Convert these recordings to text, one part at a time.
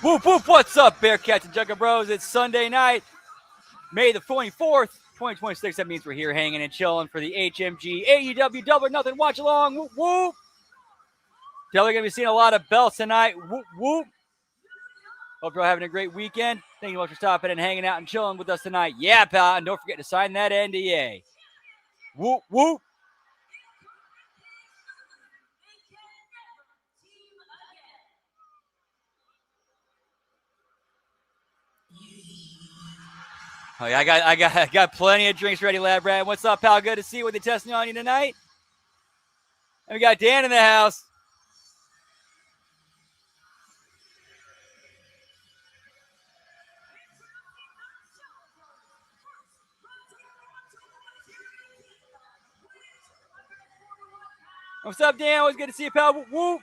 Whoop, whoop, what's up, Bearcats and Jugger Bros? It's Sunday night, May the 24th, 2026. That means we're here hanging and chilling for the HMG AEW Double or Nothing Watch Along. Whoop, whoop. Definitely going to be seeing a lot of belts tonight. Whoop, whoop. Hope you're all having a great weekend. Thank you much for stopping and hanging out and chilling with us tonight. Yeah, pal, and don't forget to sign that NDA. Whoop, whoop. Oh yeah, I got plenty of drinks ready, Lab Rat. What's up, pal? Good to see you with the testing on you tonight. And we got Dan in the house. What's up, Dan? Always good to see you, pal. Whoop, whoop.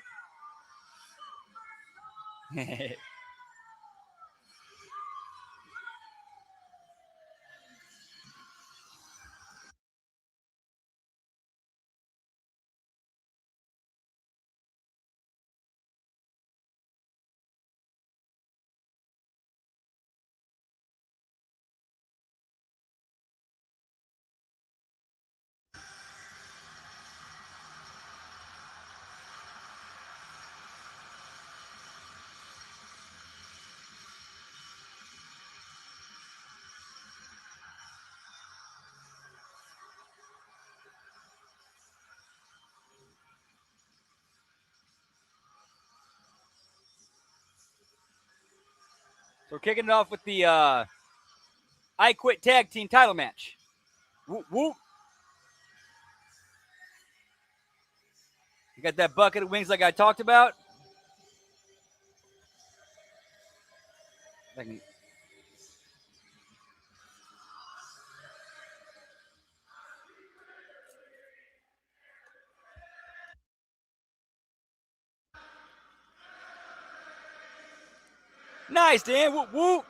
So we're kicking it off with the I Quit Tag Team title match. Whoop, whoop. You got that bucket of wings like I talked about. Nice, Dan. Whoop, whoop.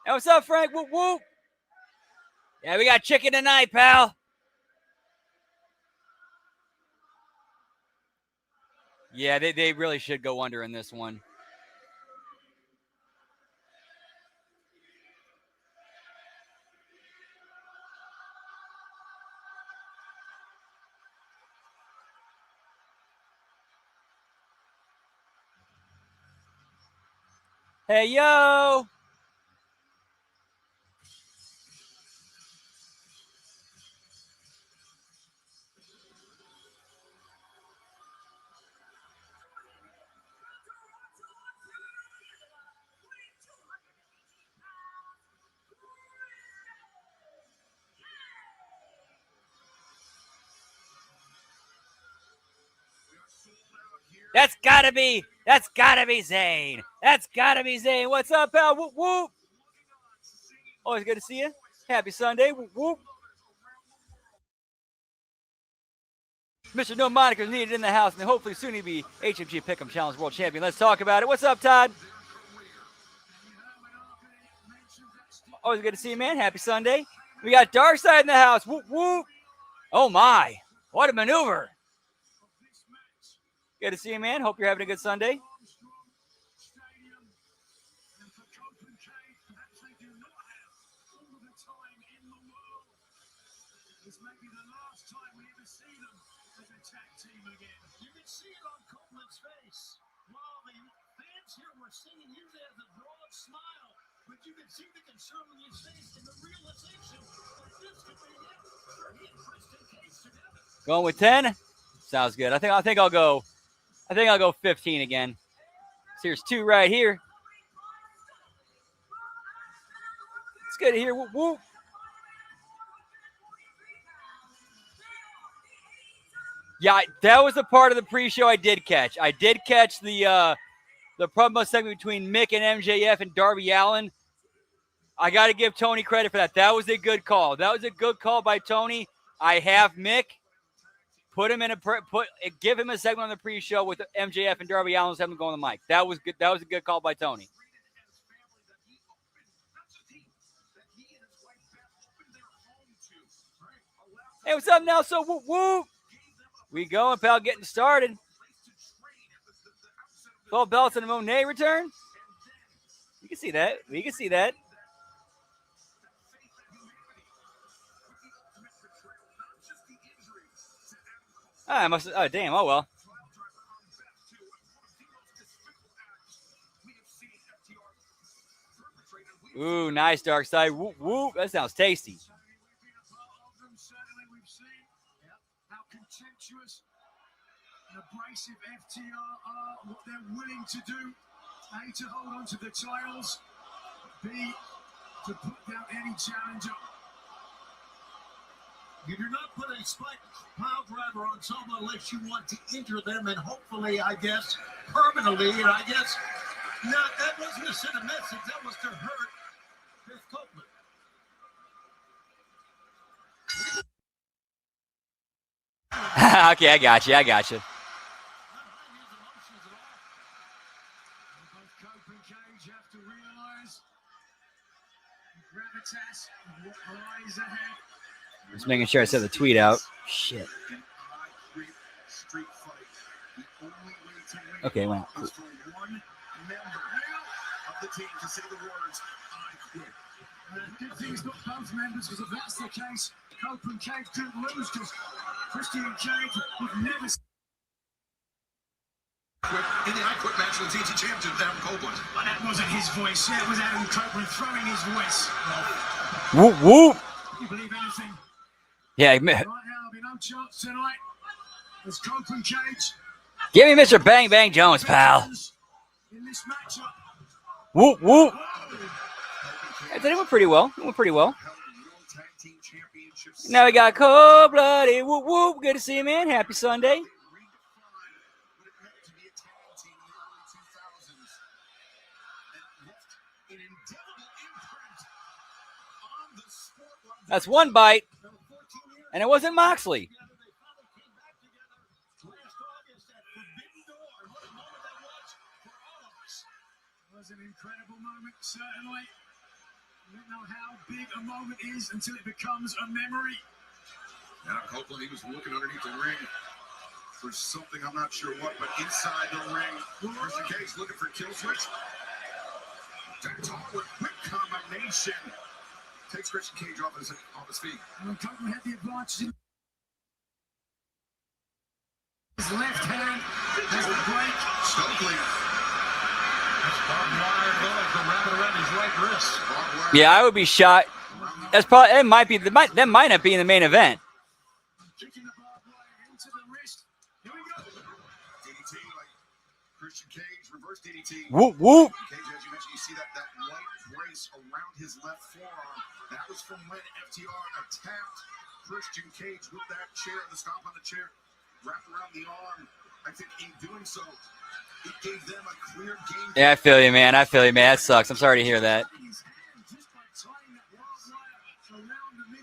Hey, what's up, Frank? Whoop, whoop. Yeah, we got chicken tonight, pal. Yeah, they really should go under in this one. Hey, yo. That's gotta be Zane. That's gotta be Zane. What's up, pal? Whoop, whoop. Always good to see you. Happy Sunday. Whoop, whoop. Mr. No Monikers needed in the house, and hopefully soon he'll be HMG Pick'em Challenge World Champion. Let's talk about it. What's up, Todd? Always good to see you, man. Happy Sunday. We got Darkside in the house. Whoop, whoop. Oh, my. What a maneuver. Good to see you, man. Hope you're having a good Sunday. Going with 10? Sounds good. I think I'll go 15 again. So here's 2 right here. It's good to hear. Whoop, whoop. Yeah, that was the part of the pre-show I did catch. I did catch the promo segment between Mick and MJF and Darby Allin. I got to give Tony credit for that. That was a good call. That was a good call by Tony. I have Mick. Give him a segment on the pre-show with MJF and Darby Allin. Have him go on the mic. That was good. That was a good call by Tony. Hey, what's up, Nelson? Whoop, whoop. We going, pal, getting started. 12 belts and a Monet return. We can see that. We can see that. I must. Oh, damn. Oh, well. Ooh, nice, Dark Side. Whoop, whoop. That sounds tasty. How contemptuous and abrasive FTR are, what they're willing to do. A, to hold on to the titles. B, to put down any challenger. You do not put a spike pile driver on someone unless you want to injure them and hopefully, I guess, permanently. And I guess, no, that wasn't to send a message. That was to hurt Chris Copeland. Okay, I got you. I got you. Both Cope and Cage have to realize the gravitas of what lies ahead. Just making sure I said the tweet out. Shit. Okay, well. Cool. Is for one member of the team to say the words, I quit. Good thing he's got both members, because if that's the case, Cope and Cage couldn't lose, because Christian and Cage would never. In the I Quit match with the TNT Championship, Adam Copeland. But that wasn't his voice. That was Adam Copeland throwing his voice. Whoop, whoop. You believe anything? Yeah, Right now, there'll be no chance tonight. There's Cope and Cage. give me Mr. Bang Bang Jones, pal. In this matchup. Whoop, whoop. It went pretty well. It went pretty well. Now we got Cold Blooded. Whoop, whoop. Good to see you, man. Happy Sunday. That's one bite. And it wasn't Moxley. It was an incredible moment, certainly. You don't know how big a moment is until it becomes a memory. Adam Copeland, he was looking underneath the ring for something, I'm not sure what, but inside the ring, Christian Cage looking for kill switch. That's all with quick combination. Takes Christian Cage off his feet. And Copeland had the advantage in his left hand has the break. Stokely. That's barbed wire going the rabbit around his right wrist. Yeah, I would be shot. That's probably that might be that might not be in the main event. Kicking the barbed wire into the wrist. Here we go. DDT, like Christian Cage, reverse DDT. Whoop, whoop. Cage, as you mentioned, you see that white brace around his left forearm. That was from when FTR attacked Christian Cage with that chair, the stomp on the chair, wrapped around the arm. I think in doing so, it gave them a clear game. Yeah, I feel you, man. I feel you, man. That sucks. I'm sorry to hear that.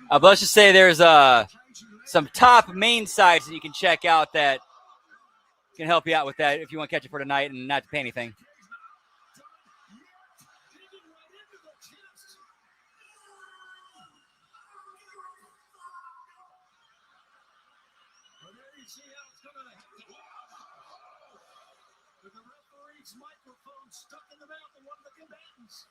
But let's just say there's some top main sites that you can check out that can help you out with that if you want to catch it for tonight and not to pay anything. Microphone stuck in the mouth of one of the combatants.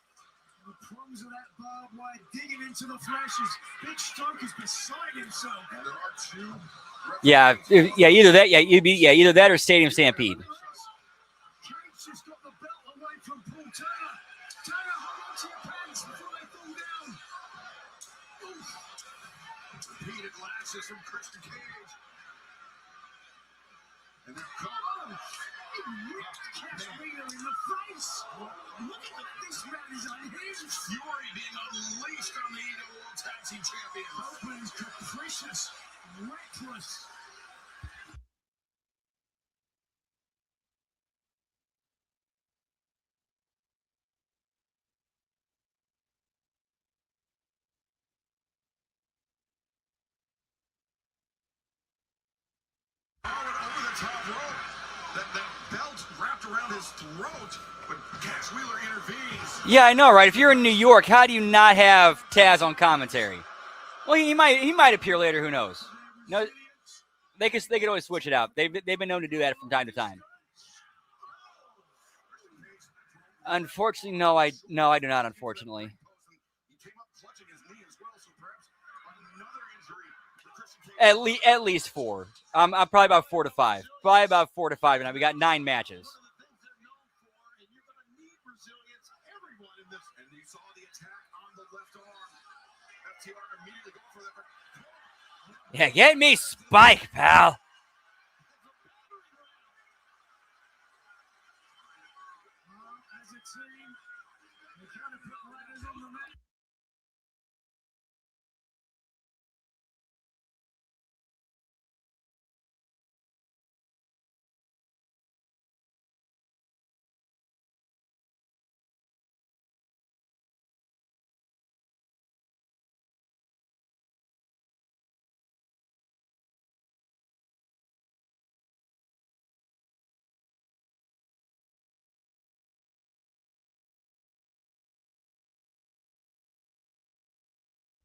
The prongs of that barbed wire digging into the flashes. Big Stroke is beside himself. And there are two. Yeah, either that, either that or Stadium Stampede. Cage just got the belt away from Paul Turner. Turner, hold on to your pants before they fall down. Repeated lashes from Christian Cage. And they're Cash Wheeler in the face. Look at what this man is unhinged. Fury being unleashed on the AEW World Tag Team Champions. Copeland's capricious, reckless. Over the top rope. That belt wrapped around his throat, but Cash Wheeler intervenes. Yeah, I know, right? If you're in New York, how do you not have Taz on commentary? Well, he might appear later. Who knows? No, They could always switch it out. They've been known to do that from time to time. Unfortunately, no, I do not. Unfortunately, He came up clutching his knee as well, so perhaps another injury for Christian Cage. at least 4. I'm probably about 4 to 5. Probably about 4 to 5. And we got 9 matches. One of the things they're known for, and you're going to need resilience. Everyone in this, and you saw the attack on the left arm. FTR immediately go for that. Yeah, get me Spike, pal. As a team, they kind of put ladders on the mat.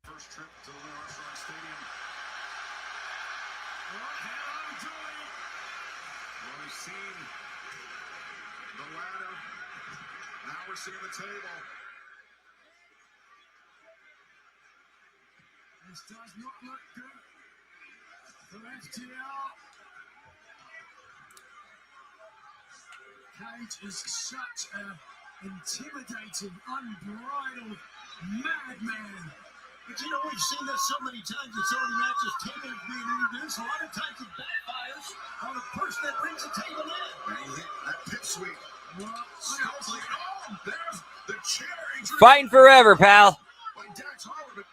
First trip to the Armstrong Stadium. Well, we've seen the ladder. Now we're seeing the table. This does not look good for FTR. Cage is such an intimidating, unbridled madman. But you know, we've seen this so many times in so many matches, tables being introduced. A lot of times it backfires on the person that brings the table in. And he hit that pip sweep. Stokely. Oh, there's the chair injury. Fighting forever, pal. By Dax Harwood, but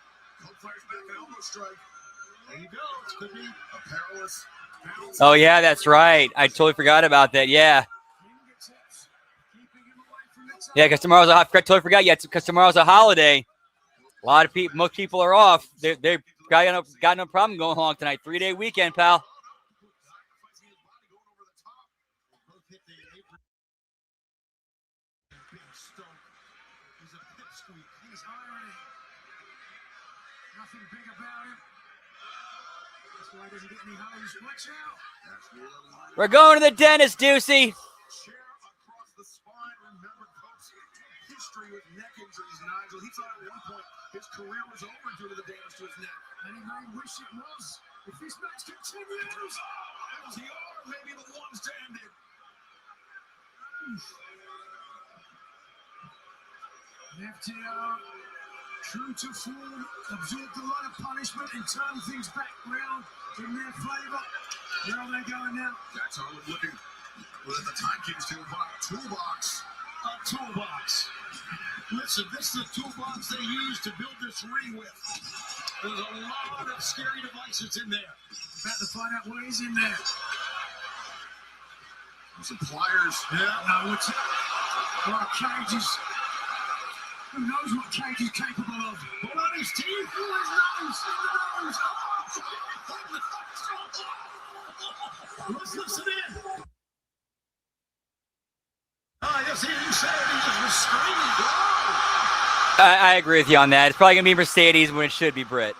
Colt fires back an elbow strike. There you go. It could be A perilous bounce. Oh yeah, that's right. I totally forgot about that. Yeah. Fingertips, keeping him away from the top. Yeah, because tomorrow's I totally forgot. Yeah, because tomorrow's a holiday. A lot of people, most people are off. They've got no problem going along tonight. 3-day weekend, pal. Sacrificing his body, going over the top. both hit the apron. Big Stoke is a pipsqueak. He's irony. Nothing big about him. That's why he doesn't get any hose. Watch out. That's where the line We're going to the dentist, Deucey. chair across the spine. Remember Coach's history with neck injuries, Nigel. He thought at one point his career was over due to the damage to his neck. And he may wish it was. If this match continues. FTR may be the ones to end it. And FTR, true to form, absorbed a lot of punishment and turned things back round in their favour. Where are they going now? Dax Harwood looking with the timekeepers to put out a toolbox. A toolbox. Listen, this is the toolbox they use to build this ring with. There's a lot of scary devices in there. About to find out what is in there. Some pliers. Yeah, no, what's it? Oh, Cage is. Who knows what Cage is capable of? Hold on his teeth. Oh, his nose! His nose! Let's listen in. Oh, yes, he said he just was screaming. I agree with you on that. It's probably going to be Mercedes when it should be Britt.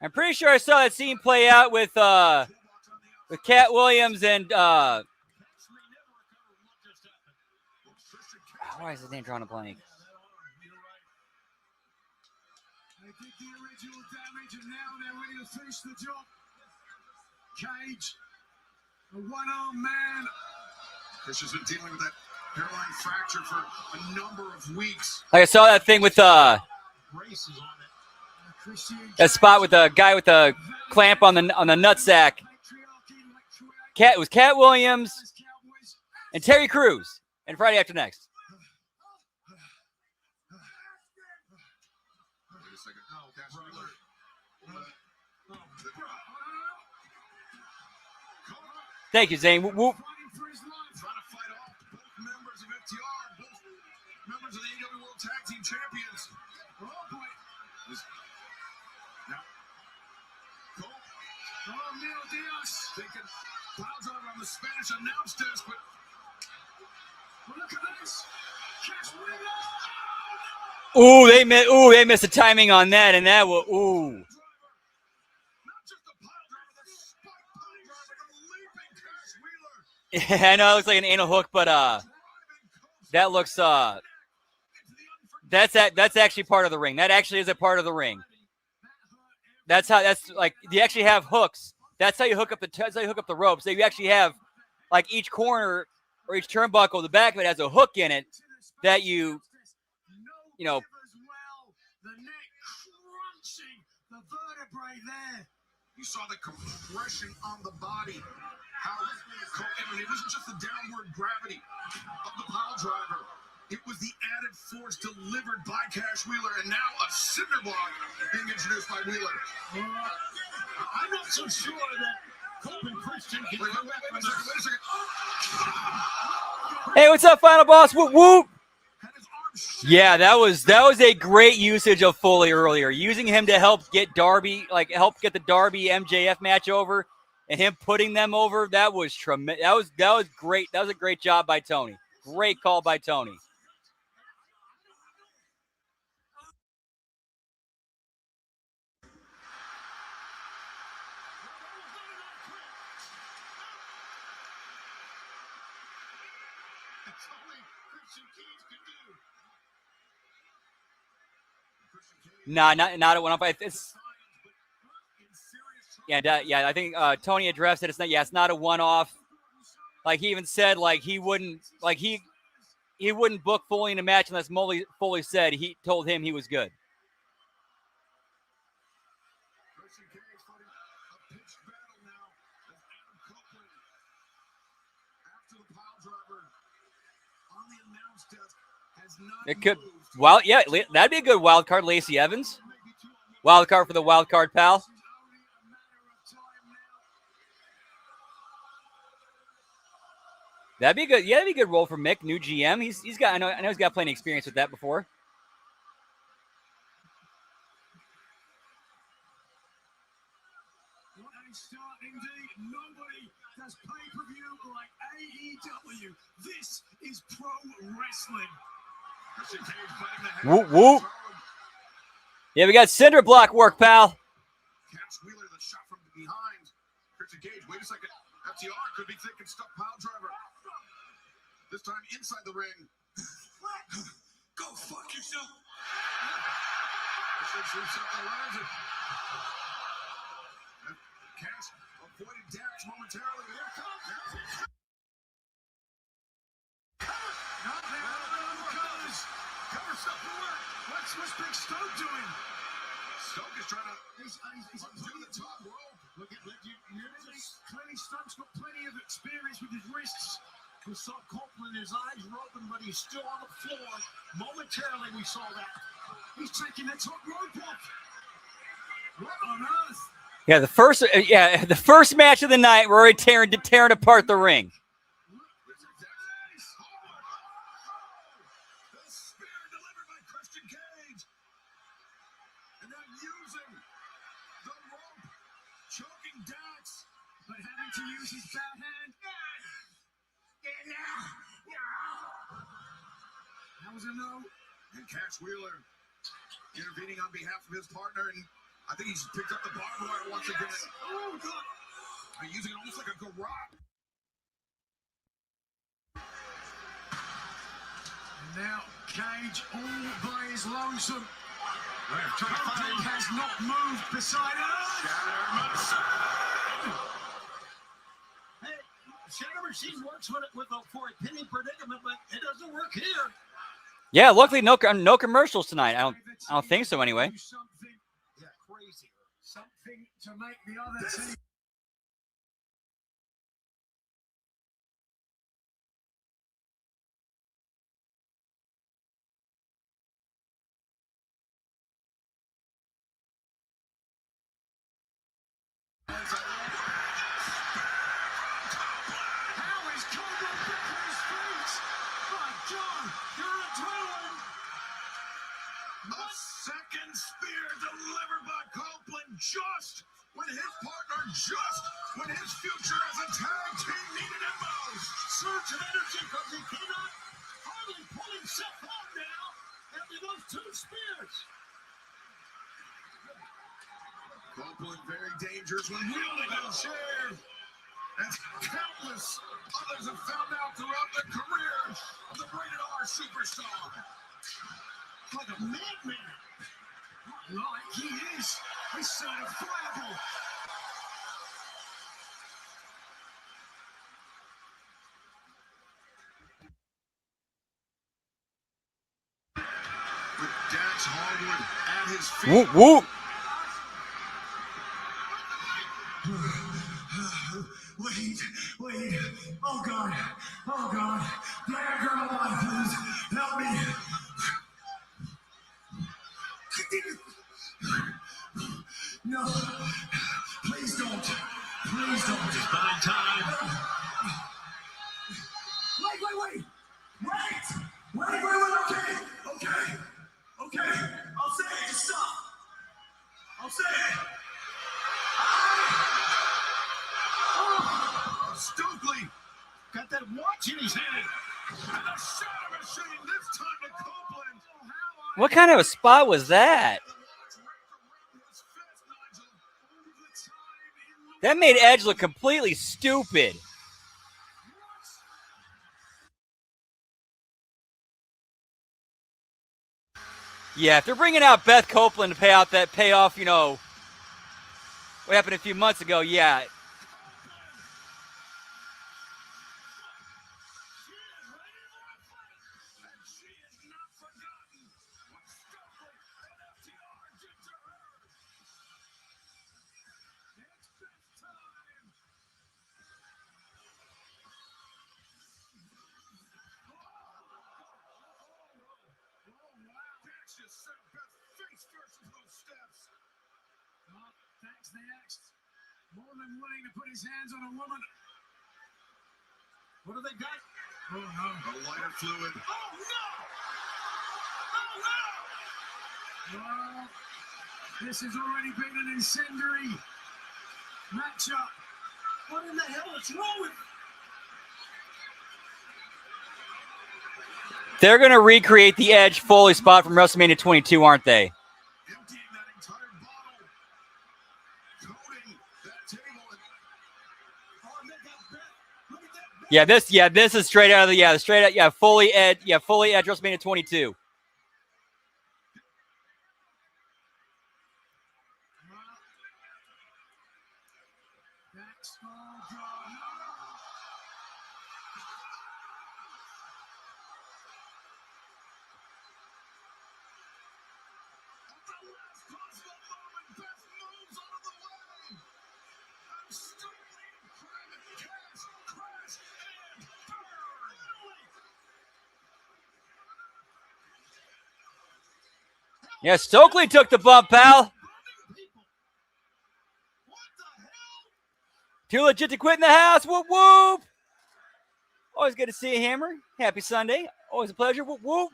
I'm pretty sure I saw that scene play out with Cat Williams and why is his name drawing a blank? They did the original damage and now they're ready to finish the job. Cage, a one-armed man. Christian's been dealing with that hairline fracture for a number of weeks. Like I saw that thing with Braces on it. Christian that spot with the guy with the clamp on the nutsack. It was Cat Williams Cowboys. and Terry Crews and Friday After Next. Wait a second. Cash Wheeler. Thank you, Zane. Whoop, whoop. Fighting for his life. Trying to fight off both members of FTR, both members of the AEW World Tag Team Champions. Oh, boy. Now, Cole Oh, Mil Diaz. thinking piles on the Spanish announce desk, but Well, look at this. Cash Wheeler. Ooh, they missed the timing on that, and that was ooh. Not just the pile driver, the spike pile driver, the leaping Cash Wheeler. Yeah, I know it looks like an anal hook, but that looks that's actually part of the ring. That actually is a part of the ring. That's like you actually have hooks. That's how you hook up the ropes. So you actually have like each corner or each turnbuckle, the back of it has a hook in it that you know. The neck crunching the vertebrae there. You saw the compression on the body. How and it wasn't just the downward gravity of the pile driver. It was the added force delivered by Cash Wheeler, and now a cinder block being introduced by Wheeler. I'm not so sure that Copeland Christian can Wait come back a from second, this. wait a second. Hey, what's up, Final Boss? Whoop whoop. Had his arm shot. Yeah, that was a great usage of Foley earlier, using him to help get help get the Darby MJF match over, and him putting them over. That was tremendous. That was great. That was a great job by Tony. Great call by Tony. That's only Christian Cage can do. Nah, not at 105. It's yeah. I think Tony addressed it. It's not a one-off. Like he even said, like he wouldn't book Foley in a match unless Foley said he told him he was good. Christian Cage fighting a pitched battle now as Adam Copeland, after the pile driver on the announce desk, has not It could moved. that'd be a good wild card. Lacey Evans, wild card for the wild card pal. It's only a matter of time now. That'd be good. Yeah, that'd be a good role for Mick, new GM. He's got I know he's got plenty of experience with that before. What a start indeed. Nobody does pay-per-view like AEW. This is pro wrestling. Christian Cage fighting the head. Whoop whoop. Yeah, we got cinder block work, pal. Cash Wheeler, the shot from behind. Christian Cage, wait a second. FTR could be thinking stuck pile driver. This time inside the ring. Go fuck yourself. This is something lands it. Cash avoided damage momentarily. Here comes. Cover stuff for work. What's Big Stoke doing? Stoke is trying to He's undo the top rope. Look at clearly Stoke's got plenty of experience with his wrists. We saw Copeland, his eyes were open, but he's still on the floor. Momentarily, we saw that. He's taking the top rope off. What on earth? Yeah, the first match of the night, we're already tearing apart the ring. The spear delivered by Christian Cage. And now using the rope, choking Dax. But having to use his bad hand. That was a no. And Cash Wheeler intervening on behalf of his partner, and I think he's picked up the barbed wire once again. Oh, God. And using it almost like a garrote. And now Cage all by his lonesome. Copeland has not moved beside us. Hey, Shadow Machine works for a penny predicament, but it doesn't work here. Yeah, luckily no commercials tonight. I don't think so anyway. Do something, crazy. Something to make the other team. How is Copeland back on his feet? My God, you're adrenaline. A second spear delivered by Copeland just when his future as a tag team needed it most. Surge of energy because he cannot hardly pull himself out now. And those two spears. Copeland very dangerous when wielding that chair. As countless others have found out throughout their career of the rated R superstar. Like a madman. Like he is. He's certifiable. With Dax Harwood at his feet. Whoop, whoop. Wait. Oh God. Blair girl, please help me. No, please don't. It's buying time. Wait. Okay. I'll say it. Just stop. I'll say it. Stokely Got that watch in his hand. and a shatter machine this time to Copeland. What kind of a spot was that? That made Edge look completely stupid. Yeah, if they're bringing out Beth Copeland to pay off, what happened a few months ago, yeah. Thanks, the X. More than willing to put his hands on a woman. What do they got? Oh no. A lighter fluid. Well, this has already been an incendiary matchup. What in the hell is wrong with They're going to recreate the Edge Foley spot from WrestleMania 22, aren't they? Emptying that entire bottle. Coating that table. they got Beth. Look at that. This is straight out of Foley Edge WrestleMania 22. That's all gone. Yeah, Stokely took the bump, pal. Too legit to quit in the house. Whoop, whoop. Always good to see you, Hammer. Happy Sunday. Always a pleasure. Whoop, whoop.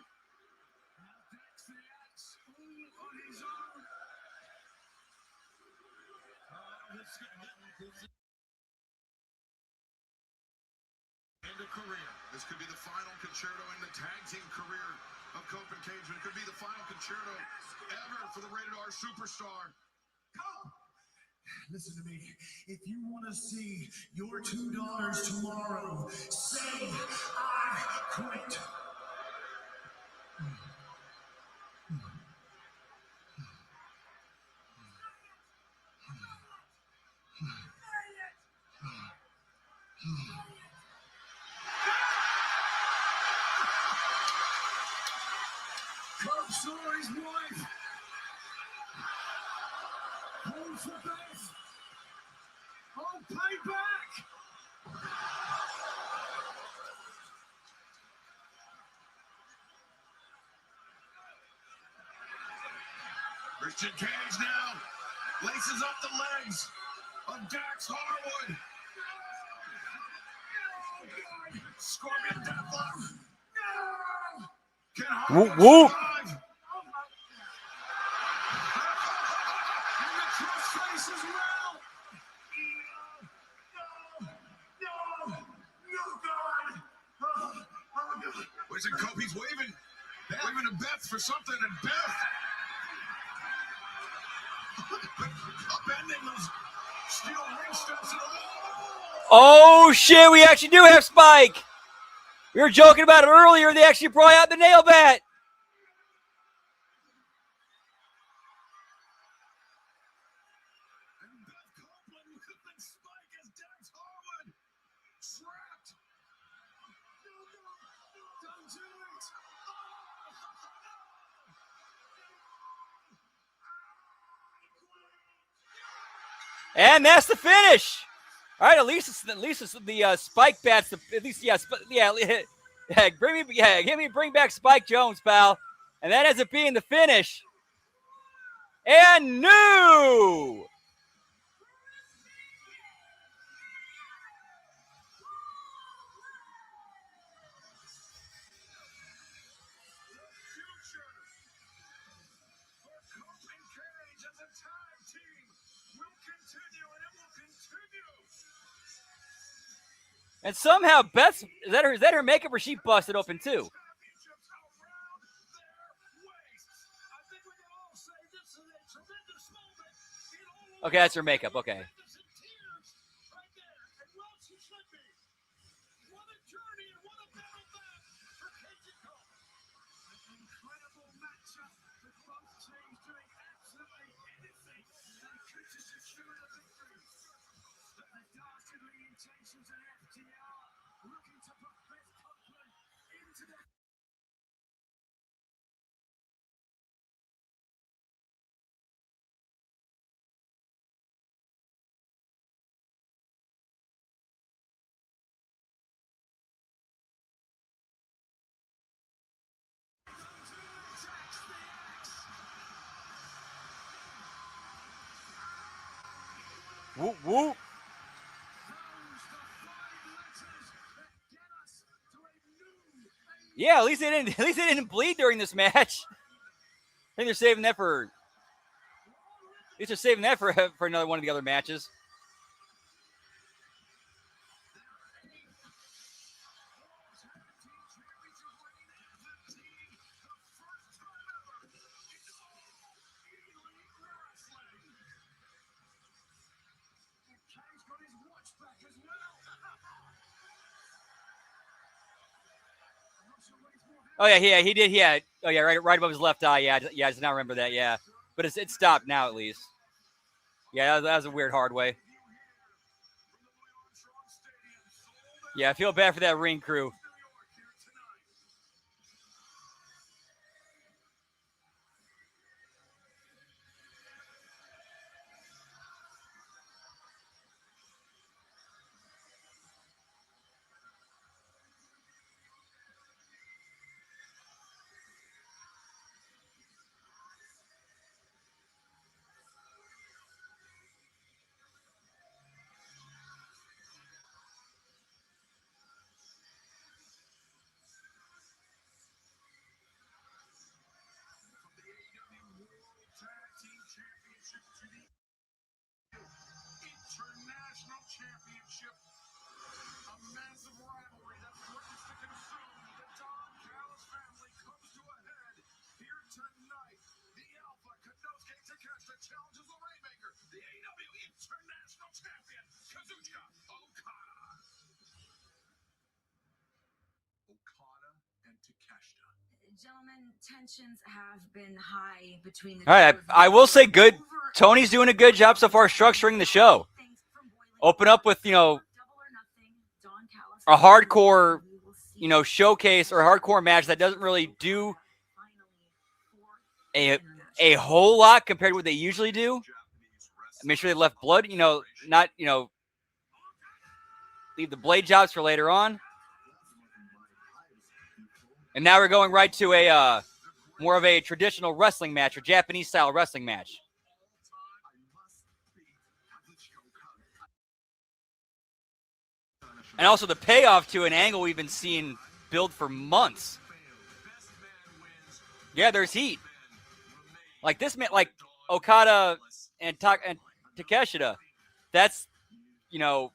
This could be the final concerto in the tag team career of Cope and Cage. It could be the final concerto ever for the rated R superstar. Listen to me. If you want to see your two daughters tomorrow, say I quit. Cope saw his wife. Hold for Beth. Oh, payback. Christian Cage now laces up the legs of Dax Harwood. Scorpion Deathlock. Can Harwood Whoop, whoop. survive? And the crossface as well. No, God. Oh, God. Where's it, Cope? He's waving. Waving coming to Beth for something, and Beth upending those steel ring steps. Oh, shit, we actually do have Spike. We were joking about it earlier. They actually brought out the nail bat. And Beth Copeland whipping Spike as Dax Harwood trapped. Don't do it. And that's the finish. All right, at least it's the Spike bats. At least, bring back Spike Jones, pal. And that ends up being the finish. And new. And somehow Beth's, is that her makeup, or she busted open too? Okay, that's her makeup. Okay. Whoop whoop. Yeah, at least they didn't bleed during this match. I think they're saving that for. At least they're saving that for another one of the other matches. Oh yeah, he did. Yeah. Oh yeah, right above his left eye. Yeah, I just now remember that. Yeah, but it stopped now at least. Yeah, that was a weird hard way. Yeah, I feel bad for that ring crew. International Championship, a massive rivalry that threatens to consume the Don Callis family comes to a head here tonight. The Alpha Konosuke Takeshita challenges the Rainmaker, the AEW International Champion, Kazuchika Okada. Okada and Takeshita. Gentlemen, tensions have been high between the All right, two of I you. will say good. Tony's doing a good job so far structuring the show. Open up with, a hardcore, showcase or hardcore match that doesn't really do a whole lot compared to what they usually do. Make sure they left blood, not, leave the blade jobs for later on. And now we're going right to a more of a traditional wrestling match or Japanese style wrestling match. And also the payoff to an angle we've been seeing build for months. Yeah, there's heat. Like this man, like Okada and Takeshita. That's, been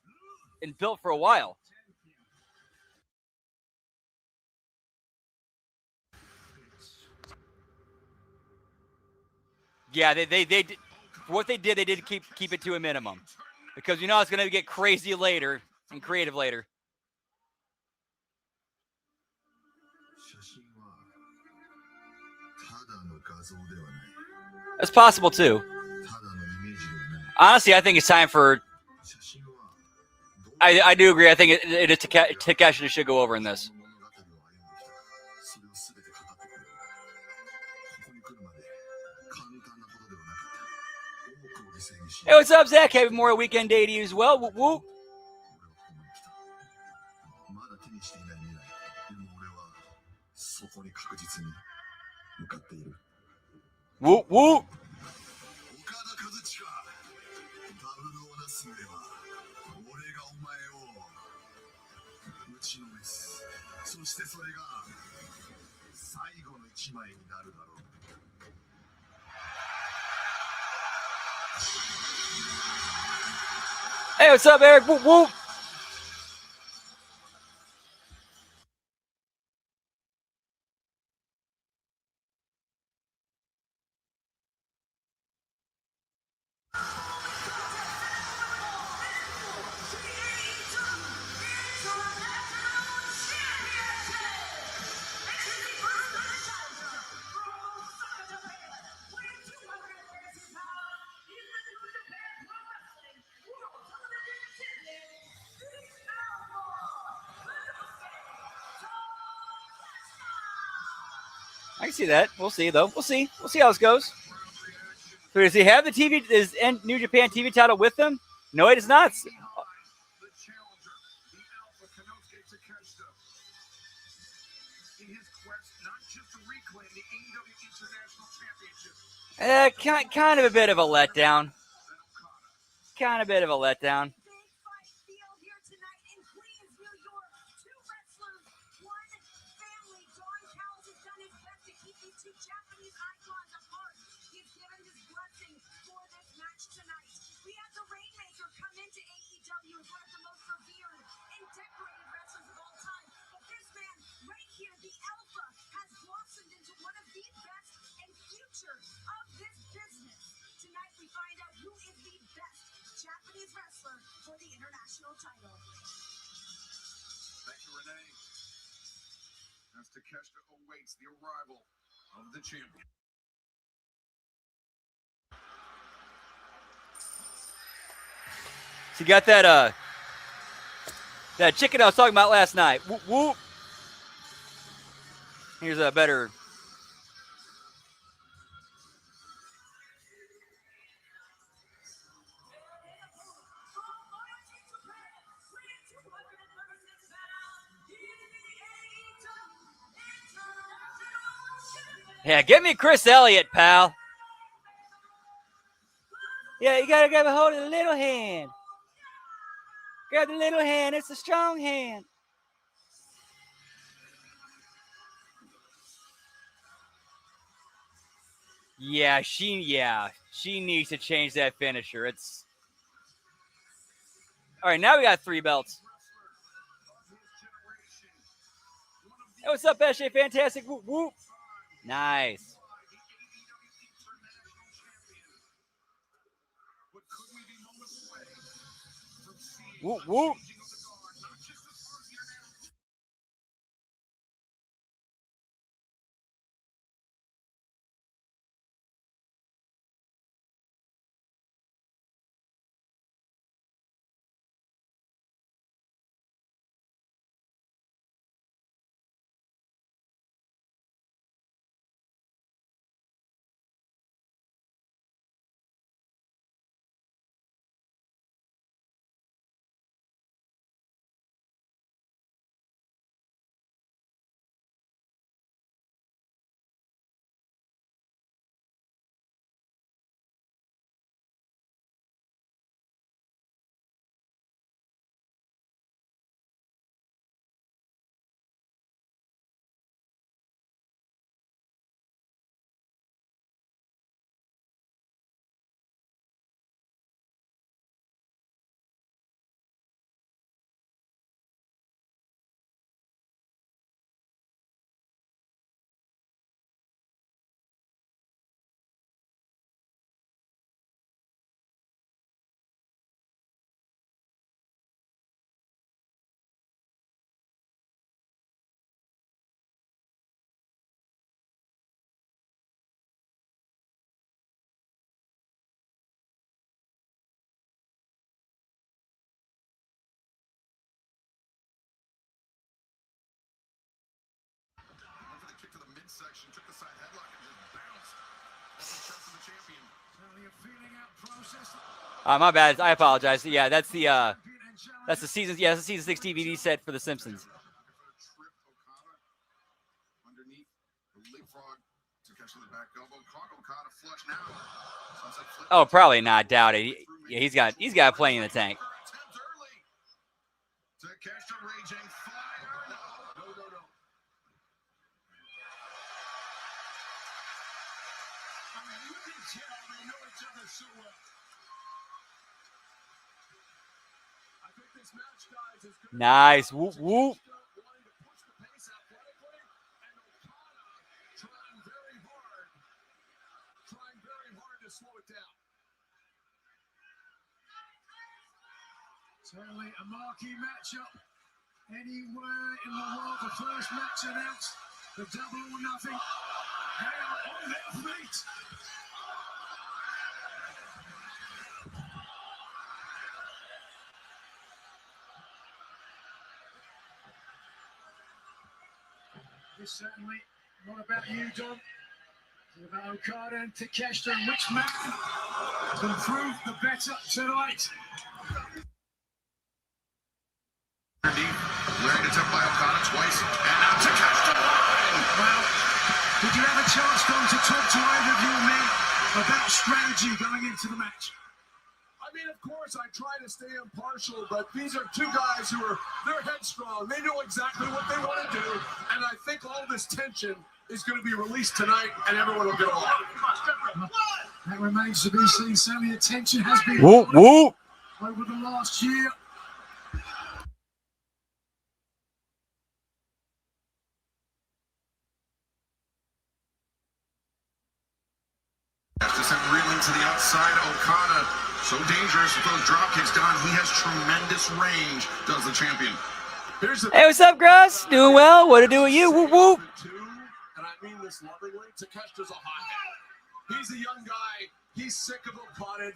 built for a while. Yeah, they did, for what they did keep it to a minimum, because you know it's going to get crazy later and creative later. 写真はただの画像ではない。 That's possible too. ただのイメージではない。 Honestly, I think it's time for. 写真は I do agree. I think it is Takeshi should go over in this. 物語を歩んできた。それを全て語ってくれる。ここに来るまで簡単なことではなかった。多くを犠牲にし、 Hey, what's up, Zach? Happy Memorial Weekend Day to you as well. Whoop, whoop. 俺はここまで来た。まだ手にしていない未来。でも俺はそこに確実に向かっている。 Whoop, whoop. 岡田和親、ダブルをなす上は俺がお前を打ちのめす。そしてそれが最後の一枚になるだろう。 Hey, what's up, Eric? Whoop, whoop. I can see that. We'll see, though. We'll see. We'll see how this goes. So does he have the TV? Is New Japan TV title with him? No, it does not. The challenger, the Alpha Konosuke Takeshita, in his quest not just to reclaim the AEW International Championship, Kind of a bit of a letdown. Kind of a bit of a letdown. Big fight field here tonight in Queens, New York. Two wrestlers, one family. Don Callis has done his best to keep these two Japanese icons apart. He's given his blessing for this match tonight. We had the Rainmaker come into AEW as one of the most revered and decorated wrestlers of all time. But this man right here, the Alpha, has blossomed into one of the best and future of this business. Tonight we find out who is the best Japanese wrestler for the international title. thank you, Renee, as Takeshita awaits the arrival of the champion. So you got that chicken I was talking about last night. Whoop, whoop. Here's a better. Yeah, give me Chris Elliott, pal. Yeah, you gotta grab a hold of the little hand. Grab the little hand. It's a strong hand. Yeah, she needs to change that finisher. It's all right. Now we got 3 belts. Hey, what's up, SJ? Fantastic. Whoop, whoop. Nice. Whoop, whoop. My bad. I apologize. Yeah, that's the season. Yeah, that's the season 6 DVD set for The Simpsons. Underneath the leapfrog, Takeshi the back elbow, caught Okada flush now. Sunset flip. Oh, probably not. Doubt it. Yeah, he's got plenty in the tank. Attempt early. Takeshi raging fire. No. I mean, you can tell they know each other so well. I think this match, guys, is going to Nice. Whoop whoop. wanting to push the pace athletically, and Okada trying very hard to slow it down. Certainly a marquee matchup. Anywhere in the world, the first match announced, the Double or Nothing. They are on their feet. It's certainly not about you, Don. It's about Okada and Takeshita, and which man can prove the better tonight. Ready to tap by Okada twice, and now Takeshi line. Well, did you have a chance, Don, to talk to either of your men about strategy going into the match? I mean, of course, I try to stay impartial, but these are two guys who they're headstrong. They know exactly what they want to do, and I think all this tension is going to be released tonight, and everyone will get along. That remains to be seen. Certainly the tension has been Whoop whoop. over the last year. Just sent reeling to the outside. Okada, so dangerous with those drop kicks down. He has tremendous range, does the champion. Here's the Hey, what's up, Gross? Doing well? What to do with you? Whoop whoop. And I mean this lovingly, Takeshita's a hothead. He's a young guy. He's sick of Okada,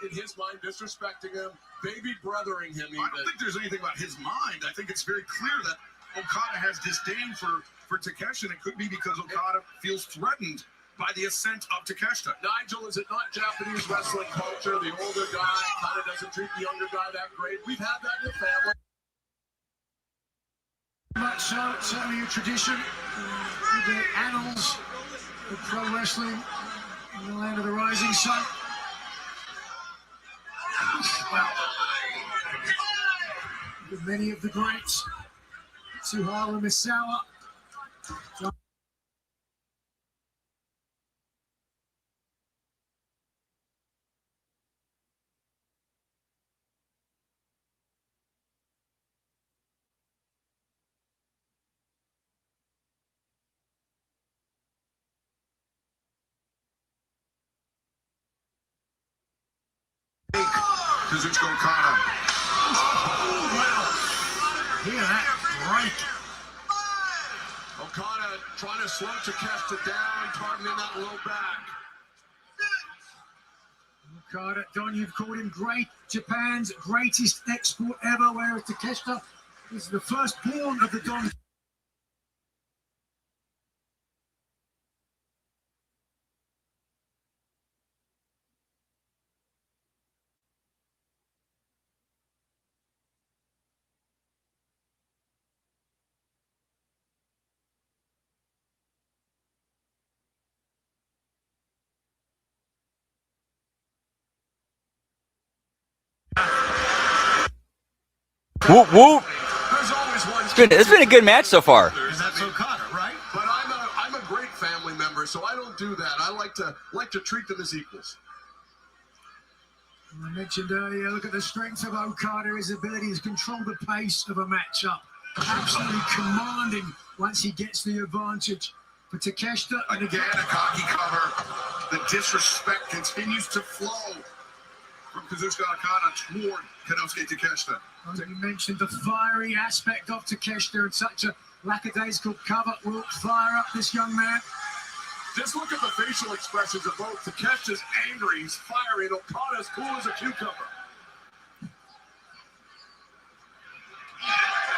in his mind, disrespecting him, baby brothering him even. I don't think there's anything about his mind. I think it's very clear that Okada has disdain for Takeshi, and it could be because Okada feels threatened by the ascent of Takeshita. Nigel, is it not Japanese wrestling culture? The older guy kind of doesn't treat the younger guy that great. We've had that in the family. Much so, certainly a tradition in the annals of pro wrestling in the land of the rising sun. Well, with many of the greats, Tsuharu Misawa, Kazuchika Okada. hear that break. Okada trying to slow Takeshita down, targeting that low back. Okada, Don, you've called him great, Japan's greatest export ever, whereas Takeshita is the firstborn of the Don. Whoop whoop. There's always one. It's been a good match so far. And that's Okada, right? But I'm a great family member, so I don't do that. I like to treat them as equals. I mentioned earlier, look at the strength of Okada, his ability to control the pace of a matchup. Absolutely commanding once he gets the advantage. For Takeshita, and Again, a cocky cover. The disrespect continues to flow from Kazuchika Okada toward Konosuke Takeshita. you mentioned the fiery aspect of Takeshita, and such a lackadaisical cover will fire up this young man. Just look at the facial expressions of both. Takeshita's angry, he's fiery, and Okada's cool as a cucumber.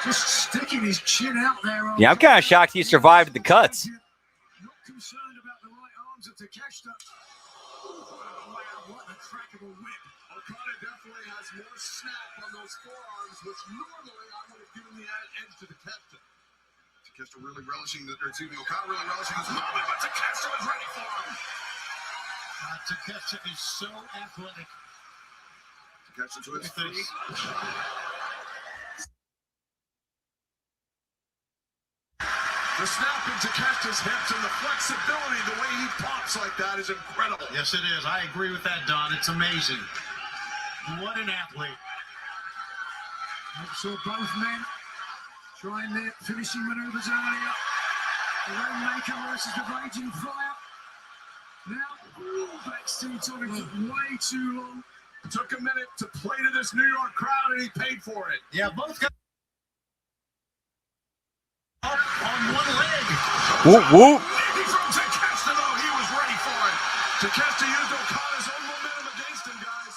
Just sticking his chin out there. Yeah, I'm kind of shocked he survived the cuts. Not concerned about the right arms of Takeshita. What a crack of a whip. Okada definitely has more snap on those forearms, which normally I would have given the edge to Takeshita. Takeshita really relishing Okada really relishing this moment, but Takeshita was ready for him. Takeshita is so athletic. Takeshita to his feet. The snap in Takeshita's hips and the flexibility, the way he pops like that is incredible. Yes, it is. I agree with that, Don. It's amazing. What an athlete. Saw both men trying their finishing maneuvers earlier. The Rainmaker versus the Raging Fire. Now, backstage on it took way too long. Took a minute to play to this New York crowd and he paid for it. Yeah, both guys up on one leg. Whoop, whoop. Maybe from Takeshita, though, he was ready for it. Takeshita used Okada's own momentum against him, guys.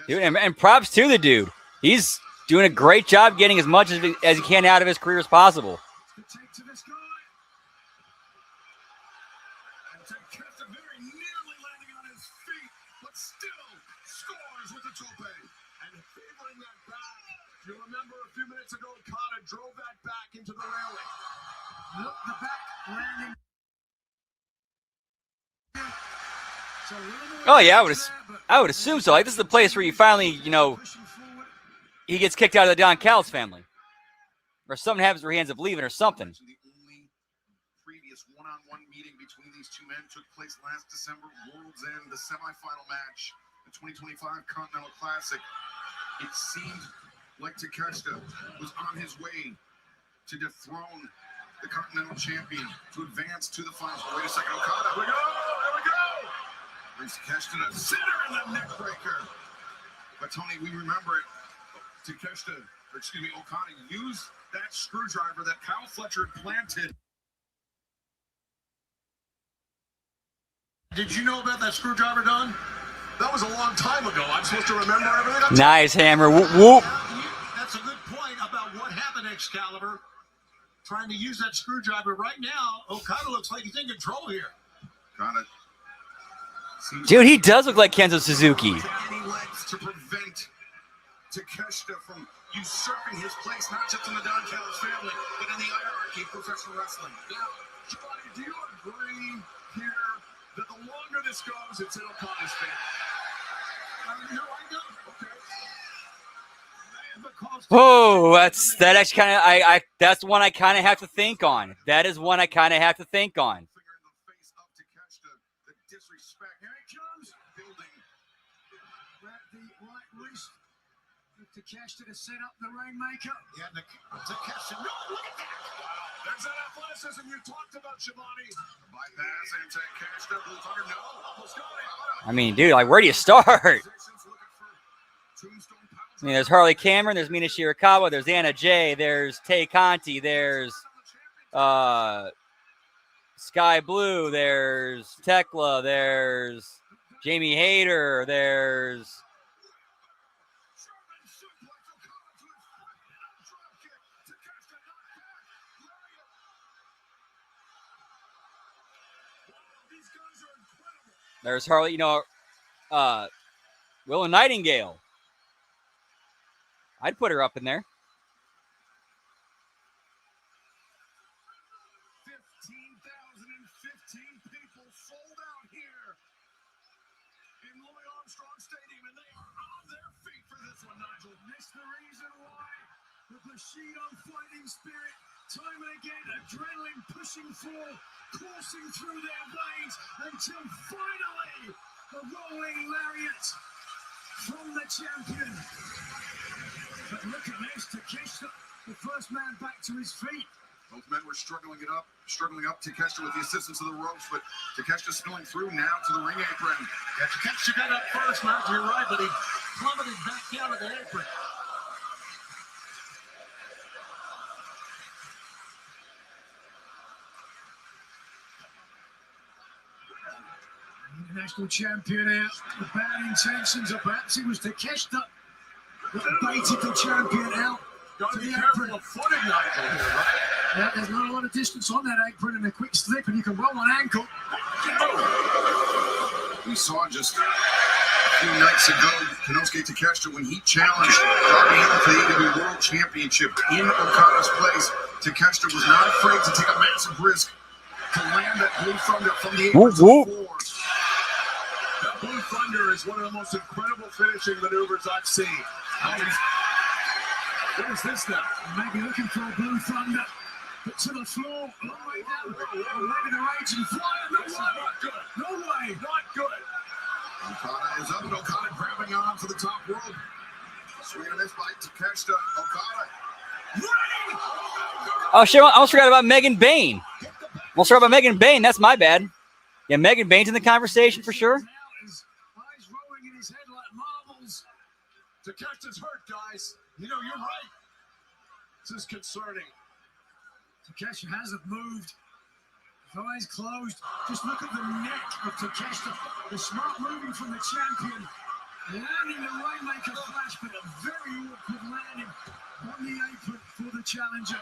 Dude, and props to the dude. He's doing a great job getting as much as he can out of his career as possible. The take to this guy. And Takeshita very nearly landing on his feet, but still scores with the tope. And favoring that back. You remember a few minutes ago, Okada drove that back into the railing. Look, the back landing. So Oh yeah, I would assume so. Like, this is the place where you finally, he gets kicked out of the Don Callis family, or something happens where he ends up leaving, or something. The only previous one-on-one meeting between these two men took place last December, World's End, the semifinal match, the 2025 Continental Classic. It seemed like Takeshita was on his way to dethrone the Continental Champion, to advance to the finals. But wait a second, Okada. There we go! There we go! Brings Takeshita to the center in the neck breaker. But Tony, we remember it. Okada used that screwdriver that Kyle Fletcher had planted. Did you know about that screwdriver, Don? That was a long time ago. I'm supposed to remember everything. Nice hammer. Whoop, whoop. That's a good point about what happened, Excalibur. Trying to use that screwdriver right now. Okada looks like he's in control here. Okada. Dude, he does look like Kenzo Suzuki. Any legs to prevent Takeshita from usurping his place, not just in the Don Callis family, but in the hierarchy of professional wrestling. Now, Giovanni, do you agree here that the longer this goes, it's in Okada's favor? No, I don't. Okay. Because Oh, that actually kind of I that's one I kind of have to think on. That is one I kind of have to think on. Finger in the face of Takeshita, the disrespect. here it comes. Building. Grab the right wrist. Takeshita to set up the Rainmaker. Yeah, Takeshita. No, look at that. There's that athleticism you talked about, Giovanni. Bypass and Takeshita. Blue Thunder, no. Almost got it. I mean, dude, like, where do you start? Looking for tombstone pounds. I mean, there's Harley Cameron, there's Mina Shirakawa, there's Anna Jay, there's Tay Conti, there's Sky Blue, there's Tekla, there's Jamie Hayter, there's Harley, Willow Nightingale. I'd put her up in there. 15,015 people sold out here in Louis Armstrong Stadium, and they are on their feet for this one, Nigel. This the reason why the Bushido fighting spirit, time and again, adrenaline pushing through, coursing through their veins until finally the rolling lariat from the champion. But look at this, Takeshita, the first man back to his feet. Both men were struggling up. Takeshita with the assistance of the ropes, but Takeshita spilling through now to the ring apron. Yeah, Takeshita got up first, Mark, you're right, but he plummeted back down to the apron. International champion out. The bad intentions of perhaps it was Takeshita that baited the champion out. Got to to be the careful apron. of footing, Nigel, here, right? Now, there's not a lot of distance on that apron, and a quick slip, and you can roll an ankle. we saw just a few nights ago, Konosuke Takeshita, when he challenged Darby Allin for the AEW World Championship in Okada's place, Takeshita was not afraid to take a massive risk to land that Blue Thunder from the apron to the floor. That Blue Thunder is one of the most incredible finishing maneuvers I've seen. What is this now? Maybe looking for a Blue Thunder. But to the floor, long way down. Maybe the raging fire. No way. Not good. No way. Not good. Okada is up, and Okada grabbing on to the top rope. Swing and miss by Takeshita. Okada. Oh, shit, I almost forgot about Megan Bain. Almost forgot about Megan Bain. That's my bad. Yeah, Megan Bain's in the conversation for sure. His eyes rolling in his head like marbles. Takeshita's hurt, guys. You know, you're right. This is concerning. Takeshita hasn't moved. His eyes closed. Just look at the neck of Takeshita. The smart moving from the champion. Landing the Rainmaker flash, but a very awkward landing on the apron for the challenger.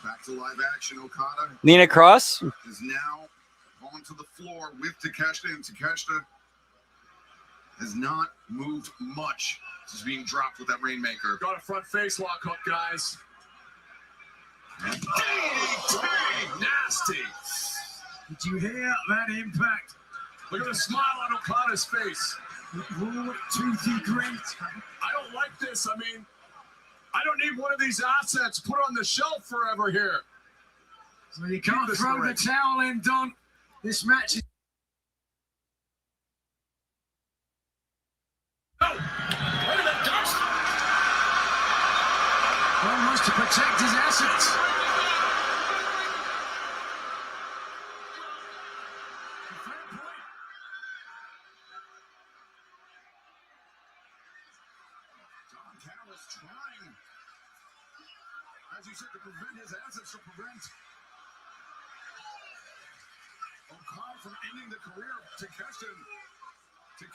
Back to live action. Okada Nina Cross. is now on to the floor with Takeshita, and Takeshita has not moved much. This is being dropped with that Rainmaker. Got a front face lock hook, guys. And Dang, nasty. Did you hear that impact? Look at the smile on Okada's face. Raw, toothy grit. I don't like this. I mean, I don't need one of these assets put on the shelf forever here. So you can't this throw the ring. towel in, Don. This match is... No! Wait a minute, guys. Don wants to protect his assets. Trying, as you said, to prevent his assets, to prevent Okada from ending the career of Takeshita. He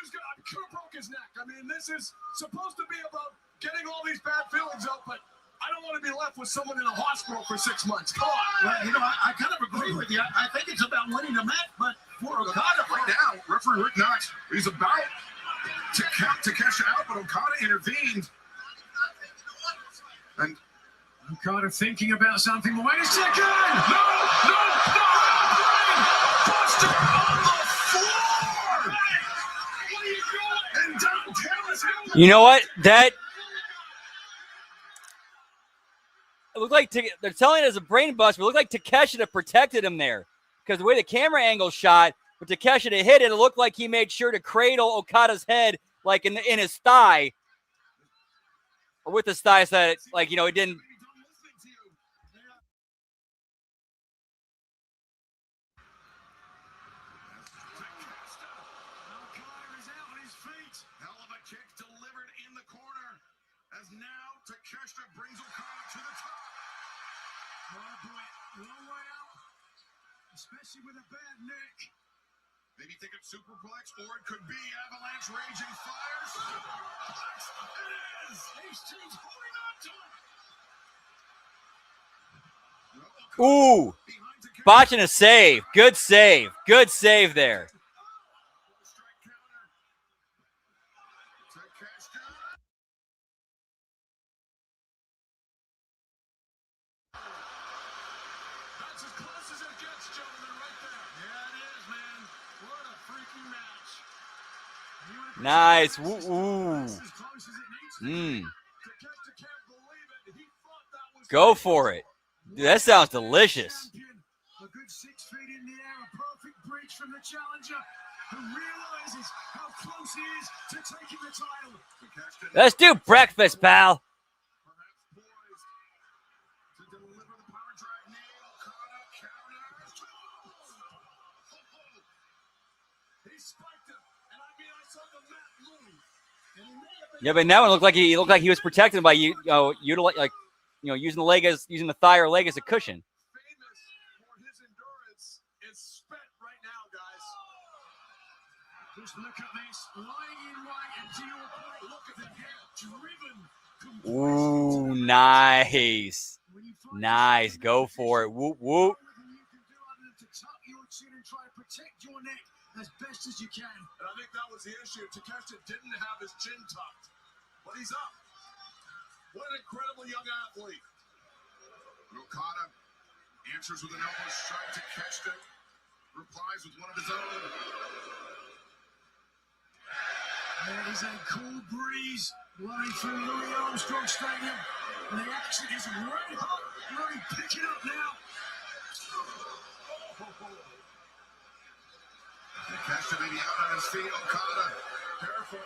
was gonna, Kurt broke his neck. I mean, this is supposed to be about getting all these bad feelings out, but I don't want to be left with someone in a hospital for 6 months. Come on. Well, you know, I kind of agree with you. I think it's about winning the match, but for Okada Right now, referee Rick Knox, he's about to count Takeshita out, but Okada intervened. And Okada thinking about something. Wait a second! no! Buster on the floor! What are you doing? And Don Callis hit You know what? That it looked like they're telling it as a brain bust, but it looked like Takeshita protected him there because the way the camera angle shot, but Takeshita hit it, it looked like he made sure to cradle Okada's head like in his thigh or with his thigh, so that like it didn't. Hell of a kick delivered in the corner. As now Takeshita brings Okada to the top. Oh boy, long way out. Especially with a bad neck. Maybe thinking superplex, or it could be avalanche raging fires. It is. HG's holding on to it. Ooh, Behind Takeshita. botching a save. Good save. Good save there. Strike counter. Takeshita. That's as close as it gets, gentlemen, right there. Yeah, it is, man. What a freaking match. Nice. Ooh. As close as it needs to be. Takeshita can't believe it. He thought that was Go for it. Dude, that sounds delicious. Champion. A good 6 feet in the air. A perfect bridge from the challenger who realizes how close he is to taking the title. Takeshita Let's do breakfast, pal. perhaps poised to deliver the power drive nail. Okada counters. He spiked him. And I mean, I saw the mat move. And he may have been Yeah, but now it looked like he was protected by using using the thigh or leg as a cushion. famous for his endurance is spent right now, guys. Just look at this. Lying in right and to your point. Look at the head driven. Ooh, nice. Nice. Go for it. Whoop, whoop. tuck your chin and try to protect your neck as best as you can. And I think that was the issue. Takeshita didn't have his chin tucked, but he's up. What an incredible young athlete. Okada answers with an elbow strike. Takeshita replies with one of his own. There is a cool breeze blowing through Louis Armstrong Stadium, and the action is red hot, really picking up now. Takeshita may be out on his feet. Okada, Careful.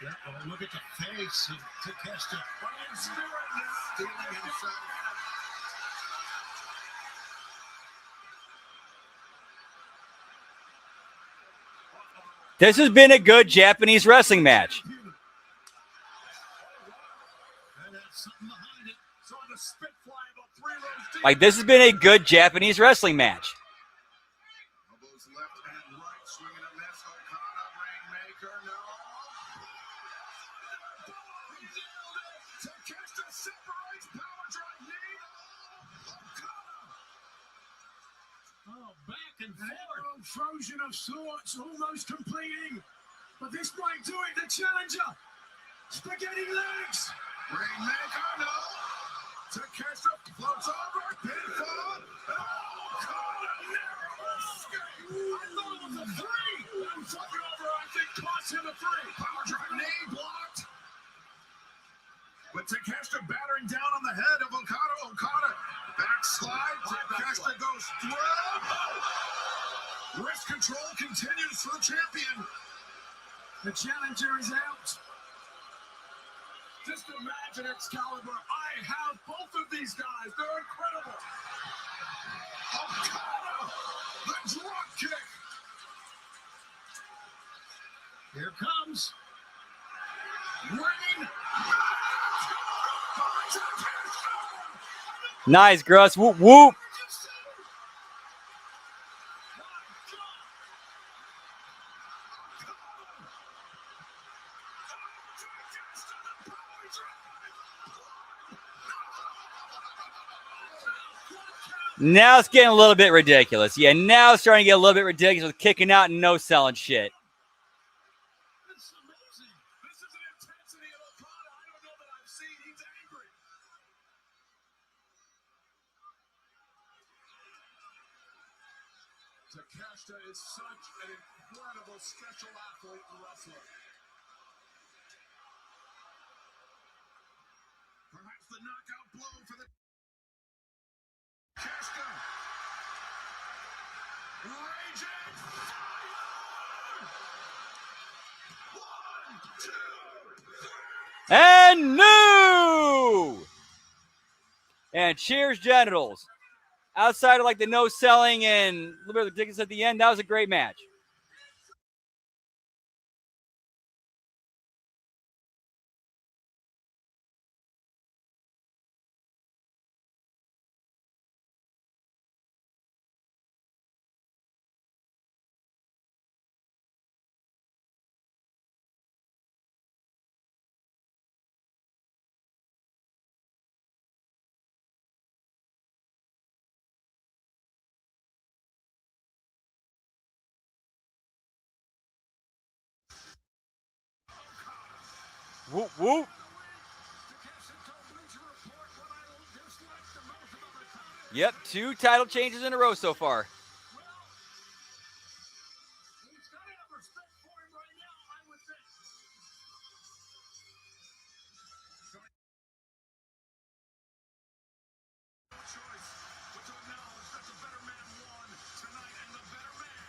Yeah, well, look at the face of Takeshita. Fine spirit now. stealing himself. This has been a good Japanese wrestling match. And that's something behind it. So the spitfly about 3 rows deep. Like, this has been a good Japanese wrestling match. Elbows left and right, swinging a miss. Okada, Rainmaker, no. Takeshita separates, power drive knee. Okada. Oh, back and An forth. arrow frozen of sorts, almost completing. But this might do it, the challenger. Spaghetti legs. Rainmaker, no. Takeshita floats over, pinfall. Okada narrow escape. I thought it was a 3. And floating over, I think, cost him a 3. Power drive knee blocked. With Takeshita battering down on the head of Okada. Okada backslide. Takeshita goes through. Wrist control continues for the champion. The challenger is out. Just imagine Excalibur. I have both of these guys. They're incredible. Okada, the drop kick. Here comes. Rain. Nice, Gruss. Whoop, whoop. Now it's getting a little bit ridiculous. Yeah, now it's starting to get a little bit ridiculous with kicking out and no selling shit. This is amazing. This is an intensity of Okada I don't know that I've seen. He's angry. Takeshita is such an incredible special athlete and wrestler. Perhaps the knockout blow for the Takeshita. Raging fire! 1, 2, 3. And new! And cheers, genitals. Outside of like the no selling and a little bit of ridiculous at the end, that was a great match. Whoop, whoop. Yep, 2 title changes in a row so far. He's got to have respect for him right now, I would think. Choice, but to acknowledge that the better man won tonight, and the better man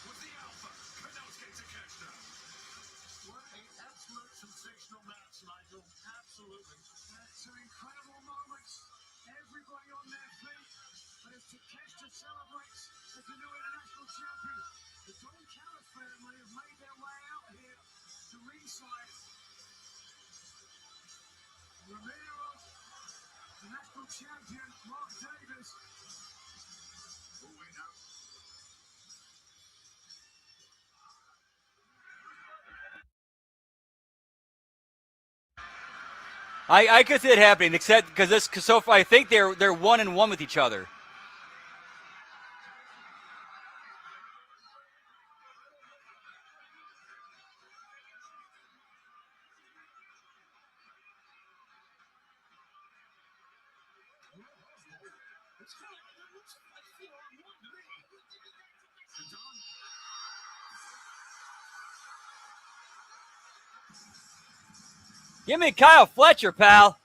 was the Alpha, Konosuke Takeshita. What an absolute sensational match, Nigel. Absolutely. That's an incredible moment. Everybody on their feet as Takeshita celebrates as the new international champion. The Don Callis family have made their way out here to ringside. Ramiro, the national champion, Mark Davis. Oh, wait now. I could see it happening, except because so far I think they're 1-1 with each other. Give me Kyle Fletcher, pal.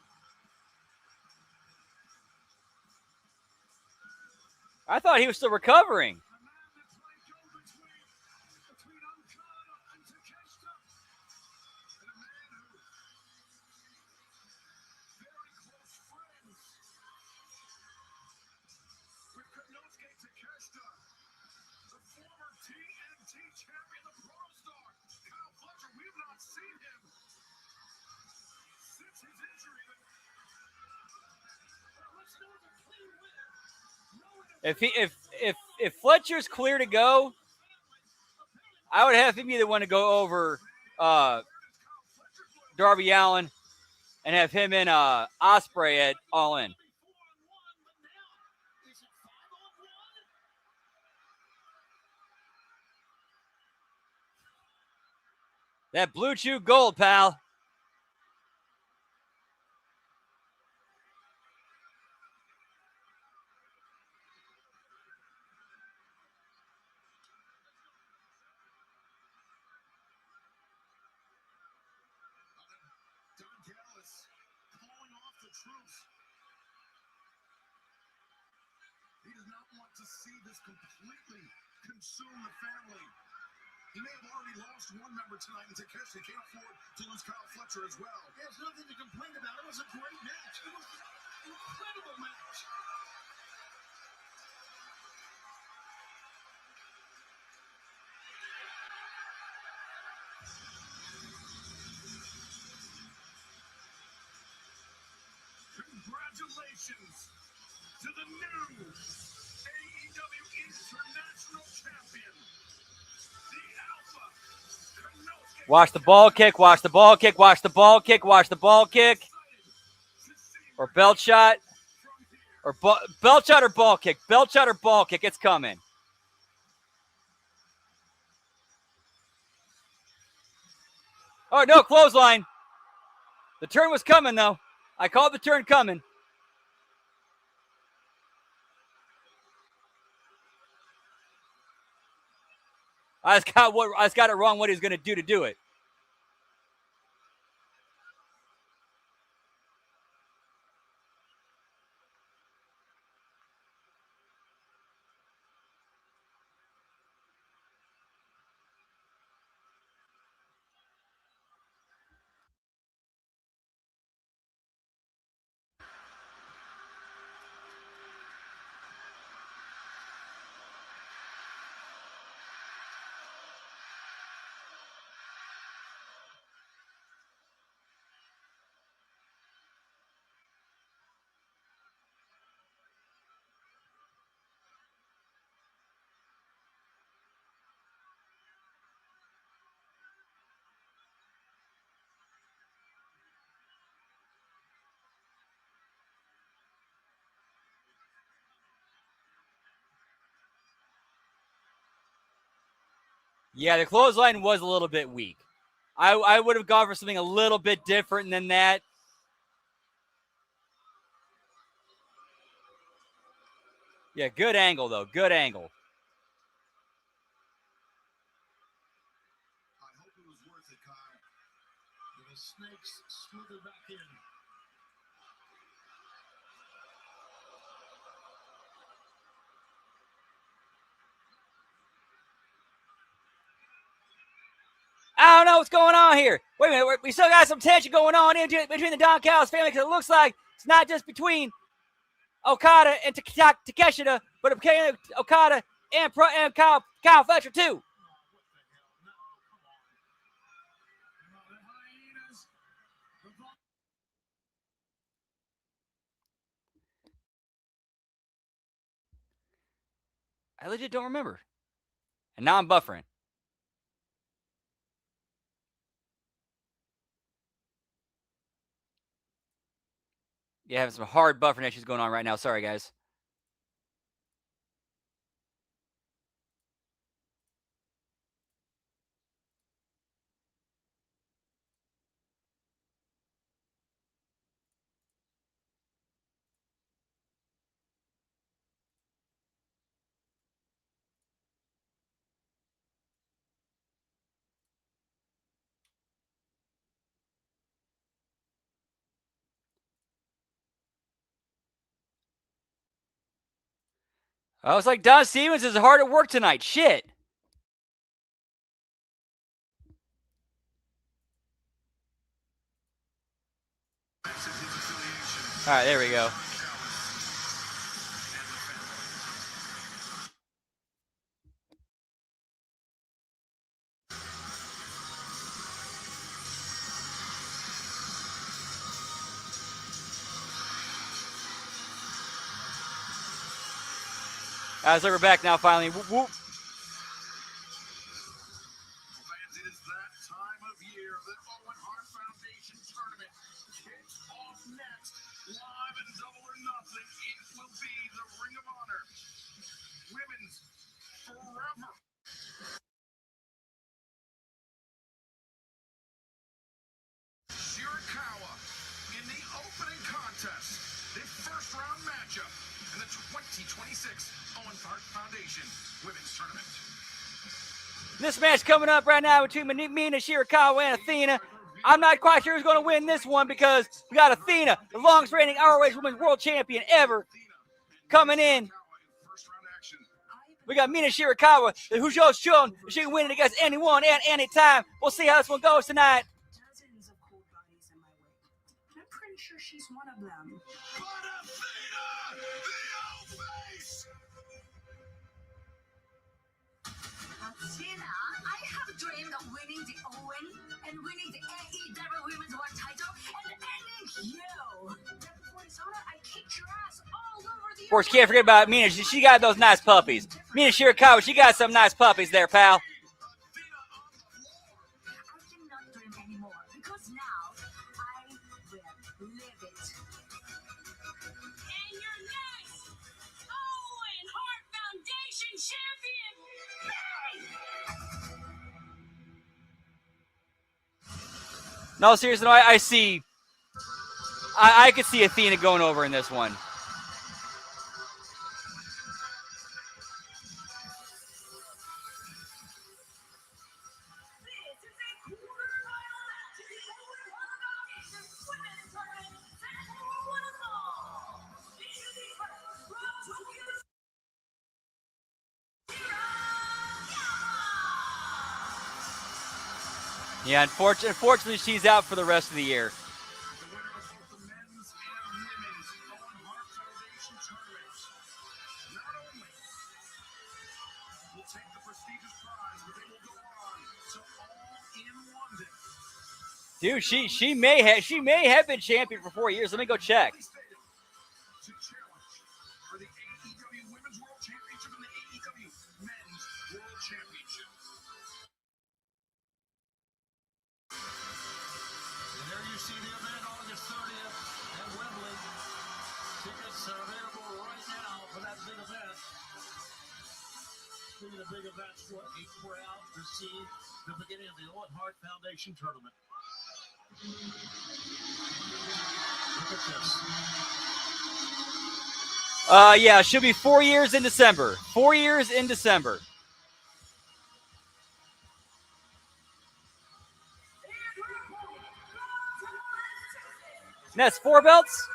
I thought he was still recovering. A man that's like go between Okada and Takeshita. And a man who very close friends with Konosuke Takeshita, the former TNT champion, the Pro Star. Kyle Fletcher, we have not seen him since his injury. Let's know the clean winner. If Fletcher's clear to go, I would have him either want to go over Darby Allin and have him and Osprey at All In. That Blue Chew Gold, pal. Don Callis calling off the truce. He does not want to see this completely consume the family. He may have already lost one member tonight in Takeshita. He can't afford to lose Kyle Fletcher as well. There's nothing to complain about. It was a great match. It was an incredible match. Congratulations to the new AEW International Champion, the Alpha Konosuke. Watch the ball kick, watch the ball kick, watch the ball kick, watch the ball kick. Or belt shot. Or belt shot or ball kick. Belt shot or ball kick. It's coming. Oh, no, clothesline. The turn was coming, though. I called the turn coming. I just got it wrong what he was going to do it. Yeah, the clothesline was a little bit weak. I would have gone for something a little bit different than that. Yeah, good angle, though. Good angle. I hope it was worth it, Kyle. The snakes slither back in. I don't know what's going on here. Wait a minute. We still got some tension going on between the Don Callis family because it looks like it's not just between Okada and Takeshita, but Okada and Kyle Fletcher, too. I legit don't remember. And now I'm buffering. Yeah, having some hard buffering issues going on right now. Sorry, guys. I was like, Don Stevens is hard at work tonight. Shit. All right, there we go. So we're back now finally. Whoop, whoop. Fans, it is that time of year. The Owen Hart Foundation Tournament kicks off next. Live and Double or Nothing. It will be the Ring of Honor Women's Forever. Shirakawa in the opening contest. The first round matchup in the 2026 Owen Hart Foundation Women's Tournament. This match coming up right now between Mina Shirakawa and Athena. I'm not quite sure who's going to win this one because we got Athena, the longest reigning ROH Women's World Champion ever, coming in. We got Mina Shirakawa, who shows shown she can win it against anyone at any time. We'll see how this one goes tonight. Dozens of cool bodies in my way. I'm pretty sure she's one of them. Athena, I have dreamed of winning the Owen and winning the AEW Women's World title and ending you. Before Arizona, I kicked your ass all over the. Of course, can't forget about Mina. She got those nice puppies. Mina Shirakawa, she got some nice puppies there, pal. I cannot dream anymore because now I will live it. And your next Owen Hart Foundation champion, No, seriously, no, I see. I could see Athena going over in this one. Yeah, unfortunately, she's out for the rest of the year. The winner of both the men's and women's Owen Hart Foundation tournaments not only will take the prestigious prize, but they will go on to All in London. Dude, she may have been champion for 4 years. Let me go check. To challenge for the AEW Women's World Championship and the AEW Men's World Championship. And there you see the event August 30th at Wembley. Tickets are available right now for that big event. Speaking of big events, what a crowd to see the beginning of the Owen Hart Foundation tournament. Look at this. Yeah, she'll be 4 years in December. 4 years in December. And that's 4 belts?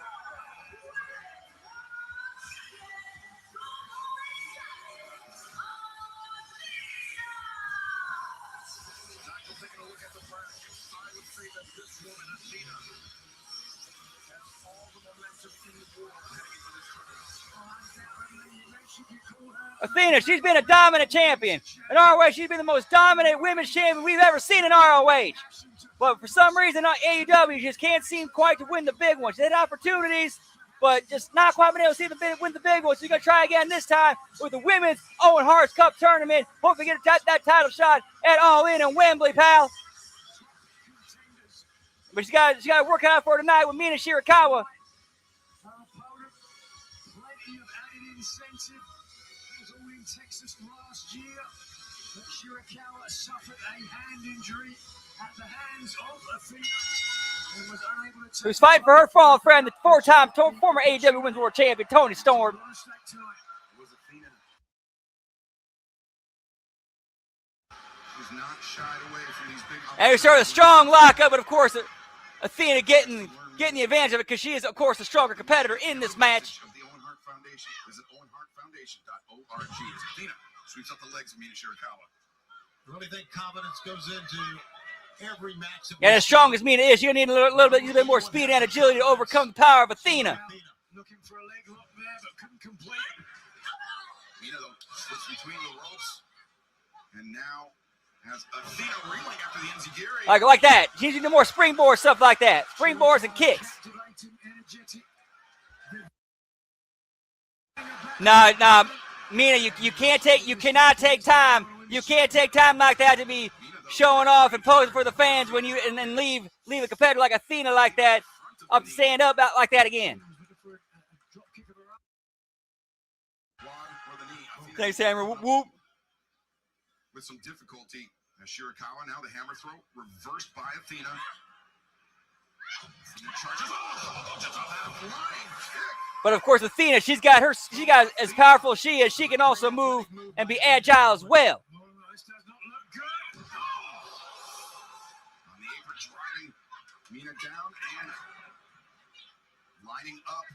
Nigel, taking a look at the bracket, I would say that this woman, Athena, has all the momentum in the world heading into this tournament. Athena, she's been a dominant champion. In ROH, she's been the most dominant women's champion we've ever seen in ROH. But for some reason, AEW just can't seem quite to win the big ones. They had opportunities, but just not quite been able to win the big ones. So you're going to try again this time with the Women's Owen Hart Cup Tournament. Hopefully get that title shot at All In Wembley, pal. But she's got to work out for tonight with Mina Shirakawa. Plenty of added incentive. It was all in Texas last year. But Shirakawa suffered a hand injury at the hands of Athena and was unable to take Who's fighting for her fallen friend, the four-time former AEW Women's World Champion, Toni Storm. lost that tonight. Was Athena. Was not shied away from these big. And we start with a strong lockup, but of course, Athena getting the advantage of it because she is, of course, the stronger competitor in this match. Of the Owen Hart Foundation. Visit OwenHartFoundation.org. As Athena sweeps up the legs of Mina Shirakawa. I really think confidence goes into every match. Yeah, as strong as Mina is, you're going to need a little bit more speed and agility to overcome the power of Athena. Looking for a leg lock there, but couldn't complete it. Mina, though, slips between the ropes. And now has Athena reeling after the enziguri. Like that. She's using more springboard stuff like that. Springboards and kicks. Captivating, energetic. Nah, Mina, you cannot take time. You can't take time like that to be showing off and posing for the fans when you and then leave a competitor like Athena like that up to stand up out like that again. Thanks, Hammer. Whoop, whoop. With some difficulty, as Shirakawa now the hammer throw reversed by Athena. Athena charges. Oh, just a flying kick. But of course, Athena, she got as powerful as she is. She can also move and be agile as well. Oh, this does not look good. On the apron, driving Mina down and lining up.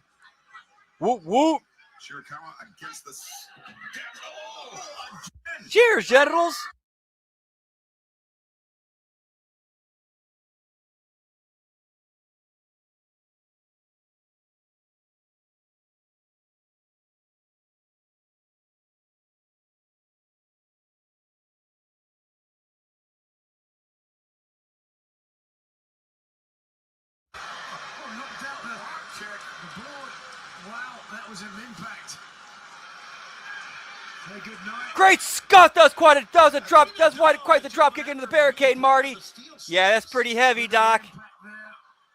Whoop, whoop. Shirakawa against the. Oh, again. Cheers, genitals. Knocked out the board. Wow, that was an impact. Say good night. Great Scott, quite the drop kick into the barricade, Marty. Yeah, that's pretty heavy, Doc.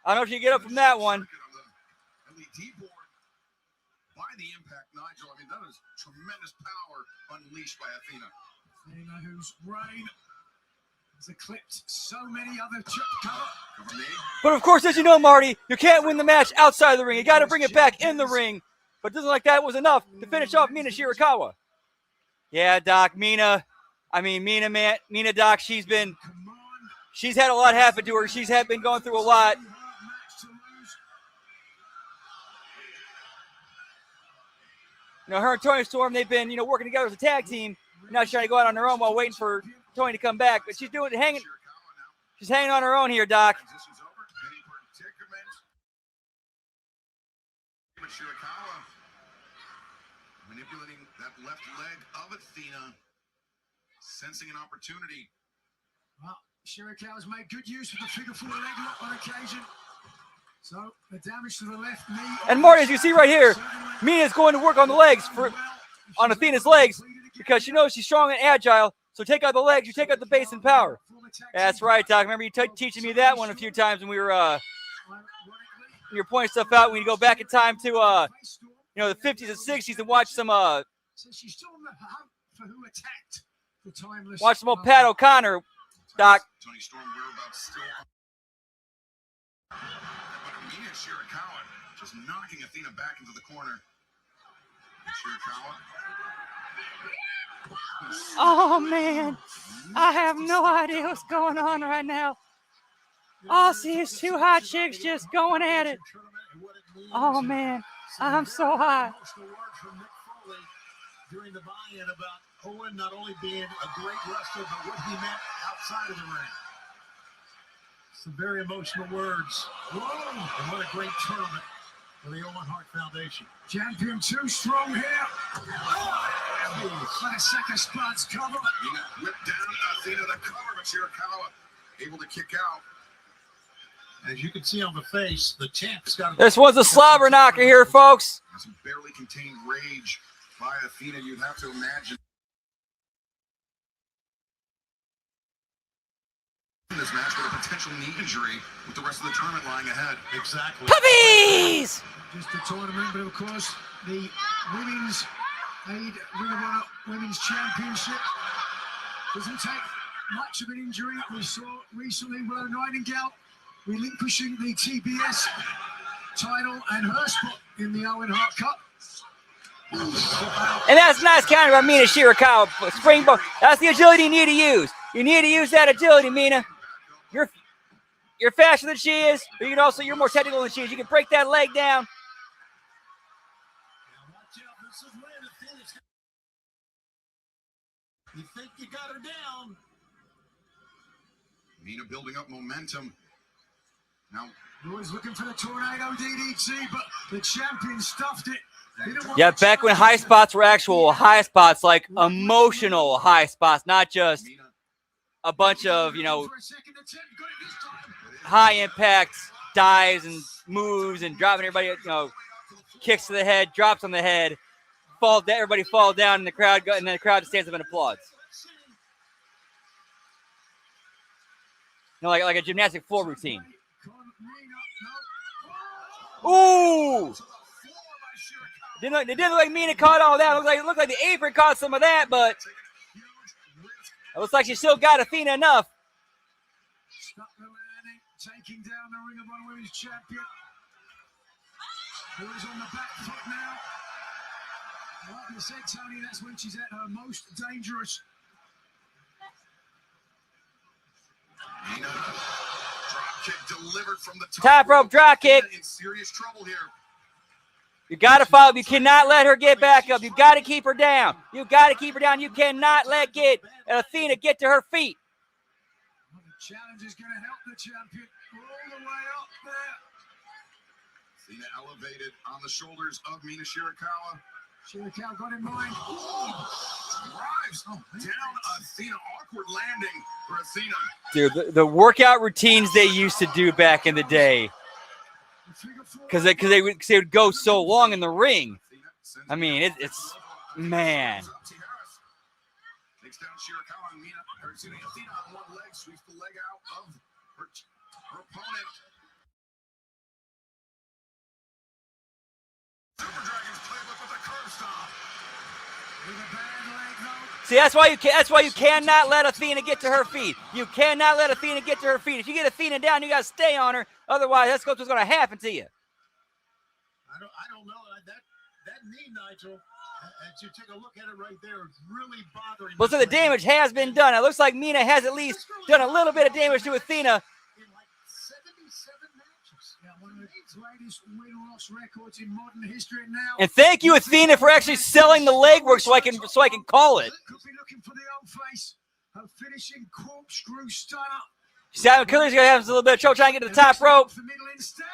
I don't know if you can get up from that one. LED board by the impact, Nigel. I mean, that is tremendous power unleashed by Athena. Athena, whose reign has eclipsed so many other Cover me. But of course, as you know, Marty, you can't win the match outside of the ring. You got to bring it back in the ring. But doesn't like that was enough to finish off Mina Shirakawa. Yeah, Doc, Mina, Doc, she's had a lot happen to her. She's been going through a lot. You know, her and Tony Storm, they've been, working together as a tag team. Now she's trying to go out on her own while waiting for Tony to come back. But she's hanging on her own here, Doc. Transitions over. Any predicament. Shirakawa manipulating that left leg of Athena, sensing an opportunity. Well, Shirakawa's made good use of the figure four leg lock on occasion. So the damage to the left knee. And Marty, as you see right here, Mina's going to work on the legs on Athena's legs because she knows she's strong and agile. So take out the legs, you take out the base and power. That's right, Doc. Remember you teaching me that one a few times when we were you were pointing stuff out when you go back in time to the 50s and 60s and watch some So she's still on the hunt for who attacked the timeless. watch some old Pat O'Connor, Doc. Tony Storm whereabouts still. But Mina Shirakawa just knocking Athena back into the corner. Shirakawa. Oh man, I have no idea what's going on right now. All I see is two hot chicks just going at it. Oh man, I'm so hot. During the buy-in about Owen not only being a great wrestler, but what he meant outside of the ring. Some very emotional words. Whoa! And what a great tournament for the Owen Hart Foundation. Champion too strong here. Classeca spots cover. Mina whipped down Athena the cover, but Shirakawa able to kick out. As you can see on the face, the champ's got. This was a slobber knocker here, folks. Some barely contained rage by Athena. You'd have to imagine this match with a potential knee injury with the rest of the tournament lying ahead. Exactly. Puppies! Just a tournament, but of course the women's Ring of Honor Women's Championship doesn't take much of an injury. We saw recently Willow Nightingale relinquishing the TBS title and her spot in the Owen Hart Cup. And that's nice counter by Mina Shirakawa. Springboard. That's the agility you need to use. You need to use that agility, Mina. You're faster than she is, but you're more technical than she is. You can break that leg down. You think you got her down. Mina building up momentum. Now, Always looking for the tornado DDT, but the champion stuffed it. Didn't want Yeah, the back when high challenges. spots were actual high spots, like emotional high spots, not just Mina a bunch of, you know, For a second attempt, got it this time. high impact dives and moves and dropping everybody, you know, kicks to the head, drops on the head, everybody falls down, and the crowd and then the crowd stands up and applauds. You know, like a gymnastic floor routine. Ooh! It didn't look like Mina caught all that. It looked like the apron caught some of that, but it looks like she still got Athena enough. Stuck the landing, taking down the Ring of Honor Women's Champion. Who is on the back foot now. Like I said, Tony, that's when she's at her most dangerous. Mina, drop kick delivered from the Top rope drop kick. Mina in serious trouble here. You got to follow. You cannot let her get back up. You got to keep her down. You got to keep her down. You cannot let Athena get to her feet. Well, the challenge is going to help the champion all the way up there. Athena elevated on the shoulders of Mina Shirakawa. Shirakawa got in mind. Drives down Athena. Awkward landing for Athena. Dude, the workout routines they used to do back in the day, because they would go so long in the ring. I mean, it's man. Takes down Shirakawa and Mina. Athena on one leg, sweeps the leg out of her opponent. Super Dragon's playbook with a curve stop. With a bad leg, though. See, that's why you cannot let Athena get to her feet. You cannot let Athena get to her feet. If you get Athena down, you got to stay on her. Otherwise, that's what's going to happen to you. I don't know. That knee, Nigel, as you take a look at it right there, it's really bothering me. Well, so the damage has been done. It looks like Mina has at least done a little bit of damage to Athena. In like 77 matches. Yeah, one of the greatest win-loss records in modern history now. And thank you, Athena, for actually selling the legwork so I can call it. Could be looking for the old face. Her finishing corkscrew stunner. Simon Killer's going to have a little bit of trouble trying to get to the top rope. The middle instead.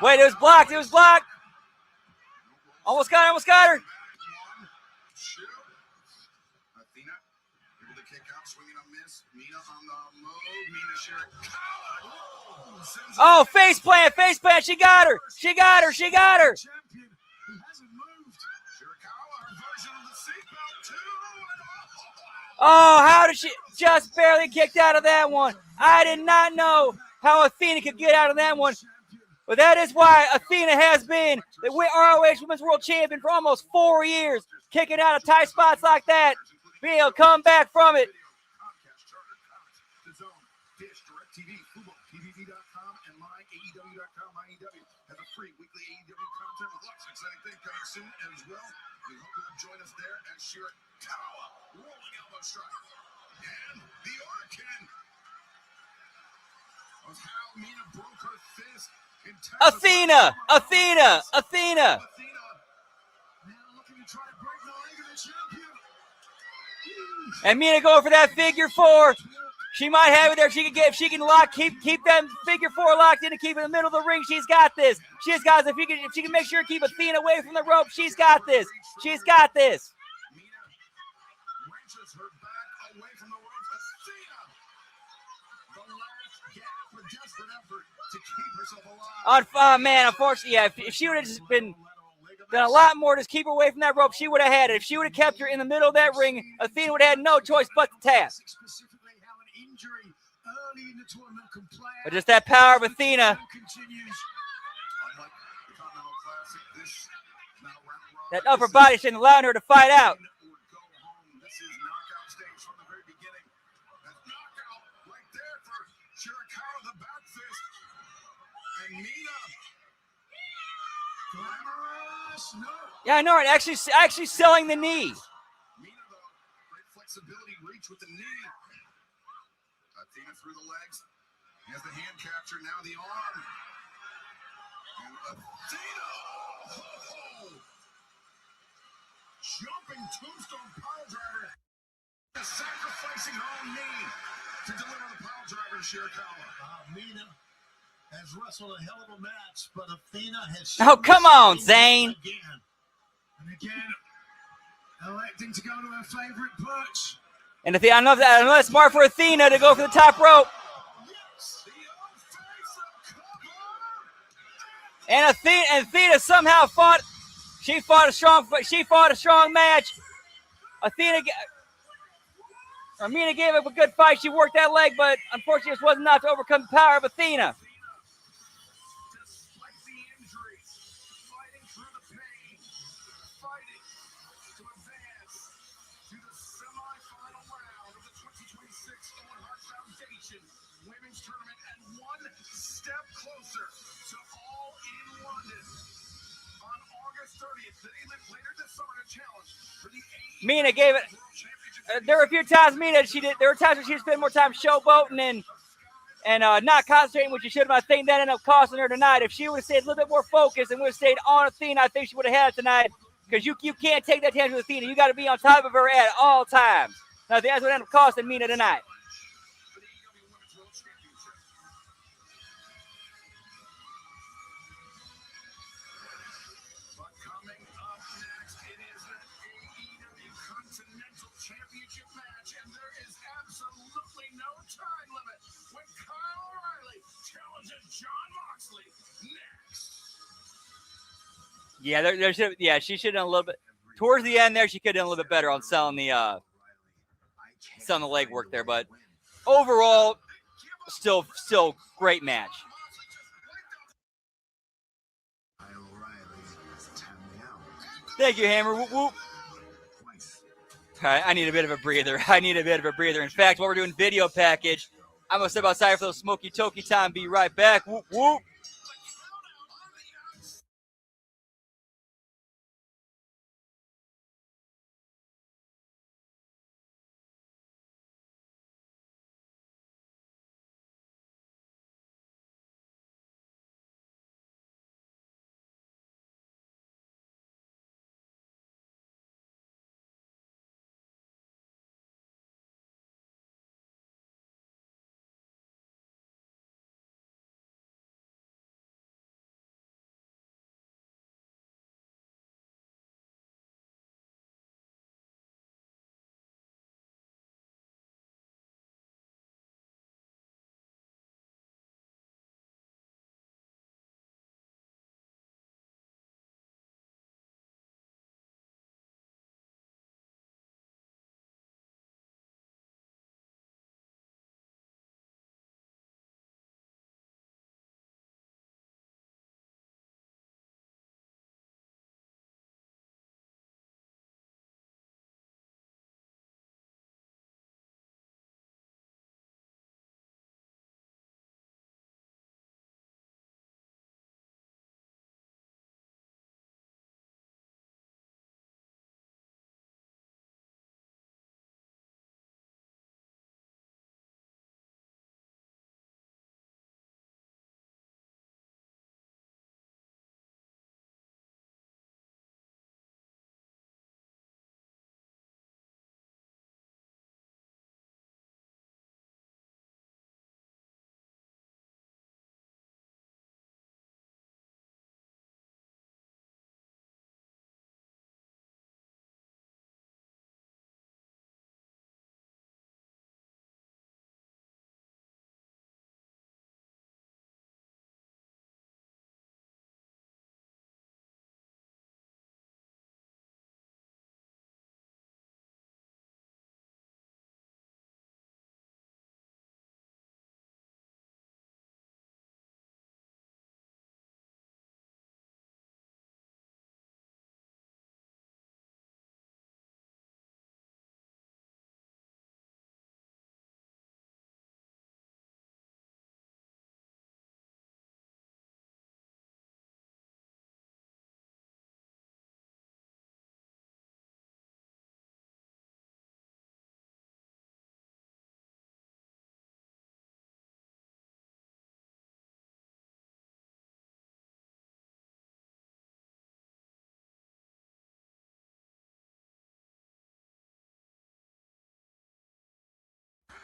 Wait, it was blocked. It was blocked. Almost got her. Athena able to kick out, swinging a miss. Mina on the move. Mina Shirakawa. Oh, face plant. She got her. Champion who hasn't moved. Shirakawa, her version of the seatbelt too. Oh, how did she just barely kicked out of that one? I did not know how Athena could get out of that one. But that is why Athena has been the ROH Women's World Champion for almost 4 years, kicking out of tight spots like that, being able to come back from it. Comcast, Charter, Cox, DAZN, Dish, DirecTV, Fubo, TVV.com, and MyAEW.com. MyAEW has a free weekly AEW content with lots of exciting things coming soon as well. We hope you'll join us there at Shirakawa, rolling elbow strike, and the Orkin of how Mina broke her fist. Athena. Now looking to try to break the leg of the champion. And Mina going for that figure four. She might have it there. If she can keep that figure four locked in and keep it in the middle of the ring, she's got this. If she can make sure to keep Athena away from the rope, she's got this. Mina wrenches her back away from the ropes. Athena, the last gasp of desperate effort to keep herself alive. Oh, man, unfortunately, yeah, if she would have just been done a lot more to keep her away from that rope, she would have had it. If she would have kept her in the middle of that ring, Athena would have had no choice but to tap. Specifically how an injury early in the tournament can play out. But just that power of Athena, Continues. Unlike the Continental Classic, this now round robin. that upper body strength allowing her to fight out. Would go home. This is knockout stage from the very beginning. That's knockout right there for Shirakawa, the back fist. And Mina. Glamorous. No. Yeah, I know, right? Actually selling the knee. Mina, though, great flexibility, reach with the knee. Athena through the legs. He has the hand capture, now the arm. And Athena. Oh, oh. jumping tombstone pile driver. Sacrificing her own knee to deliver the pile driver to Shirakawa. Mina has wrestled a hell of a match, but Athena has. Oh, come on, Zane. Again. And again, electing to go to her favorite perch. And I know that's smart for Athena to go for the top rope. And Athena somehow fought. She fought a strong match. Mina gave up a good fight. She worked that leg, but unfortunately, this wasn't enough to overcome the power of Athena. Despite the injury, fighting through the pain, fighting to advance to the semifinal round of the 2026 Owen Hart Foundation Women's Tournament and one step closer to All in London on August 30th. They live later this summer to challenge for the Mina gave it. There were a few times there were times when she spent more time showboating and not concentrating, which she should have. I think that ended up costing her tonight. If she would have stayed a little bit more focused and would have stayed on Athena, I think she would have had it tonight. Because you can't take that chance with Athena. You got to be on top of her at all times. And I think that's what ended up costing Mina tonight. But coming up next, it is an AEW Continental Championship match, and there is absolutely no time limit when Kyle O'Reilly challenges Jon Moxley next. She should have done a little bit towards the end there. She could have done a little bit better on selling the leg work there, but overall, still great match. Thank you, Hammer. Whoop, whoop. All right, I need a bit of a breather. In fact, while we're doing video package, I'm going to step outside for the smoky toky time. Be right back. Whoop, whoop.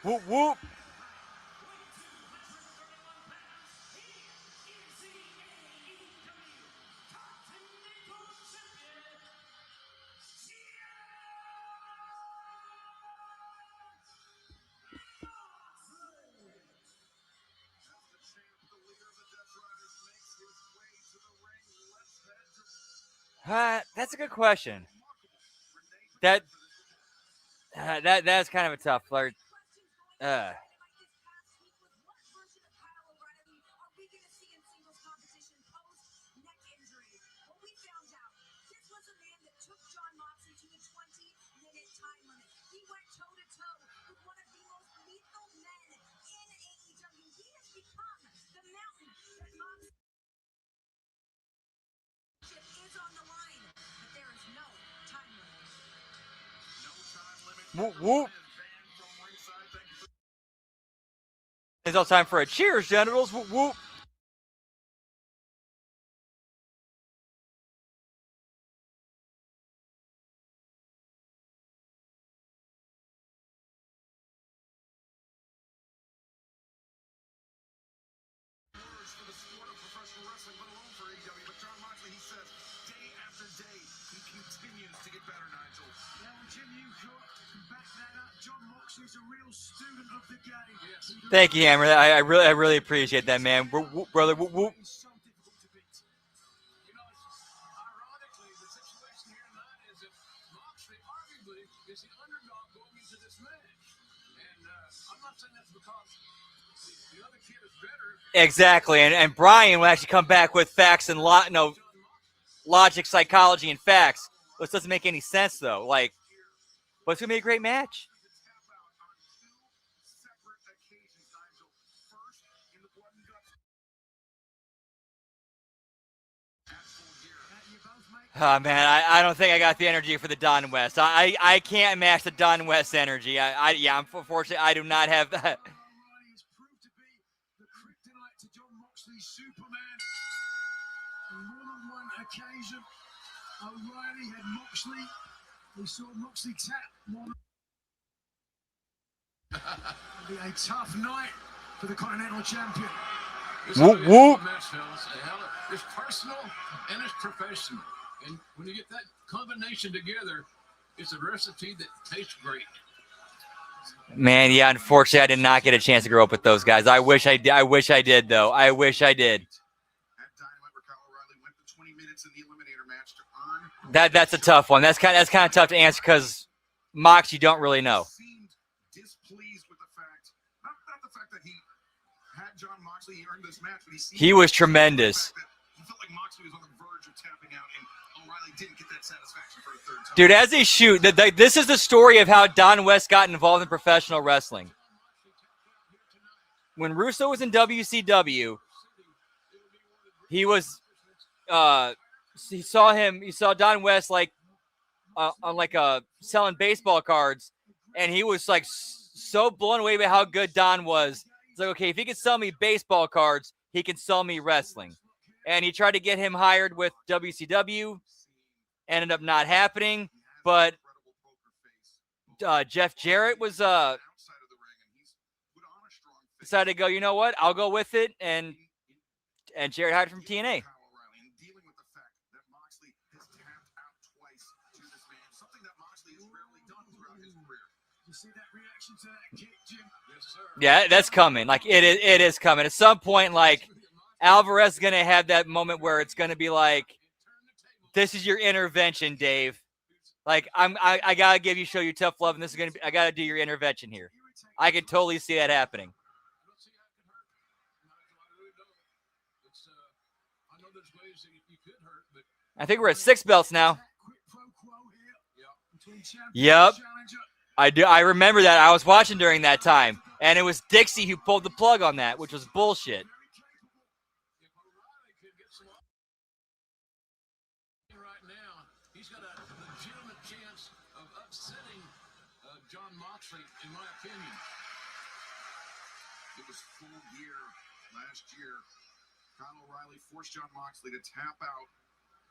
Whoop, whoop. That's a good question. That's kind of a tough flirt. Whoop, whoop. It's all time for a cheers, genitals. Whoop, whoop. For the sport of professional wrestling, let alone for AEW. But John Moxley, he says, day after day, he continues to get better, Nigel. Now, Jim, you can back that up. John Moxley's a real student of the game. Yes. Thank you, Hammer. I really appreciate that, man. Whoop, whoop, brother. Whoop, whoop. He's so difficult to beat. You know, ironically, the situation here tonight is that Moxley arguably is the underdog going into this match. And I'm not saying that's because the other kid is better. Exactly, and Brian will actually come back with facts and logic, psychology, and facts. This doesn't make any sense though. Like, but it's gonna be a great match. Oh man, I don't think I got the energy for the Don West. I can't match the Don West energy. Unfortunately I do not have that. O'Reilly has proved to be the kryptonite to John Moxley's Superman. On more than one occasion, O'Reilly had Moxley. We saw Moxley tap one. It'll be a tough night for the Continental champion. Whoop, whoop. It's personal and it's professional. And when you get that combination together, it's a recipe that tastes great. Man, yeah, unfortunately I did not get a chance to grow up with those guys. I wish I did. I wish I did though. I wish I did. At Dynamite, where Kyle O'Reilly went to 20 minutes in the Eliminator match to earn. That's a tough one. That's kind of tough to answer because Mox, you don't really know. Seemed displeased with the fact, not the fact that he had John Moxley, he earned this match, but He was tremendous. He felt like Moxley was on the verge of tapping out, and O'Reilly didn't get that satisfaction for a third time. Dude, as they shoot, this is the story of how Don West got involved in professional wrestling. When Russo was in WCW, he saw Don West on selling baseball cards, and he was like so blown away by how good Don was. It's like, okay, if he can sell me baseball cards, he can sell me wrestling. And he tried to get him hired with WCW. Ended up not happening, but Jeff Jarrett was decided to go, you know what, I'll go with it, and Jarrett hired from TNA. Dealing with the fact that Moxley has tapped out twice to this man, something that Moxley has rarely done throughout his career. You see that reaction to that kick, Jim? Yes, sir. Yeah, that's coming. Like it is coming. At some point, like Alvarez is gonna have that moment where it's gonna be like, this is your intervention, Dave. Like I gotta show you tough love, and this is gonna be, I gotta do your intervention here. I can totally see that happening. I think we're at 6 belts now. Yep. I do. I remember that. I was watching during that time, and it was Dixie who pulled the plug on that, which was bullshit. Right now, he's got a legitimate chance of upsetting John Moxley, in my opinion. It was full gear last year. Kyle O'Reilly forced John Moxley to tap out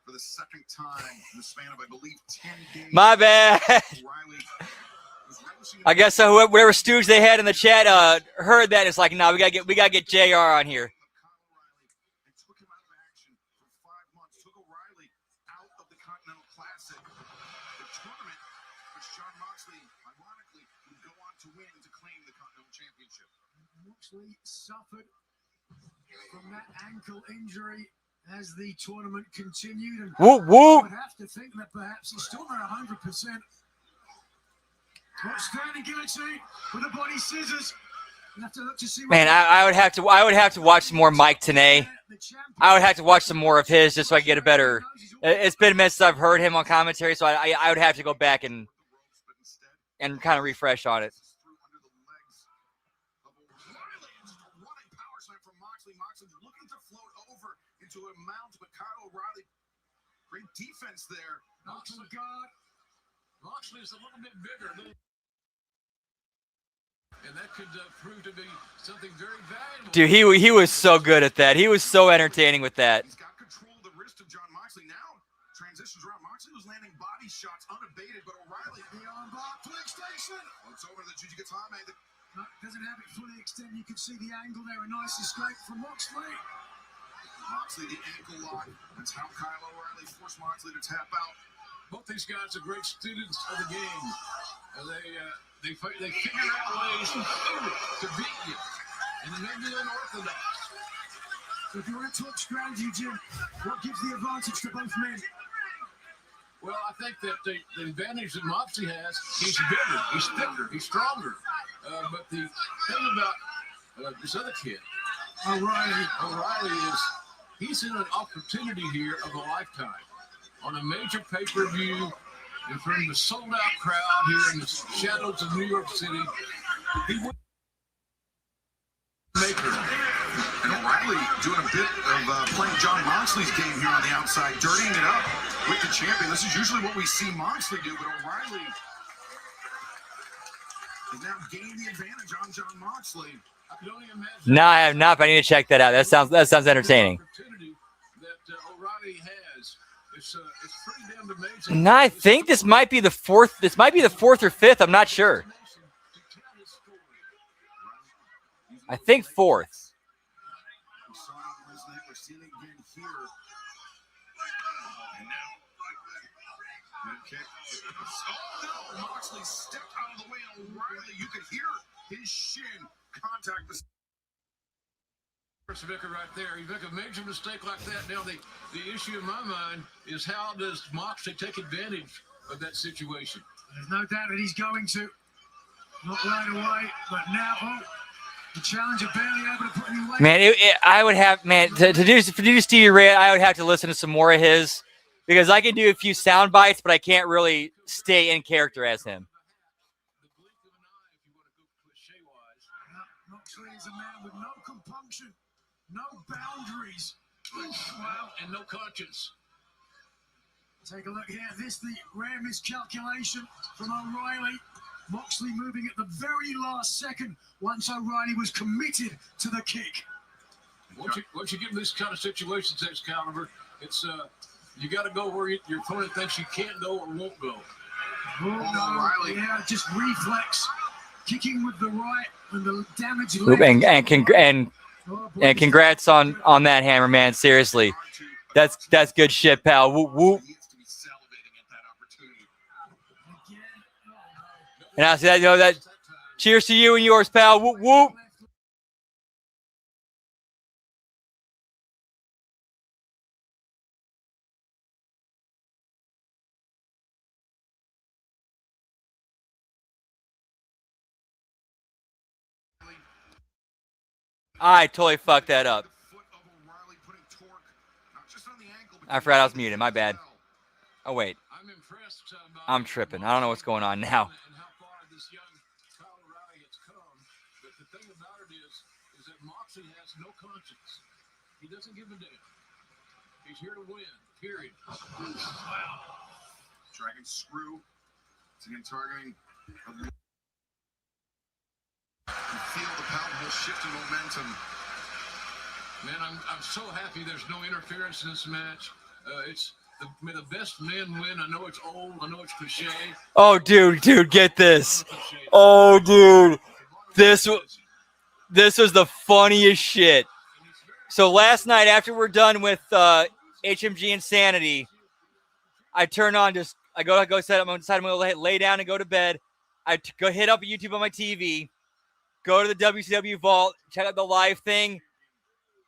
for the second time in the span of, I believe, 10 days. My bad. O'Reilly was relishing I guess so. Whatever stooge they had in the chat heard that. It's like, no, we gotta get JR on here. And took him out of action for 5 months. Took O'Reilly out of the Continental Classic. The tournament, which John Moxley, ironically, would go on to win to claim the Continental Championship. Moxley suffered from that ankle injury as the tournament continued. And Whoop, whoop. I would have to think that perhaps he's still not 100%. Standing guillotine with the body scissors. We'll have to look to see what Man, I would have to watch some more Mike Tenay. I would have to watch some more of his just so I can get a better. It's been a minute since I've heard him on commentary, so I would have to go back and kind of refresh on it. Under the legs of O'Reilly. And just a running power slam from Moxley. Moxley's looking to float over into a mount, but Kyle O'Reilly, great defense there. Moxley guard. Moxley is a little bit bigger. And that could prove to be something very valuable. Dude, he was so good at that. He was so entertaining with that. He's got control of the wrist of John Moxley. Now transitions around. Moxley was landing body shots unabated, but O'Reilly. The armbar full extension. It's over to the Jujikatame. No, doesn't have it fully extended. You can see the angle there. A nice escape from Moxley. Moxley, the ankle lock. That's how Kyle O'Reilly forced Moxley to tap out. Both these guys are great students of the game. They figure out ways to beat you, and they may be unorthodox. So if you want to talk strategy, Jim, what gives the advantage to both men? Well, I think that the advantage that Moxley has, he's bigger, he's thicker, he's stronger. But the thing about this other kid, O'Reilly he's in an opportunity here of a lifetime on a major pay-per-view in front of a sold-out crowd here in the shadows of New York City. He would make it. And O'Reilly doing a bit of playing John Moxley's game here on the outside, dirtying it up with the champion. This is usually what we see Moxley do, but O'Reilly has now gained the advantage on John Moxley. I could only imagine. No, I have not, but I need to check that out. That sounds entertaining. Opportunity that O'Reilly has. It's pretty damn amazing. No, I think this might be the fourth. This might be the fourth or fifth. I'm not sure. I think fourth. We saw it on Wednesday night. We're seeing it again here. And now, mid kick. Oh no! Moxley stepped out of the way. O'Reilly, you could hear his shin contact the. Vicker right there. You make a major mistake like that. Now the issue in my mind is how does Moxley take advantage of that situation? There's no doubt that he's going to. Not right away, but now, the challenger barely able to put any weight. Man, I would have to do Stevie Ray. I would have to listen to some more of his because I can do a few sound bites, but I can't really stay in character as him. The blink of an eye, if you want to go cliche-wise. Moxley is a man with no compunction, no boundaries. Wow, and no conscience. Take a look here. The rare miscalculation from O'Reilly. Moxley moving at the very last second once O'Reilly was committed to the kick. Once you get in this kind of situations, Excalibur, it's you got to go where your opponent thinks you can't go or won't go. Oh, no. O'Reilly. Yeah, just reflex. Kicking with the right when the damage Oop, and congrats on that, Hammer Man. Seriously, that's good shit, pal. Whoop whoop. He has to be salivating at that opportunity. And I said, that. Cheers to you and yours, pal. Whoop whoop. I totally fucked that up. I forgot I was muted. My bad. Oh wait, I'm impressed. I'm tripping. I don't know what's going on now. And how far this young Kyle O'Reilly has come. But the thing about it is that Moxley has no conscience. He doesn't give a damn. He's here to win. Period. Wow. Dragon screw. It's again targeting. You feel the palpable shift in momentum. Man, I'm so happy there's no interference in this match. It's may the best men win. I know it's old. I know it's cliche. Oh, dude, get this. Oh, dude. This was the funniest shit. So last night, after we're done with HMG Insanity, I turn on I go set up. I'm deciding I'm gonna lay down and go to bed. I go hit up YouTube on my TV, go to the WCW Vault, check out the live thing.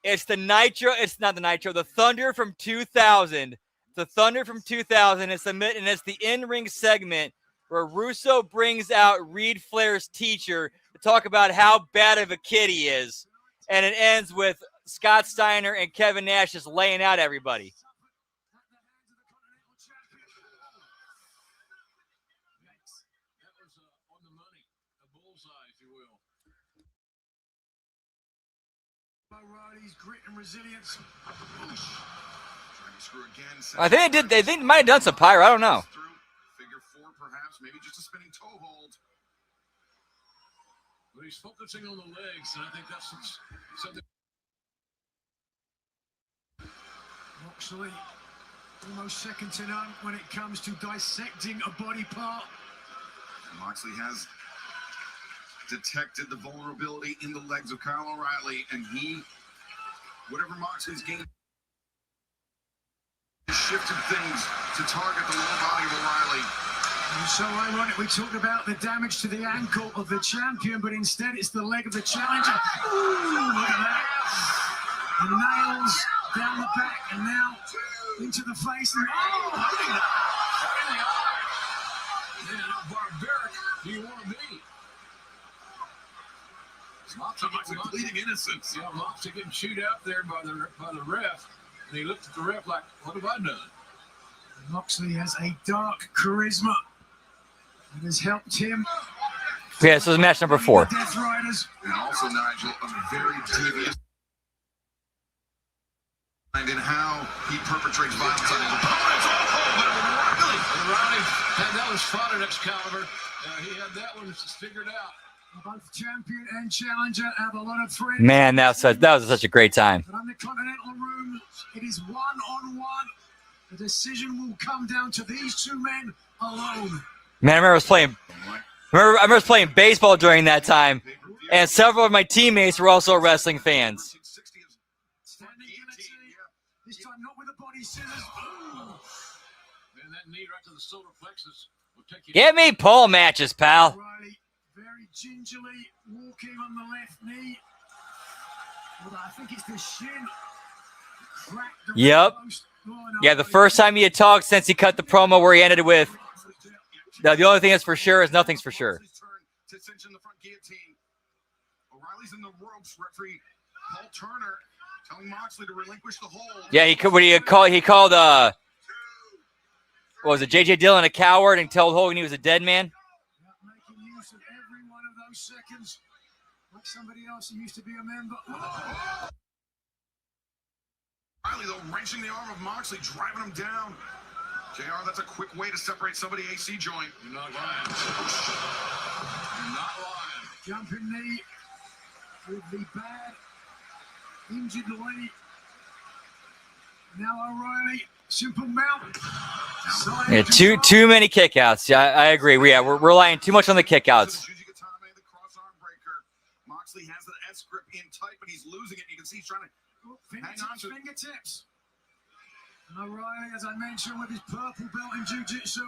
It's the Nitro. It's not the Nitro. The Thunder from 2000. The Thunder from 2000. And it's the in-ring segment where Russo brings out Reed Flair's teacher to talk about how bad of a kid he is, and it ends with Scott Steiner and Kevin Nash just laying out everybody. O'Reilly's grit and resilience. I think they might have done some pyro. I don't know. Figure 4, perhaps, maybe just a spinning toe hold. But he's focusing on the legs, and I think that's something. Moxley, almost second to none when it comes to dissecting a body part. Moxley has detected the vulnerability in the legs of Kyle O'Reilly, and whatever Moxley's gained, shifted things to target the lower body of O'Reilly. And so ironic, we talked about the damage to the ankle of the champion, but instead it's the leg of the challenger. Ooh, look at that. The nails down the back and now into the face. And Look at that. Man, how barbaric do you want to be? Moxley pleading innocence. Yeah, Moxley getting chewed out there by the ref, and he looked at the ref like, "What have I done?" Moxley has a dark charisma that has helped him. Yeah, this is match number 4. Death Riders. And also, Nigel, a very devious mind in how he perpetrates violence on his opponents. O'Reilly had that one spotted, Excalibur. He had that one figured out. Both champion and challenger have a lot of friends. Man, that was such a great time. But on the Continental room, it is one-on-one. The decision will come down to these two men alone. Man, I remember I was playing baseball during that time, and several of my teammates were also wrestling fans. Standing guillotine. This time not with a body scissors. Ooh. Man, that knee right to the solar plexus will take you. Get me pole matches, pal. O'Reilly very gingerly walking on the left knee. Well, I think it's the shin. Cracked the Yep. post. Oh, no. Yeah, the first time he had talked since he cut the promo where he ended it with, the only thing that's for sure is nothing's for sure. To cinch in the front guillotine. O'Reilly's in the ropes. Referee Paul Turner telling Moxley to relinquish the hold. Yeah, he called what was it, J.J. Dillon a coward and told Hogan he was a dead man? Making use of every one of those seconds. Like somebody else who used to be a member. Oh. O'Reilly, though, wrenching the arm of Moxley, driving him down. JR, that's a quick way to separate somebody AC joint. You're not lying. You're not lying. Jumping knee with the bad injured leg. Now O'Reilly, simple mount. Yeah, too many kickouts. Yeah, I agree. We're relying too much on the kickouts. The cross-arm breaker. Moxley has the S grip in tight, but he's losing it. You can see he's trying to fingertips. And O'Reilly, as I mentioned, with his purple belt in jiu-jitsu.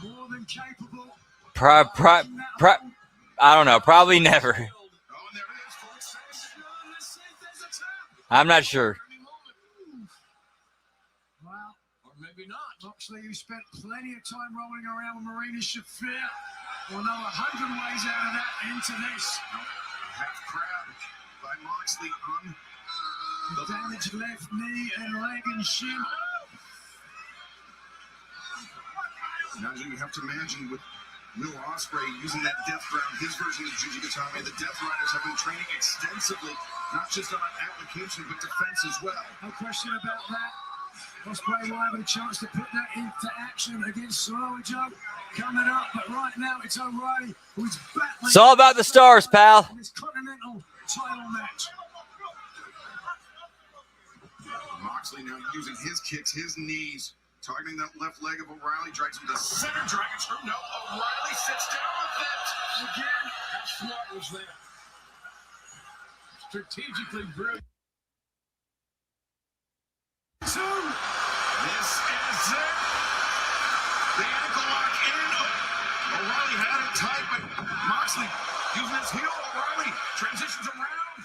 More than capable. I don't know. Probably never. Oh, and there it is, folks. Let's see if there's a tap. I'm not sure. Well, Or maybe not. Moxley, who spent plenty of time rolling around with Marina Shafir, will know 100 ways out of that into this. Half crab by Moxley on The damaged left knee and leg and shin. Now you have to imagine with Will Osprey using that death ground, his version of Juji Gatame, the Death Riders have been training extensively, not just on application, but defense as well. No question about that. Osprey will have a chance to put that into action against Samoa Joe coming up, but right now it's O'Reilly who's battling. It's all about the stars, pal. In this Continental title match. Moxley now using his kicks, his knees Targeting that left leg of O'Reilly, drags him to center, dragging through. No, O'Reilly sits down with it. Again, how smart was that? Strategically brilliant. Two. This is it. The ankle lock in. O'Reilly had it tight, but Moxley using his heel. O'Reilly transitions around.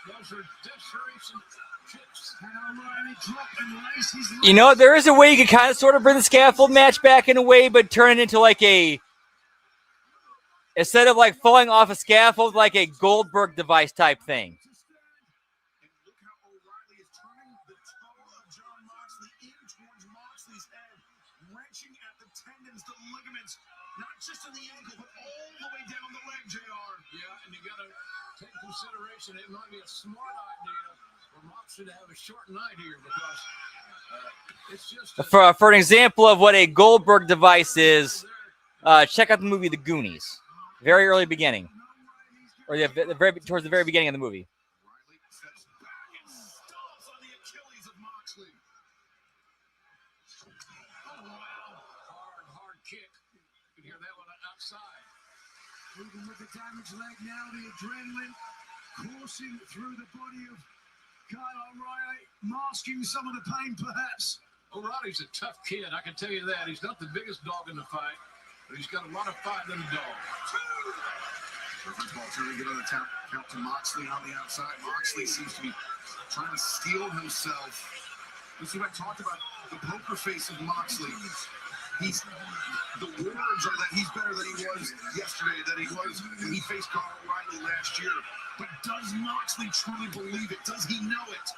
Those are desperation kicks. And O'Reilly drop and lace his You know, there is a way you can kind of sort of bring the scaffold match back in a way, but turn it into like a, instead of like falling off a scaffold, like a Goldberg device type thing. And look how O'Reilly is turning the toe of John Moxley in towards Moxley's head, wrenching at the tendons, the ligaments, not just in the ankle, but all the way down the leg, JR. Yeah, and you got to take consideration. It might be a smart idea for Moxley to have a short night here because it's just For an example of what a Goldberg device is, check out the movie The Goonies. Very early beginning. Or towards the very beginning of the movie. O'Reilly steps back and stomps on the Achilles of Moxley. oh, wow, hard kick. You can hear that one outside. Even with the damaged leg now, the adrenaline coursing through the body of Kyle O'Reilly, masking some of the pain perhaps. O'Reilly's a tough kid, I can tell you that. He's not the biggest dog in the fight, but he's got a lot of fight in the dog. Ball trying to get on the count to Moxley on the outside. Moxley seems to be trying to steel himself. This is what I talked about, the poker face of Moxley. The words are that he's better than he was yesterday, than he was when he faced Kyle O'Reilly last year. But does Moxley truly believe it? Does he know it?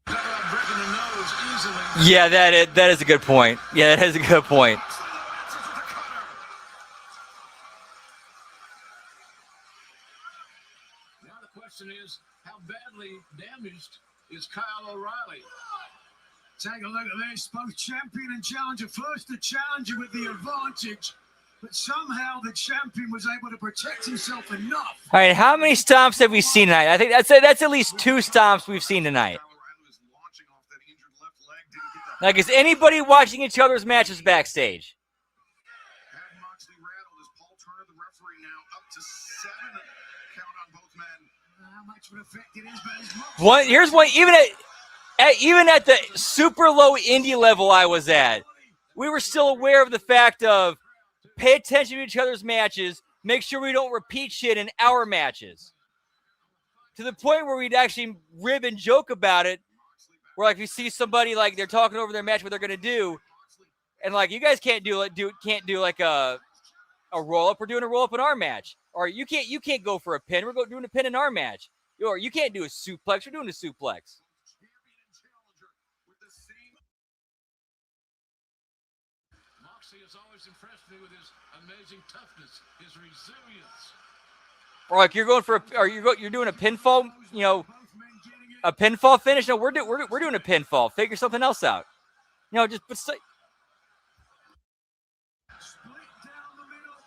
Talk about breaking the nose easily. Yeah, that is a good point. Yeah, that is a good point. Moxley now answers with a cutter. Now the question is, how badly damaged is Kyle O'Reilly? Take a look at this, both champion and challenger. First the challenger with the advantage, but somehow the champion was able to protect himself enough. All right, how many stomps have we seen tonight? I think that's at least 2 stomps we've seen tonight. Kyle O'Reilly was launching off that injured left leg. Didn't get the Like, is anybody watching each other's matches backstage? Had Moxley rattled as Paul Turner, the referee, now up to 7 count on both men. How much of an effect it is, but it's not. Here's one. Even at the super low indie level I was at, we were still aware of the fact of pay attention to each other's matches, make sure we don't repeat shit in our matches. To the point where we'd actually rib and joke about it, where like if you see somebody like they're talking over their match what they're gonna do, and like you guys can't do like a roll up. We're doing a roll up in our match, or you can't go for a pin. We're doing a pin in our match, or you can't do a suplex. We're doing a suplex. Champion and challenger with the same. Moxley has always impressed me with his amazing toughness, his resilience. Or like you're going for you're doing a pinfall, a pinfall finish. No, we're doing a pinfall. Figure something else out. But Split down the middle.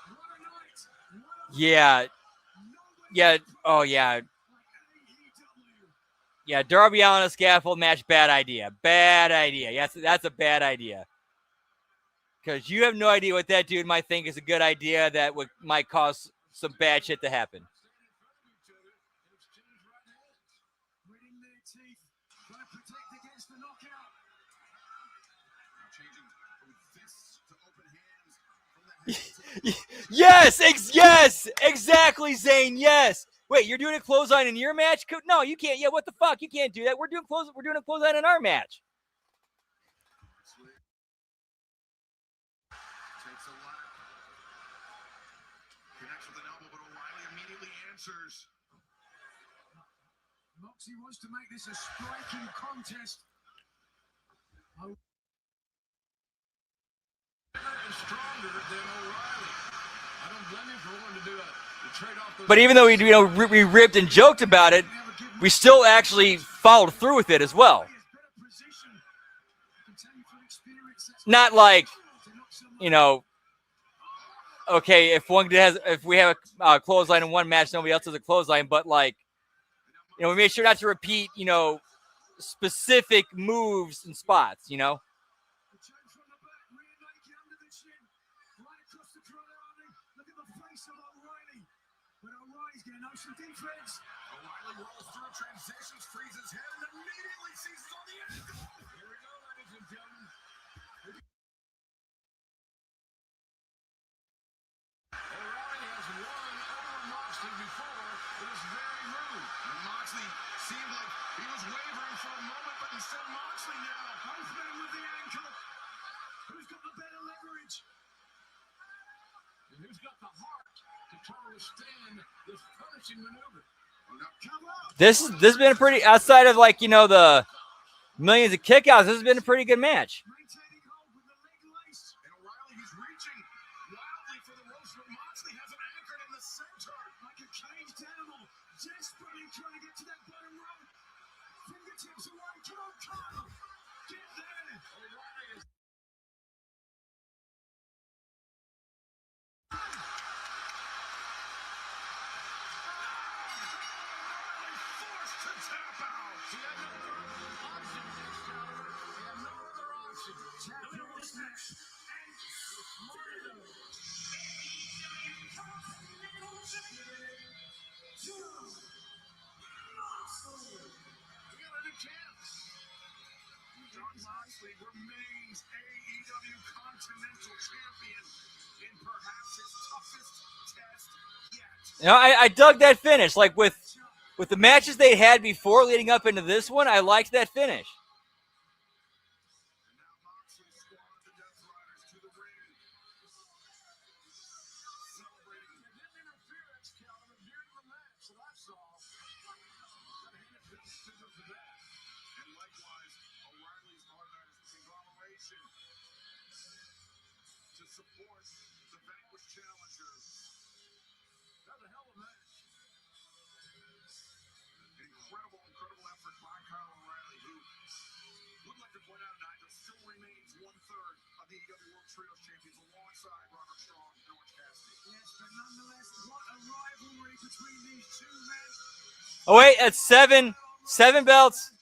What a night. yeah. Oh yeah. Yeah, Darby Allin a scaffold match, bad idea. Bad idea. Yes, that's a bad idea. Because you have no idea what that dude might think is a good idea that might cause some bad shit to happen. Gritting their teeth, trying to protect against the knockout. Changing from fists to open hands. From the head to the Yes, exactly, Zane. Yes. Wait, you're doing a clothesline in your match? No, you can't. Yeah, what the fuck? You can't do that. We're doing a clothesline in our match. takes a lap. Connects with an elbow, but O'Reilly immediately answers. Moxie wants to make this a striking contest. Is stronger than O'Reilly. I don't blame him for wanting to do a trade off those. But even though we ribbed and joked about it, we still actually followed through with it as well. Not like, okay, if we have a clothesline in one match, nobody else has a clothesline, but like, we made sure not to repeat, specific moves and spots, you know? The chain from the back, rear naked under the chin, right across the collarbone. Look at the face of O'Reilly. But O'Reilly's getting out some defense. O'Reilly rolls through transitions, frees his head, and immediately seizes on the ankle. Here we go, ladies and gentlemen. O'Reilly has won over Moxley before. It was very rude. And Moxley seemed like he was wavering for a moment, but instead Moxley now. Both men with the ankle. Who's got the better leverage? And who's got the heart to try to withstand this punishing maneuver? Come up. This has been a pretty, outside of like, you know, the millions of kickouts, this has been a pretty good match. Maintaining hold with the leg lace. And O'Reilly, he's reaching wildly for the ropes, but Moxley has him anchored in the center. Like a caged animal. Desperately trying to get to that bottom rope. Fingertips away. Come on, Kyle. Get there. O'Reilly is forced to tap out. He had no other option, Excalibur. He had no other option. Tap your smash. We got a new champ. Jon Moxley remains AEW Continental Champion in perhaps his toughest test yet. You know, I dug that finish. Like with the matches they had before leading up into this one, I liked that finish. And now Moxley squad the Death Riders to the ring. Celebrating. They didn't interfere, Excalibur, during the match that I saw. Gotta hand it to them for that. And likewise, O'Reilly's organized conglomeration to support the vanquished challenger. That was a hell of a match. Incredible effort by Kyle O'Reilly, who would like to point out tonight still remains 1/3 of the AEW World Trios Champions alongside Robert Strong and Orange Cassidy. Yes, but nonetheless, what a rivalry between these two men. Oh wait, that's seven belts.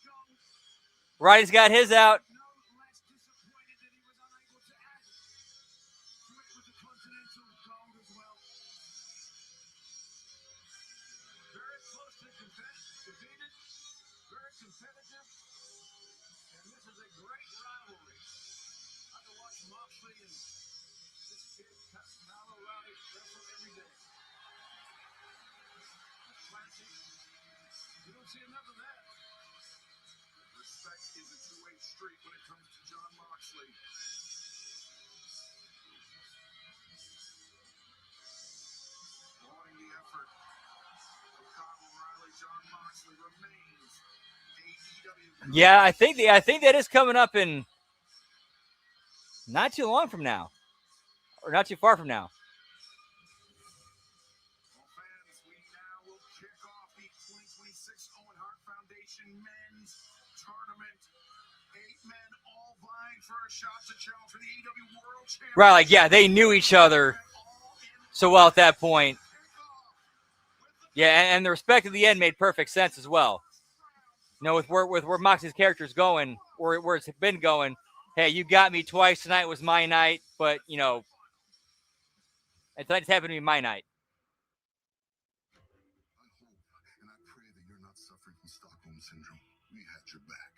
Roddy's got his out. No less disappointed that he was unable to add to it with the Continental gold as well. Very closely competed, very competitive, and this is a great rivalry. I can watch Moxley and this kid, Kyle O'Reilly, wrestle every day. That's classic. You don't see enough of that. Respect is a two-way street when it comes to Jon Moxley. Lauding the effort of Kyle O'Reilly, Jon Moxley remains AEW. Yeah, I think that is coming up in not too long from now, or not too far from now. Well, fans, we now will kick off the 2026 Owen Hart Foundation Men's Tournament. 8 men all vying for a shot to challenge for the AEW World Championship. Right, like yeah, they knew each other so well at that point. Yeah, and the respect at the end made perfect sense as well. You know, with where Moxley's character's going, where it's been going. Hey, you got me twice. Tonight was my night, but you know, and tonight just happened to be my night. I hope and I pray that you're not suffering from Stockholm Syndrome. We had your back.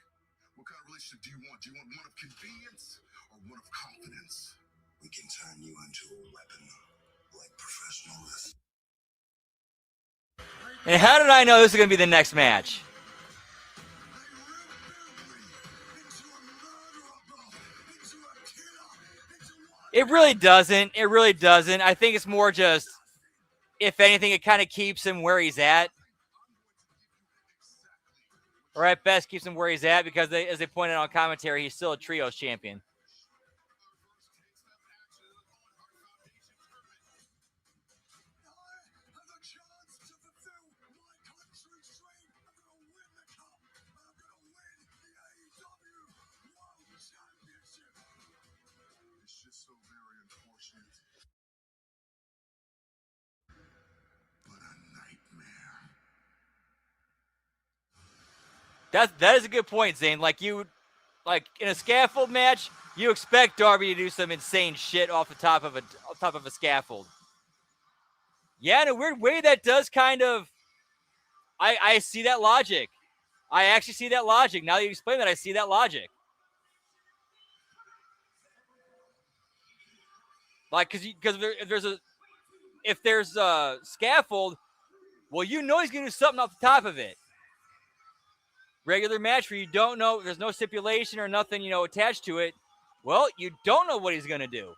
What kind of relationship do you want? Do you want one of convenience or one of confidence? We can turn you into a weapon like professional wrestling. And how did I know this is going to be the next match? It really doesn't. It really doesn't. I think it's more just, if anything, it kind of keeps him where he's at. Or at best, keeps him where he's at because, as they pointed out on commentary, he's still a trios champion. It's just so very unfortunate. But a nightmare. That is a good point, Zane. Like in a scaffold match, you expect Darby to do some insane shit off the top of a scaffold. Yeah, in a weird way, that does kind of. I see that logic. I actually see that logic. Now that you explain that, I see that logic. Like, because if there's a scaffold, well, you know he's gonna do something off the top of it. Regular match where you don't know, there's no stipulation or nothing, attached to it. Well, you don't know what he's gonna do.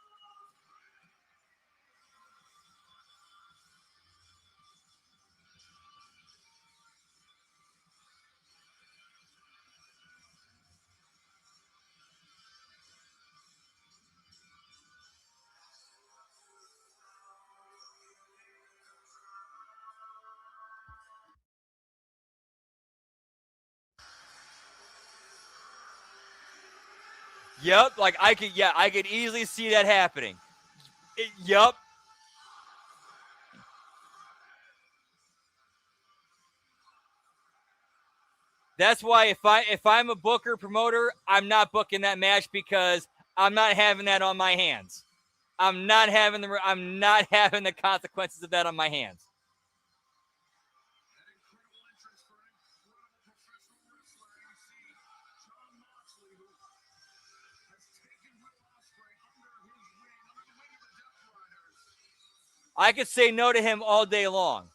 Yep, I could easily see that happening. Yep. That's why if I'm a booker promoter, I'm not booking that match because I'm not having that on my hands. I'm not having the consequences of that on my hands. I could say no to him all day long.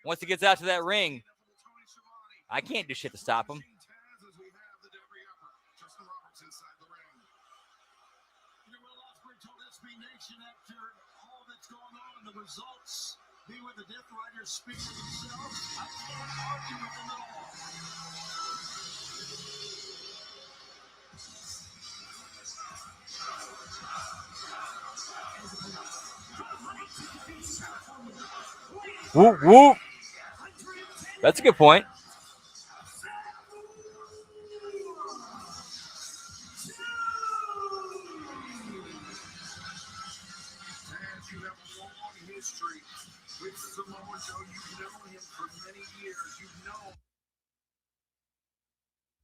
Once he gets out to that ring, I can't do shit to stop him. After all that's going on, the results be with the Death Riders speak for themselves. I can't argue with them at all. Whoop, whoop. That's a good point. You have a long history with Samoa Joe. You've known him for many years. You've known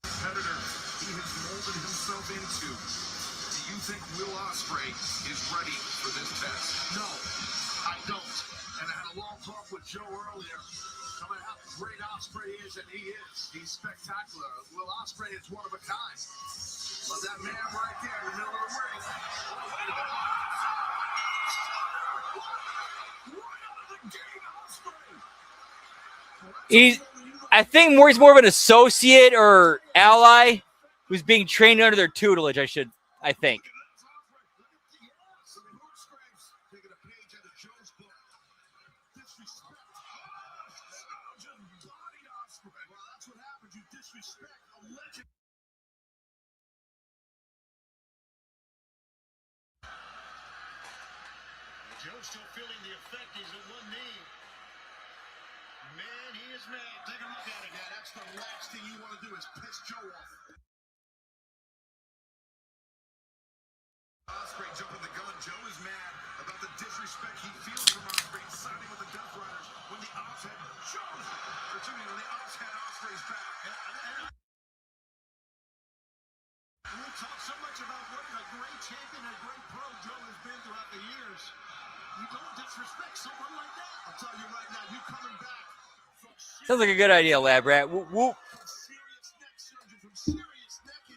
competitor he has molded himself into. Do you think Will Osprey is ready for this test? No, I don't. And I had a long talk with Joe earlier about how great Osprey is, and he is. He's spectacular. Will Osprey is one of a kind. But that man right there in the middle of the ring. I think he's more of an associate or ally who's being trained under their tutelage, I think. Joe's still feeling the effect. He's at one knee. Man, he is mad. Take a look at it. Yeah, that's the last thing you want to do is piss Joe off. Osprey jumping the gun. Joe is mad about the disrespect he feels from Osprey signing with the Death Riders when the Ops had Joe's, or excuse me, when the Ops had Osprey's back. We talk so much about what a great champion and a great pro Joe has been throughout the years. You don't disrespect someone like that. I'll tell you right now, you coming back. Sounds like a good idea, Lab Rat. Whoop, whoop. Serious neck surgery from serious neck.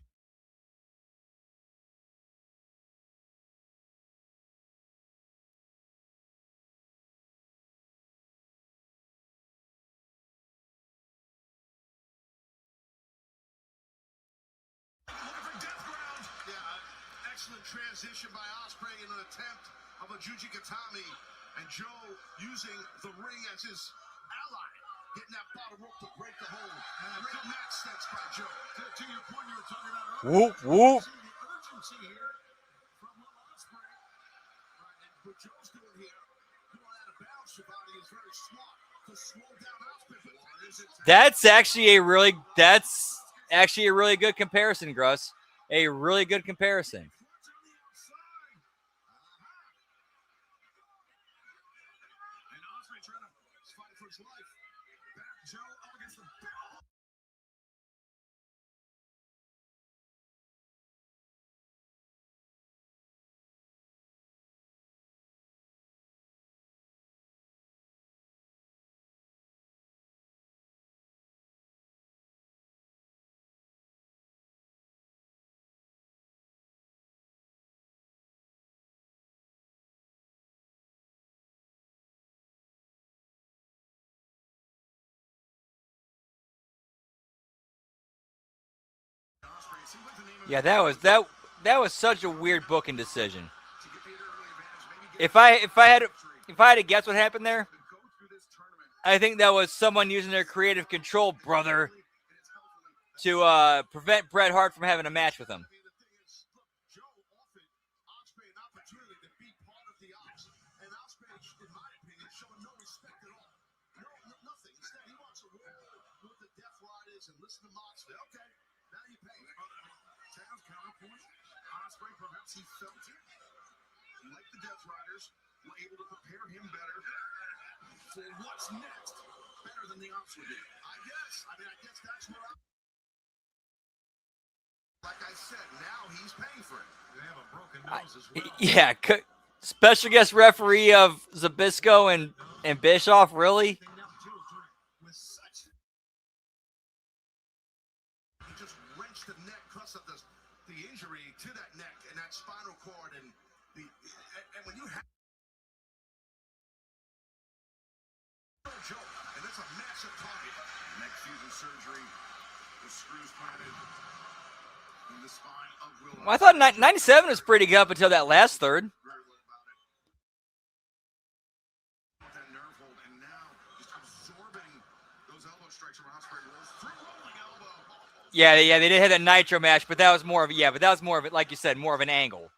Excellent transition by Osprey in an attempt of a Juji Gatami, and Joe using the ring as his ally, getting that bottom rope to break the hold. Great mat steps by Joe. To your point you were talking about earlier. Whoop, whoop. See the urgency here from Will Osprey. And what Joe's doing here, going out of bounds, Shivani is very smart to slow down Osprey. But is it That's actually a really good comparison, Gruss. A really good comparison. And Osprey trying to fight for his life. Back Joe up against the bell. Yeah, that was such a weird booking decision. If I had to guess what happened there, I think that was someone using their creative control, brother, to prevent Bret Hart from having a match with him. Joe offered Osprey an opportunity to be part of the Ops, and Osprey, in my opinion, showing no respect at all. Nothing. Instead, he wants to roll with the Death Riders and listen to Moxley. Okay, now you pay. Sounds counterpoint. Osprey, perhaps he felt it. Like the Death Riders, were able to prepare him better for what's next, better than the Ops would be. I guess that's where like I said, now he's paying for it. They have a broken nose as well. Yeah, special guest referee of Zbyszko and Bischoff, really? He just wrenched the neck because of the injury to that neck and that spinal cord and when you have Joe, and that's a massive target. Neck fusion surgery, the screws planted. Well, I thought 97 was pretty good up until that last third. Yeah, they did have that Nitro match, but that was more of it, like you said, more of an angle. You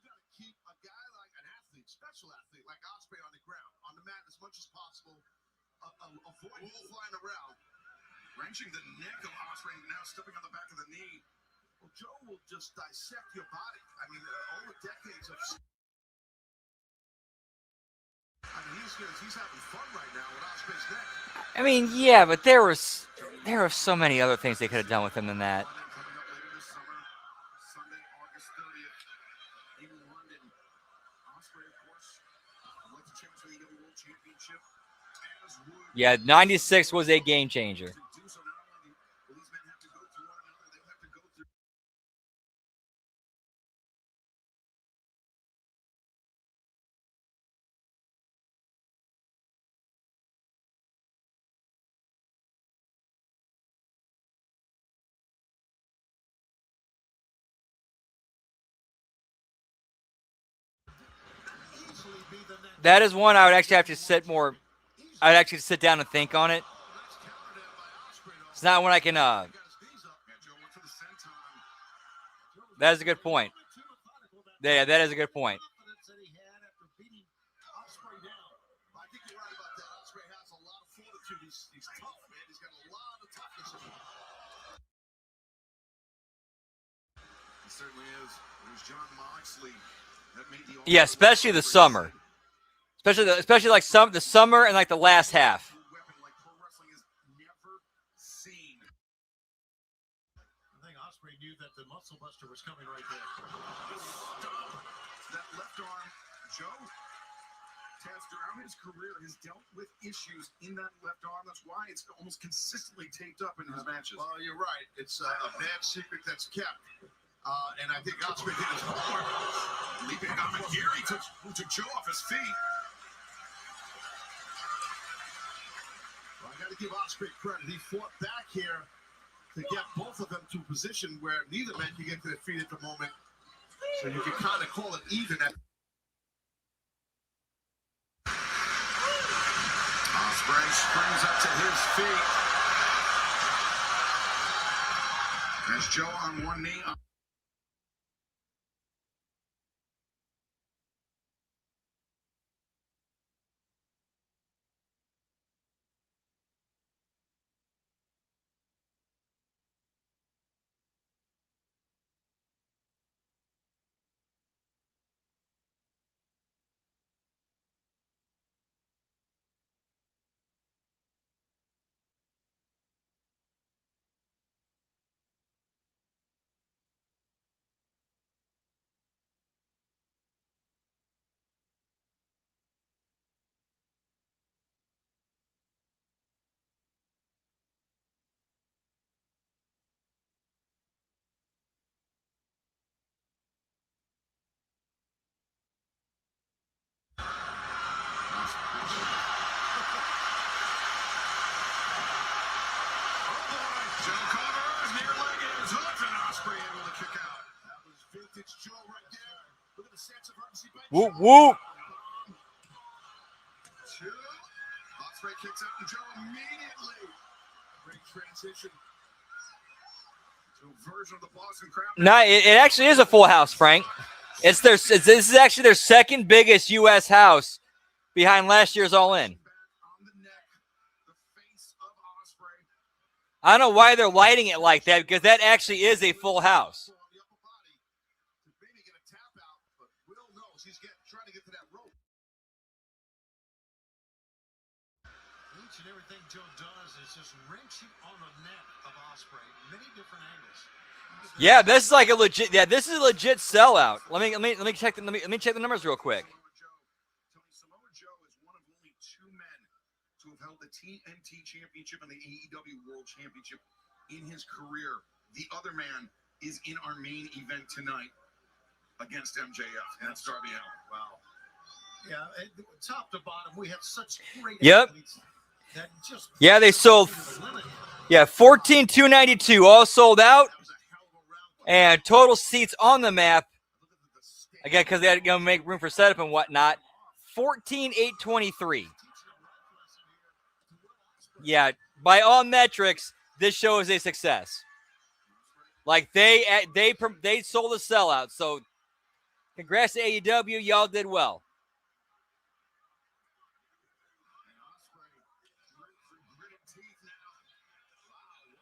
got to keep a guy like an athlete, special athlete like Osprey on the ground, on the mat as much as possible. Avoid flying around. Wrenching the neck of Osprey, now stepping on the back of the knee. Well, Joe will just dissect your body. I mean, all the decades of... I mean, he's having fun right now with Osprey's neck. I mean, yeah, but there were so many other things they could have done with him than that. Coming up later this summer, Sunday, August 30th, in London. Osprey, of course, would like to challenge for the EW World Championship. Yeah, 96 was a game changer. That is one I would actually have to I'd actually sit down and think on it. It's not one I can. That is a good point. Yeah, that is a good point. He certainly is. There's John Moxley. That made the Yeah, especially the summer. Especially like the summer and like the last half. weapon like pro wrestling has never seen. I think Osprey knew that the muscle buster was coming right there. Stop. That left arm, Joe. Taz, throughout his career, has dealt with issues in that left arm. That's why it's almost consistently taped up in his matches. Well, you're right. It's a bad secret that's kept. And I think Osprey did his homework. Leaping Gary took Joe off his feet. Well, I got to give Osprey credit. He fought back here to get both of them to a position where neither man can get to their feet at the moment. So you can kind of call it even. Osprey springs up to his feet. There's Joe on one knee. Whoop, whoop. Two. Osprey kicks out and Joe immediately. Great transition to a version of the Boston Crab. No, it actually is a full house, Frank. This is actually their second biggest U.S. house behind last year's All In. On the neck, the face of Osprey. I don't know why they're lighting it like that because that actually is a full house. On the upper body to maybe get a tap out, but Will knows he's trying to get to that rope. Each and everything Joe does is just wrenching on the neck of Osprey. Many different angles. Yeah, this is like a legit. Yeah, this is a legit sellout. Let me check the numbers real quick. Samoa Joe is one of only two men to have held the TNT Championship and the AEW World Championship in his career. The other man is in our main event tonight against MJF. And that's Darby Allin. Wow. Yeah, top to bottom, we have such great Yep. athletes that just Yeah, they sold. Yeah, 14,292 all sold out, That was a hell of a round. and total seats on the map Look at the state. again because they had to make room for setup and whatnot. 14,823. Yeah, by all metrics, this show is a success. Like they sold a sellout. So, congrats to AEW, y'all did well. And Osprey great for gritted teeth now. Wow.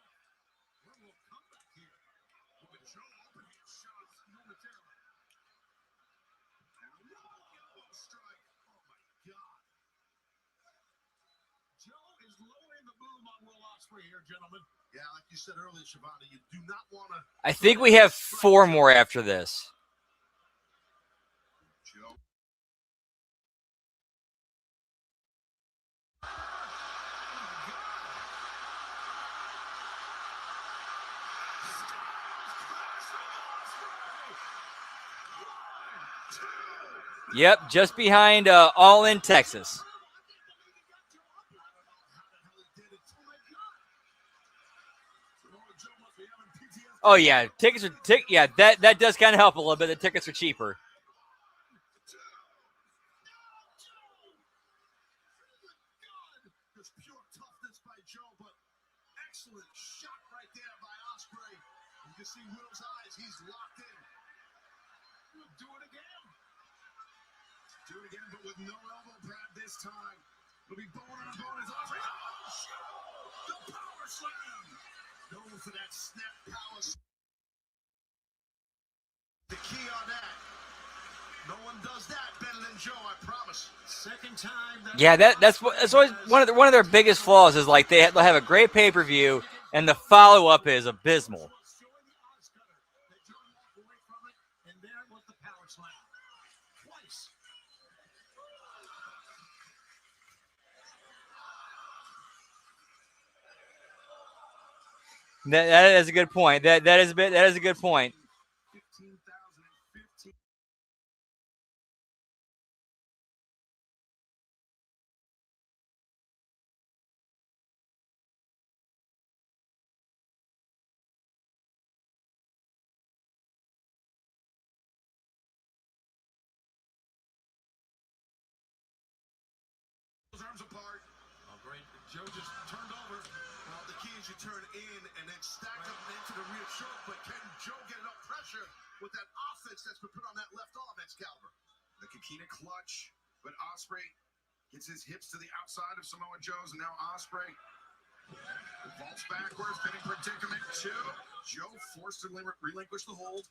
What will come back here? With Joe open his shots momentarily. And a elbow strike. Oh my God. Joe is lowering the boom on Will Osprey here, gentlemen. Yeah, like you said earlier, Shivani, you do not want to. I think we have 4 more after this. Joe. Yep, just behind All In Texas. Oh yeah, tickets are yeah, that does kind of help a little bit. The tickets are cheaper. There's pure toughness by Joe, but excellent shot right there by Osprey. You can see Will's eyes; he's locked in. We'll do it again. Do it again, but with no elbow pad this time. It'll be bone on bone as Osprey. Oh, Joe! The power slam! Known for that snap power. The key on that. No one does that better than Joe, I promise. Second time. Yeah, that's always one of their biggest flaws is like they'll have a great pay-per-view and the follow-up is abysmal. And there was the power slam. Twice. That is a good point. That is a good point. 15,015. Arms apart. Oh, great. Joe just turned over. Well, the key is you turn in and then stack up into the rear choke, but can Joe get enough pressure with that offense that's been put on that left arm, Excalibur? The Kikina clutch, but Osprey gets his hips to the outside of Samoa Joe's, and now Osprey vaults backwards, pinning predicament two. Joe forced to relinquish the hold.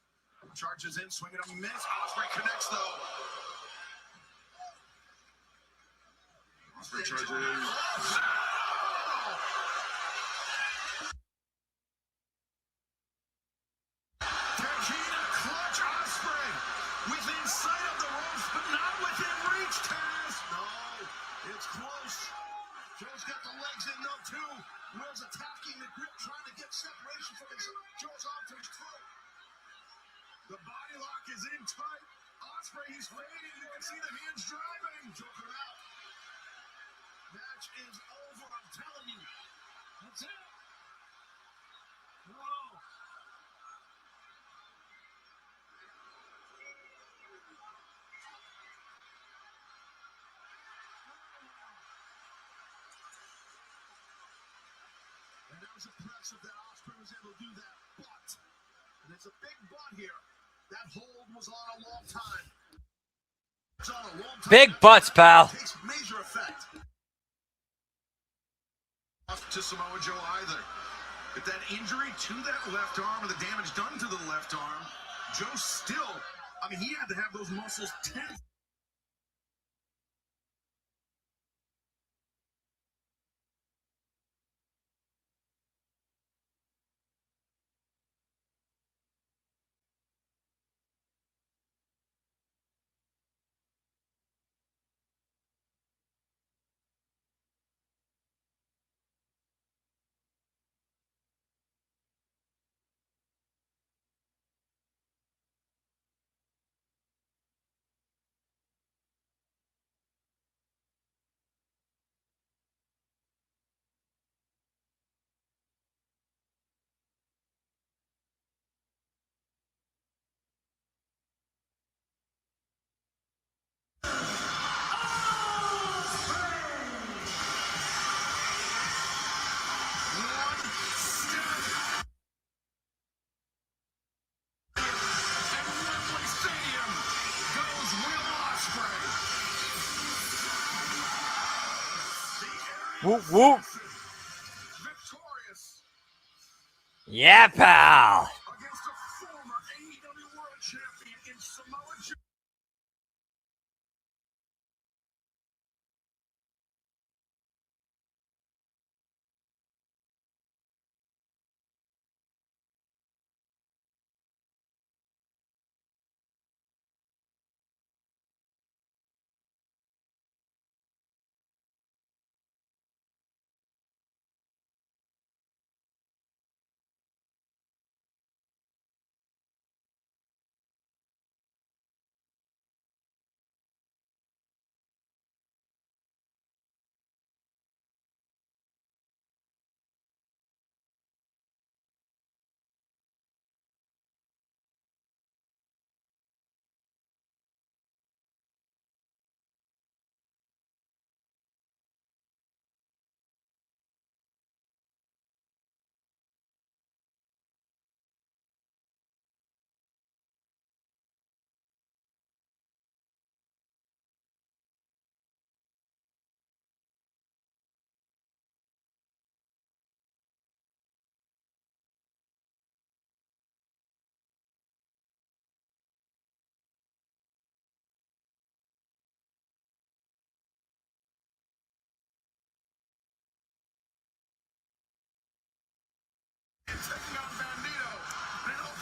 Charges in, swing and a miss. Osprey connects though. Osprey charges. Kikina clutch Osprey within sight of the ropes, but not within reach. Taz. No, it's close. Joe's got the legs in though too. Will's attacking the grip, trying to get separation from Joe's arm to his throat. The body lock is in tight. Osprey, he's fading. You can see the hands driving. Joker out. Match is over. I'm telling you. That's it. Whoa. impressive that Osprey was able to do that, but, and it's a big but here, that hold was on a long time. It's on a long time. Big butts, pal. It takes major effect. To Samoa Joe either. If that injury to that left arm or the damage done to the left arm, Joe still, I mean, he had to have those muscles tense. Whoop, whoop. Victorious Yeah, pal. against a former AEW World Champion in Samoa Joe.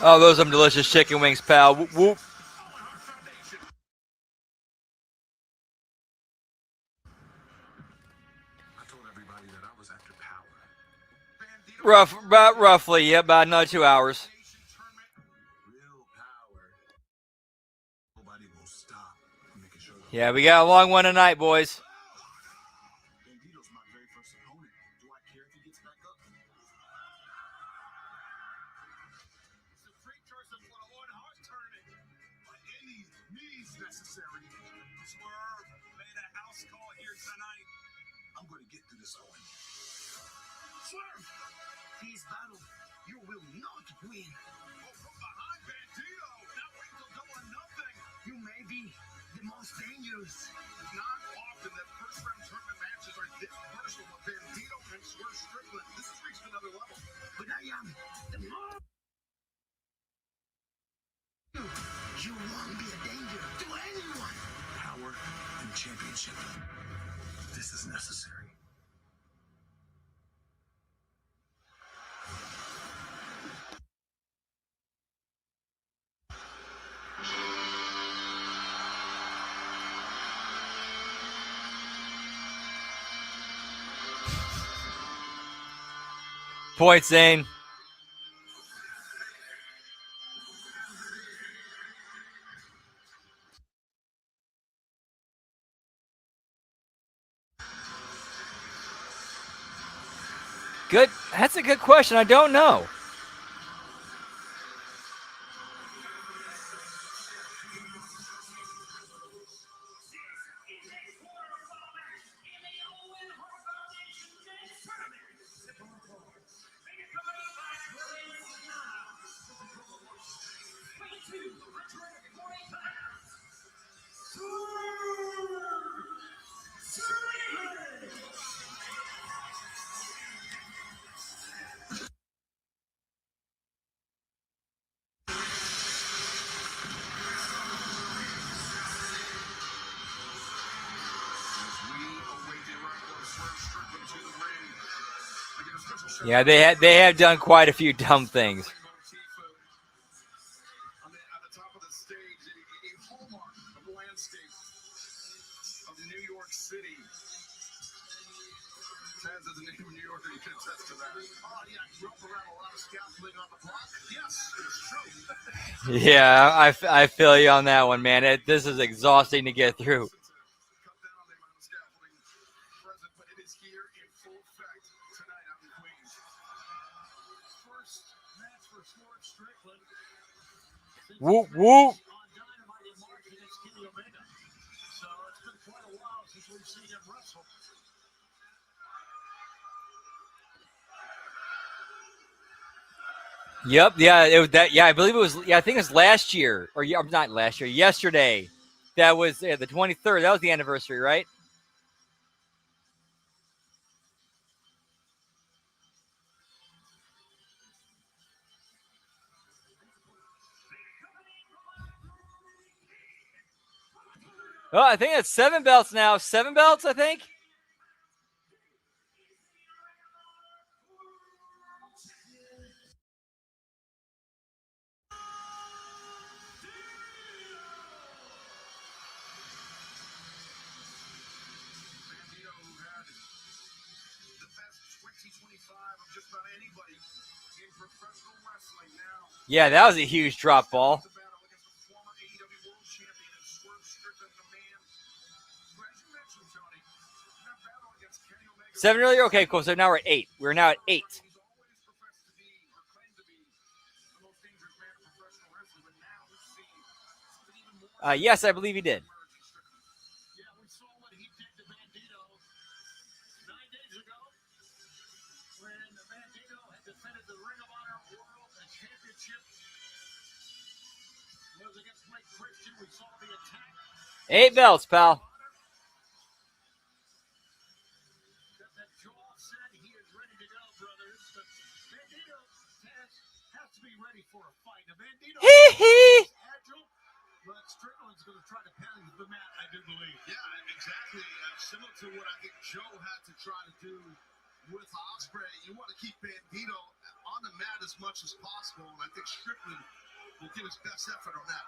Oh, those are some delicious chicken wings, pal. Whoop, whoop. I told everybody that I was after power. About roughly, yeah, about another 2 hours. Real power. Nobody will stop making sure. Yeah, we got a long one tonight, boys. Bandito's my very first opponent. Do I care if he gets back up? It's a free person for the Owen Hart tournament. By any means necessary. Swerve made a house call here tonight. I'm going to get through this, Owen. Swerve! This battle, you will not win. Oh, from behind Bandito. Now wait till double or nothing. You may be the most dangerous. Not often that first round tournament matches are this personal with Bandito and Swerve Strickland. This has reached another level. But I am the more. You won't be a danger to anyone. Power and championship. This is necessary. Point, Zane. Good. That's a good question. I don't know. Yeah, they have done quite a few dumb things. At the top of the stage, a hallmark of the landscape of New York City. Taz is a native New Yorker, you can attest to that. Oh, yeah, I grew up around a lot of scaffolding on the block. Yes, it's true. Yeah, I feel you on that one, man. This is exhausting to get through. Cut down the amount of scaffolding present, but it is here in full effect tonight out in Queens. First match for Swerve Strickland. Whoop whoop. On Dynamite in March against Kenny Omega. So it's been quite a while since we've seen him wrestle. Yep, yeah, it was that. Yeah, I believe it was. Yeah, I think it was last year, or not last year, yesterday. That was the 23rd. That was the anniversary, right? Oh, I think it's 7 belts now. 7 belts, I think. Bandito, who had the best 2025 of just about anybody in professional wrestling now. Yeah, that was a huge drop ball. The battle against the former AEW World Champion and Swerve Strickland, the man. Who, as you mentioned, Tony, in that battle against Kenny Omega. 7 earlier. Okay, cool. So now we're at 8. We're now at 8. He's always professed to be, or claimed to be, the most dangerous man in professional wrestling, but now we've seen something even more. Yes, I believe he did. Yeah, we saw what he did to Bandito 9 days ago when Bandito had defended the Ring of Honor World Championship. It was against Blake Christian. We saw the attack. 8 belts, pal. That Joel said he is ready to go, brothers. But Bandito has to be ready for a fight. Now, Bandito is agile, but Strickland's going to try to pound the mat, I do believe. Yeah, exactly. Similar to what I think Joe had to try to do with Osprey. You want to keep Bandito on the mat as much as possible, and I think Strickland will give his best effort on that.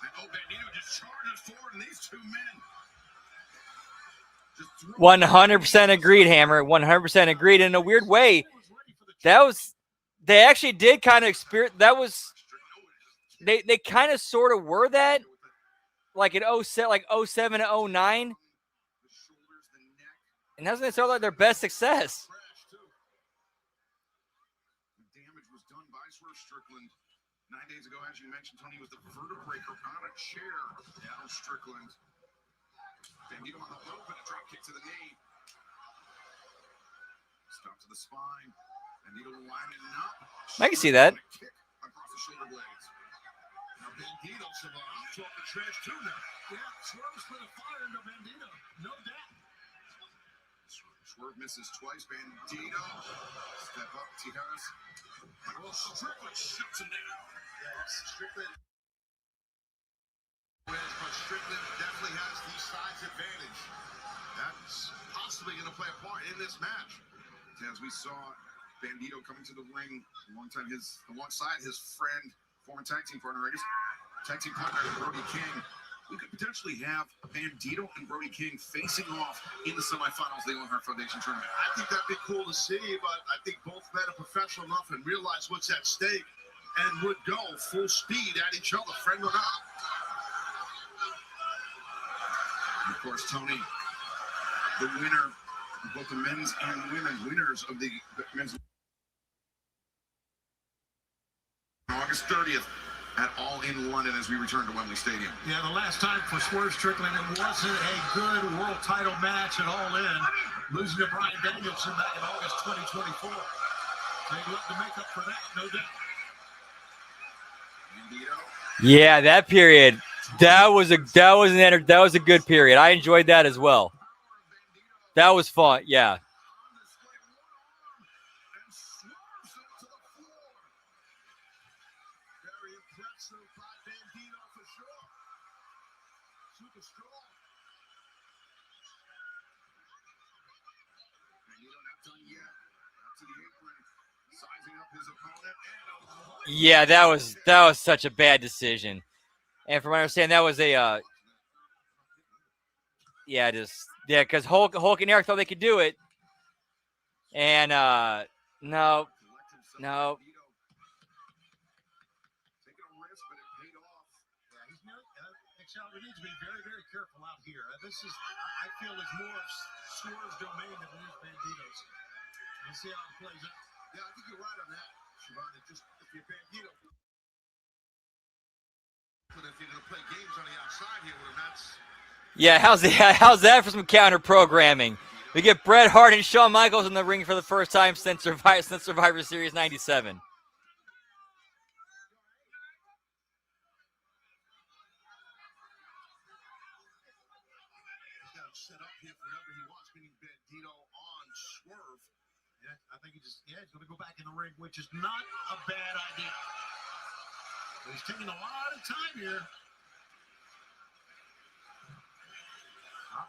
And Bandito just charges forward, and these two men just threw 100% agreed, Hammer. 100% agreed. In a weird way, they actually did kind of experience. They kind of sort of were that, like in 07 to 09. the shoulders, the neck. And that's when they started like their best success. Crash, too. The damage was done by Swerve Strickland 9 days ago, as you mentioned, Tony, was the vertebrae on a chair down Strickland. Bandito on the rope and a drop kick to the knee. Stop to the spine. Bandito lining up. I can see that. Kick across the shoulder blades. Now Bandito, so I'm talking trash too now. Yeah, Swerve's put a fire into Bandito, no doubt. Swerve misses twice. Bandito. Step up, Tijeras. Well, Strickland shuts him down. Yes, Strickland wins, but Strickland definitely has the size advantage. That's possibly going to play a part in this match. As we saw Bandito coming to the ring alongside his friend, former tag team partner, tag team partner Brody King. We could potentially have Bandito and Brody King facing off in the semifinals of the Owen Hart Foundation tournament. I think that'd be cool to see, but I think both men are professional enough and realize what's at stake and would go full speed at each other, friend or not. And of course, Tony, the winner of both the men's and women's winners of the men's August 30th at All in London as we return to Wembley Stadium. Yeah, the last time for Swerve Strickland, it wasn't a good world title match at All In, losing to Bryan Danielson back in August 2024. They'd love to make up for that, no doubt. Bandito. Yeah, that period. That was a good period. I enjoyed that as well. That was fun. Yeah. Sizing up his opponent and Yeah, that was such a bad decision. And from what I understand, that was a because Hulk and Eric thought they could do it, and no, no. taking a risk, but it paid off. Yeah, he's not, we need to be very, very careful out here. This is, I feel, is more of Swerve's domain than it is Bandito's. We'll see how it plays out. Yeah, I think you're right on that, Siobhan. It just, if you're Bandito, but if you're going to play games on the outside here with him, that's... Yeah, how's that for some counter programming? We get Bret Hart and Shawn Michaels in the ring for the first time since Survivor Series '97. Set up here for whatever he wants, meaning Bandito on Swerve. Yeah, I think he's going to go back in the ring, which is not a bad idea. But he's taking a lot of time here.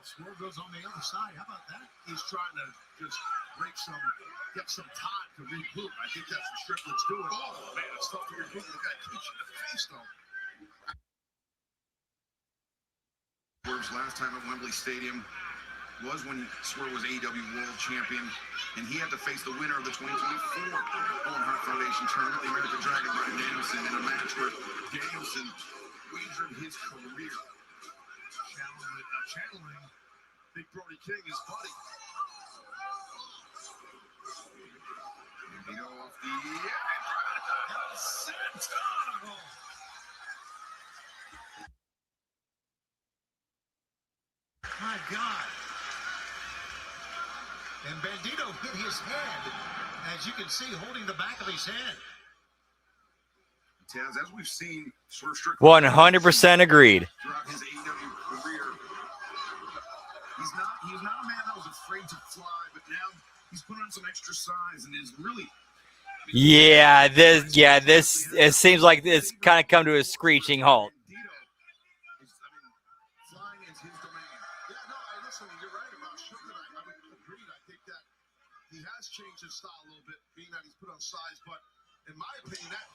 Swerve goes on the other side. How about that? He's trying to just get some time to reboot. I think that's what Strickland's doing. Oh, man, it's tough to reboot. The guy kicks you in the face, though. Swerve's last time at Wembley Stadium was when Swerve was AEW World Champion, and he had to face the winner of the 2024 Owen Hart Foundation Tournament, the American Dragon, Bryan Danielson, in a match where Danielson wagered his career. Channeling Big Brody King, his buddy. Bandito off the sentinel. My God. And Bandito hit his head, as you can see, holding the back of his head. Taz, as we've seen, Swerve Strickland 100% agreed. throughout his AEW career, he's not a man that was afraid to fly, but now he's put on some extra size and is really. This it seems like it's kind of come to a screeching halt. Flying is his domain. Yeah, no, listen, you're right about Strickland. I agreed. I think that he has changed his style a little bit, being that he's put on size, but in my opinion, that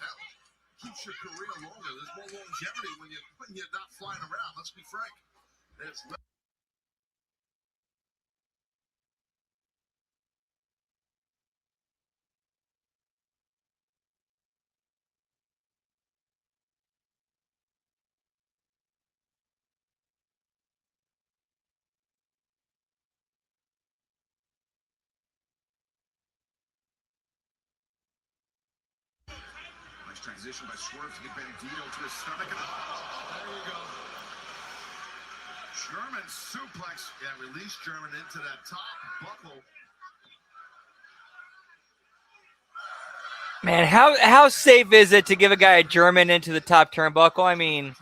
keeps your career longer. There's more longevity when you're not flying around. Let's be frank. There's nice transition by Swerve to get Bandito to his stomach. There you go. German suplex. Yeah, release German into that top buckle. Man, how safe is it to give a guy a German into the top turnbuckle? I mean,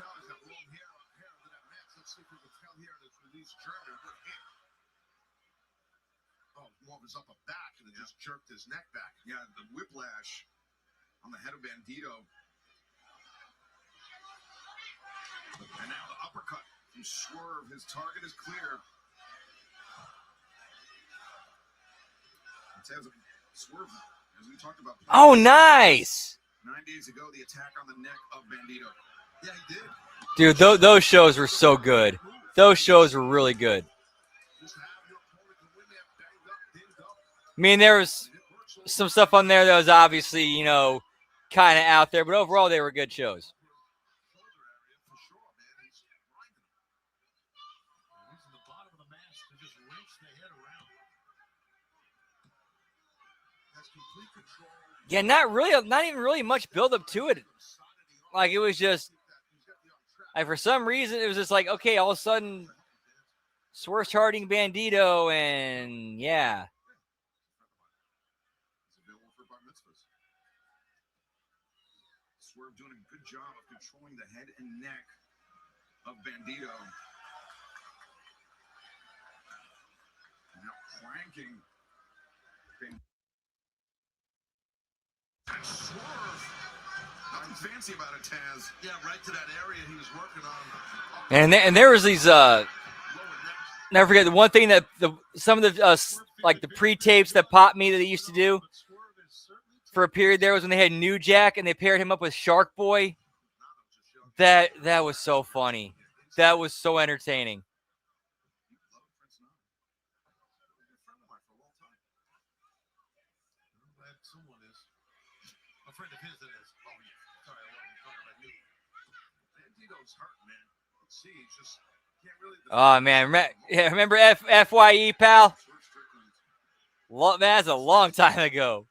His upper back and it just jerked his neck back. Yeah, the whiplash on the head of Bandito. And now the uppercut from Swerve. His target is clear. Swerve, as we talked about. oh, nice. 9 days ago, the attack on the neck of Bandito. Yeah, he did. Dude, those shows were so good. Those shows were really good. I mean, there was some stuff on there that was obviously, kind of out there, but overall they were good shows. Yeah, not even really much build-up to it. Like, it was just, like, for some reason, it was just like, okay, all of a sudden, Swerve's charting Bandito, and yeah. Swerve doing a good job of controlling the head and neck of Bandito. Now cranking Bandito. And Swerve, nothing fancy about it, Taz. Yeah, right to that area he was working on. And there was these, never forget the one thing that some of the like the pre-tapes that Pop Me that they used to do. for a period there was when they had New Jack and they paired him up with Shark Boy. That was so funny. That was so entertaining. Someone is a friend of his. That is. Oh yeah. Sorry, I wasn't talking about you. Bandito's hurt, man. See, he's just can't really. Oh man, remember FYE, pal? That's a long time ago.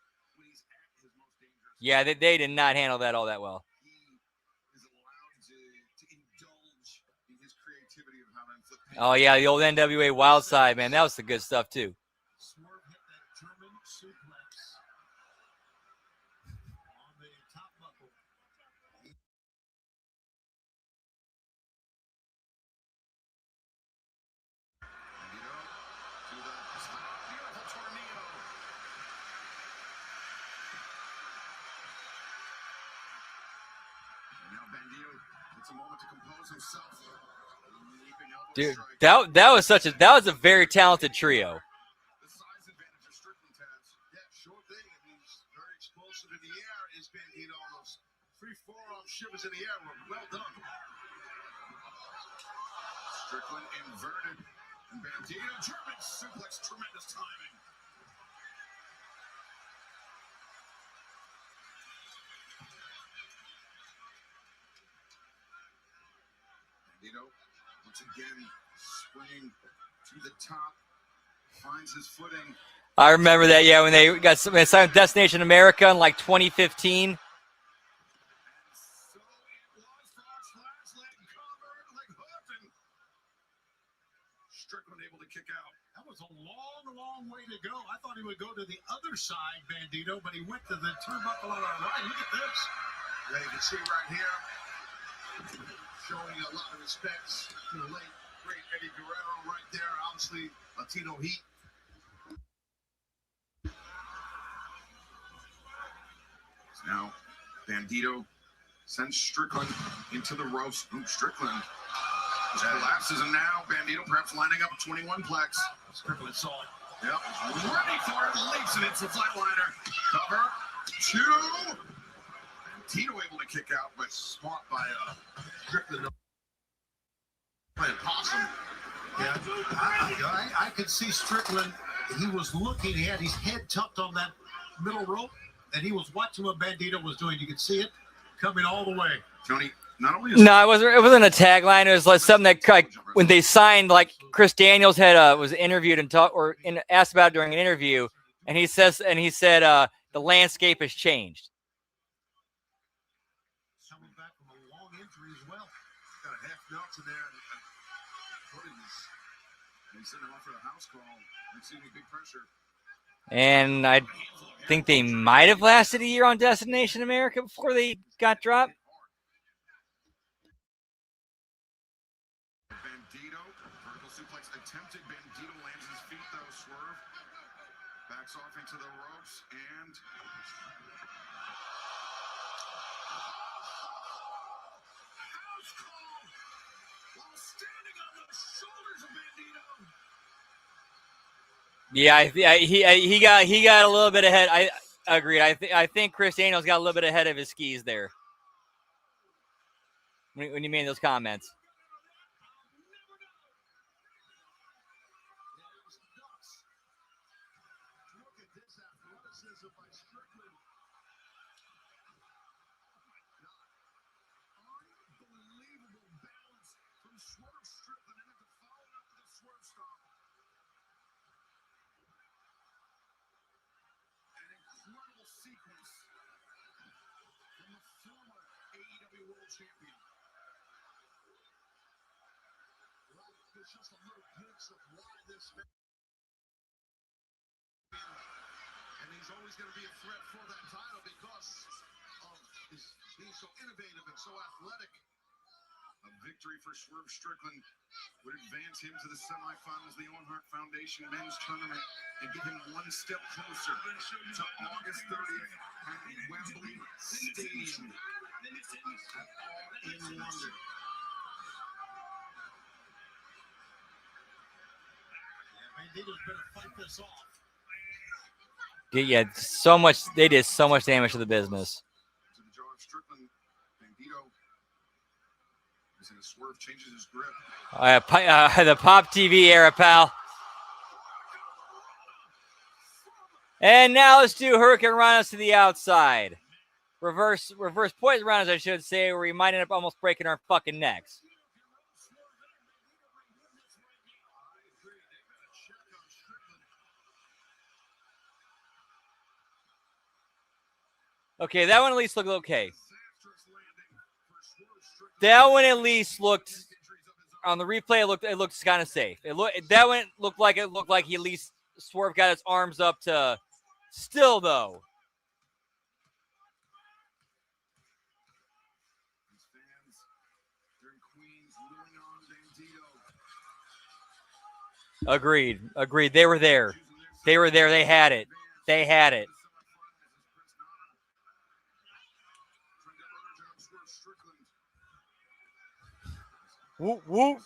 Yeah, they did not handle that all that well. He is allowed to indulge in his creativity of how to inflict pain. Oh yeah, the old NWA Wild Side, man, that was the good stuff too. Swerve hit that German suplex on the top buckle. Bandito to the top. Beautiful tornado. And now Bandito gets a moment to compose himself. Leaping elbow Dude, strike. that was a very talented trio. The size advantage of Strickland has. Yeah, sure thing. I mean, he's very explosive in the air. Is Bandito almost 3 forearm shivers in the air were well done. Strickland inverted. And Bandito German suplex, tremendous timing. Bandito once again springing to the top, finds his footing. I remember that, yeah, when they signed Destination America in like 2015. And so it was Fox last leg covered, leg hooked, and Strickland able to kick out. That was a long, long way to go. I thought he would go to the other side, Bandito, but he went to the turnbuckle on our right. Look at this. Yeah, you can see right here, showing a lot of respect to the late, great Eddie Guerrero right there. Obviously, Latino heat. Now, Bandito sends Strickland into the ropes. Ooh, Strickland just collapses, and now Bandito perhaps lining up a 21 plex. Strickland saw it. Yep, ready for it, leaps, and it's the flatliner. Cover, 2. Bandito able to kick out, but smart by Strickland playing possum. Yeah, I could see Strickland. He was looking. He had his head tucked on that middle rope, and he was watching what Bandito was doing. You could see it coming all the way. Tony. Not only is No, it wasn't a tagline. It was like something that, like, when they signed, like Chris Daniels was interviewed and asked about it during an interview, and he said the landscape has changed. Coming back from a long injury as well. Got a half Nelson there. he's sending off for the house call. Receiving big pressure. And I think they might have lasted a year on Destination America before they got dropped. Bandito, vertical suplex attempted. Bandito lands his feet though. Swerve backs off into the ropes and house call while standing on the shoulders of Bandito. Yeah, he got a little bit ahead. I agree. I think Chris Daniels got a little bit ahead of his skis there when you made those comments. Look at this athleticism by Strickland. Unbelievable balance from Swerve Strickland and then to follow it up with a swerve stomp. An incredible sequence from the former AEW World Champion. Well, there's just a little glimpse of why this man. And he's always going to be a threat for that title because of his being so innovative and so athletic. A victory for Swerve Strickland would advance him to the semifinals of the Owen Hart Foundation Men's Tournament and get him one step closer to August 30th at Wembley Stadium in London. Bandito's better fight this off. Yeah, so much. They did so much damage to the business. To the jaw of Strickland. Bandito is in a swerve, changes his grip. The Pop TV era, pal. And now let's do Hurricane Rhinos to the outside. Reverse poison Rhinos, I should say, where we might end up almost breaking our fucking necks. Okay, that one at least looked okay. That one at least looked on the replay. It looked kind of safe. That one looked like he at least Swerve got his arms up to. Still though. Agreed. They were there. They had it. Whoop, whoop.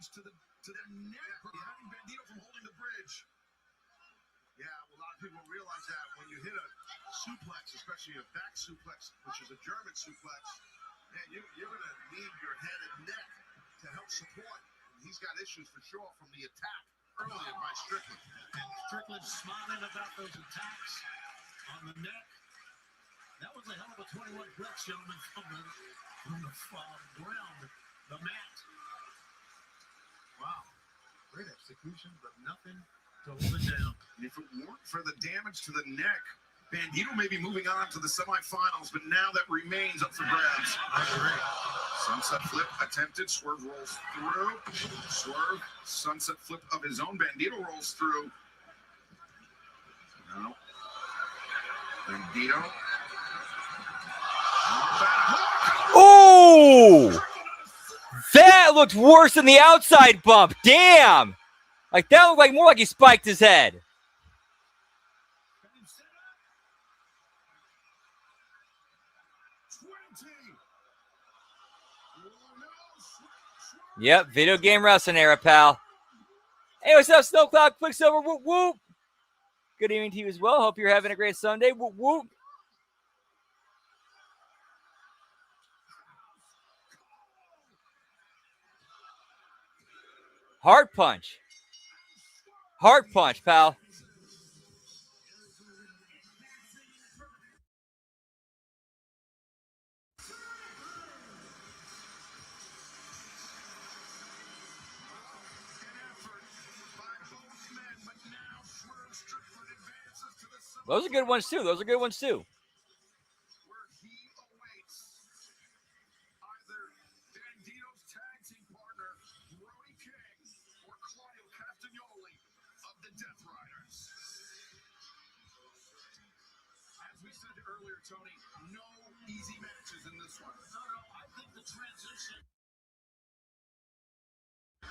To the neck, preventing Bandito from holding the bridge. Yeah, well, a lot of people realize that when you hit a suplex, especially a back suplex, which is a German suplex, man, you're going to need your head and neck to help support. And he's got issues for sure from the attack earlier by Strickland. And Strickland smiling about those attacks on the neck. That was a hell of a 21 breaths, gentlemen, from the ground, the mat. Wow. Great execution, but nothing to hold it down. And if it weren't for the damage to the neck, Bandito may be moving on to the semifinals, but now that remains up for grabs. Sunset flip attempted. Swerve rolls through. Swerve, sunset flip of his own. Bandito rolls through. No. Bandito. Oh! That looked worse than the outside bump. Damn! Like that looked like more like he spiked his head. Yep, video game wrestling era, pal. Hey, what's up, Snowcloud? Quicksilver, whoop whoop. Good evening to you as well. Hope you're having a great Sunday. Whoop whoop. Heart punch. Heart punch, pal. Those are good ones, too. Earlier, Tony, no easy matches in this one. No, I think the transition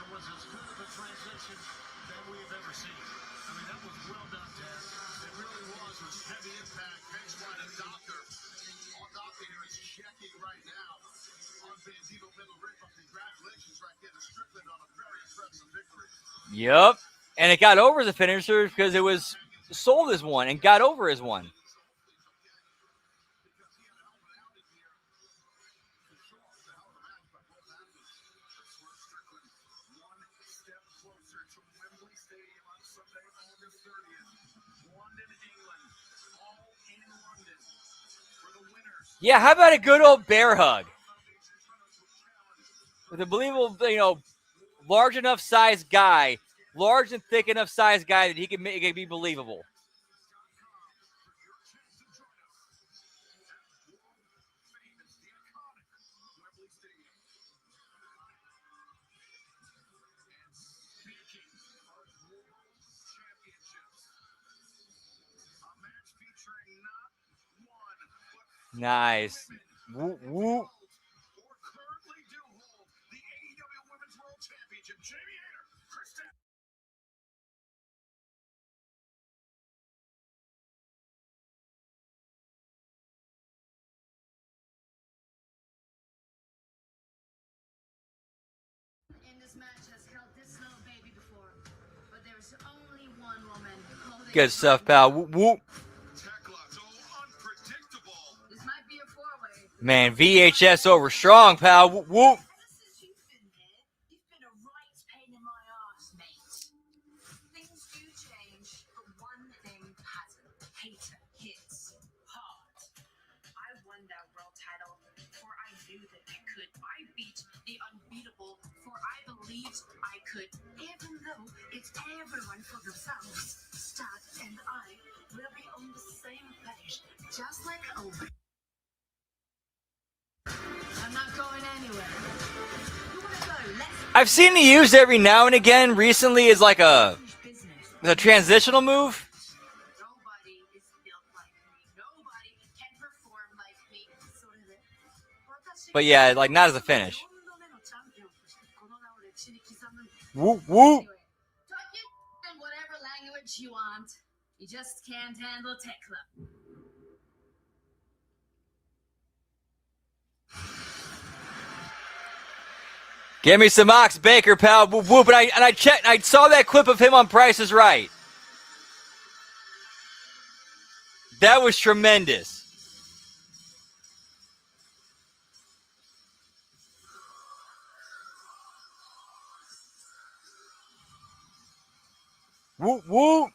was as good of a transition that we've ever seen. I mean, that was well done, Dad. It really was. It was heavy impact. Hence why the doctor here is checking right now on Bandito middle ring. But congratulations right there to Strickland on a very impressive victory. Yep. And it got over as a finisher because it was sold as one and got over as one. Yeah, how about a good old bear hug? With a believable, large enough size guy, large and thick enough size guy that he can be believable. Nice. Woo, woo. Good stuff, pal. Whoop, whoop. Tekla, so unpredictable. This might be a four-way. Man, VHS over strong, pal. Whoop, whoop. Ever since you've been here, you've been a right pain in my ass, mate. Things do change, but one thing hasn't. Hater hits hard. I won that world title, for I knew that I could. I beat the unbeatable, for I believed I could. Even though it's everyone for themselves, Stud and I will be on the same page, just like Obi. I'm not going anywhere. You wanna go? Let's I've seen it used every now and again recently as like a finish business. transitional move. Nobody is built like me. Nobody can perform like me. But yeah, like not as a finish. Whoop, whoop. Anyway, talk it in whatever language you want. You just can't handle Tekla. Give me some Ox Baker, pal. Whoop, whoop. And I checked. I saw that clip of him on Price is Right. That was tremendous. Whoop, whoop.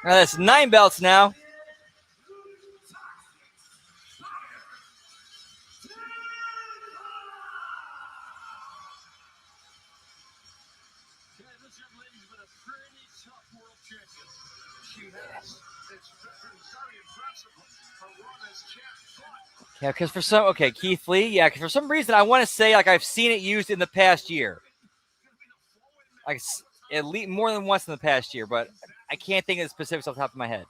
Now that's 9 belts now. Yeah, this young lady's been a pretty tough world champion. She has. It's very impressive. Her run as champ. Yeah, because for some, okay, Keith Lee. Yeah, because for some reason I want to say like I've seen it used in the past year, like at least more than once in the past year, but I can't think of the specifics off the top of my head.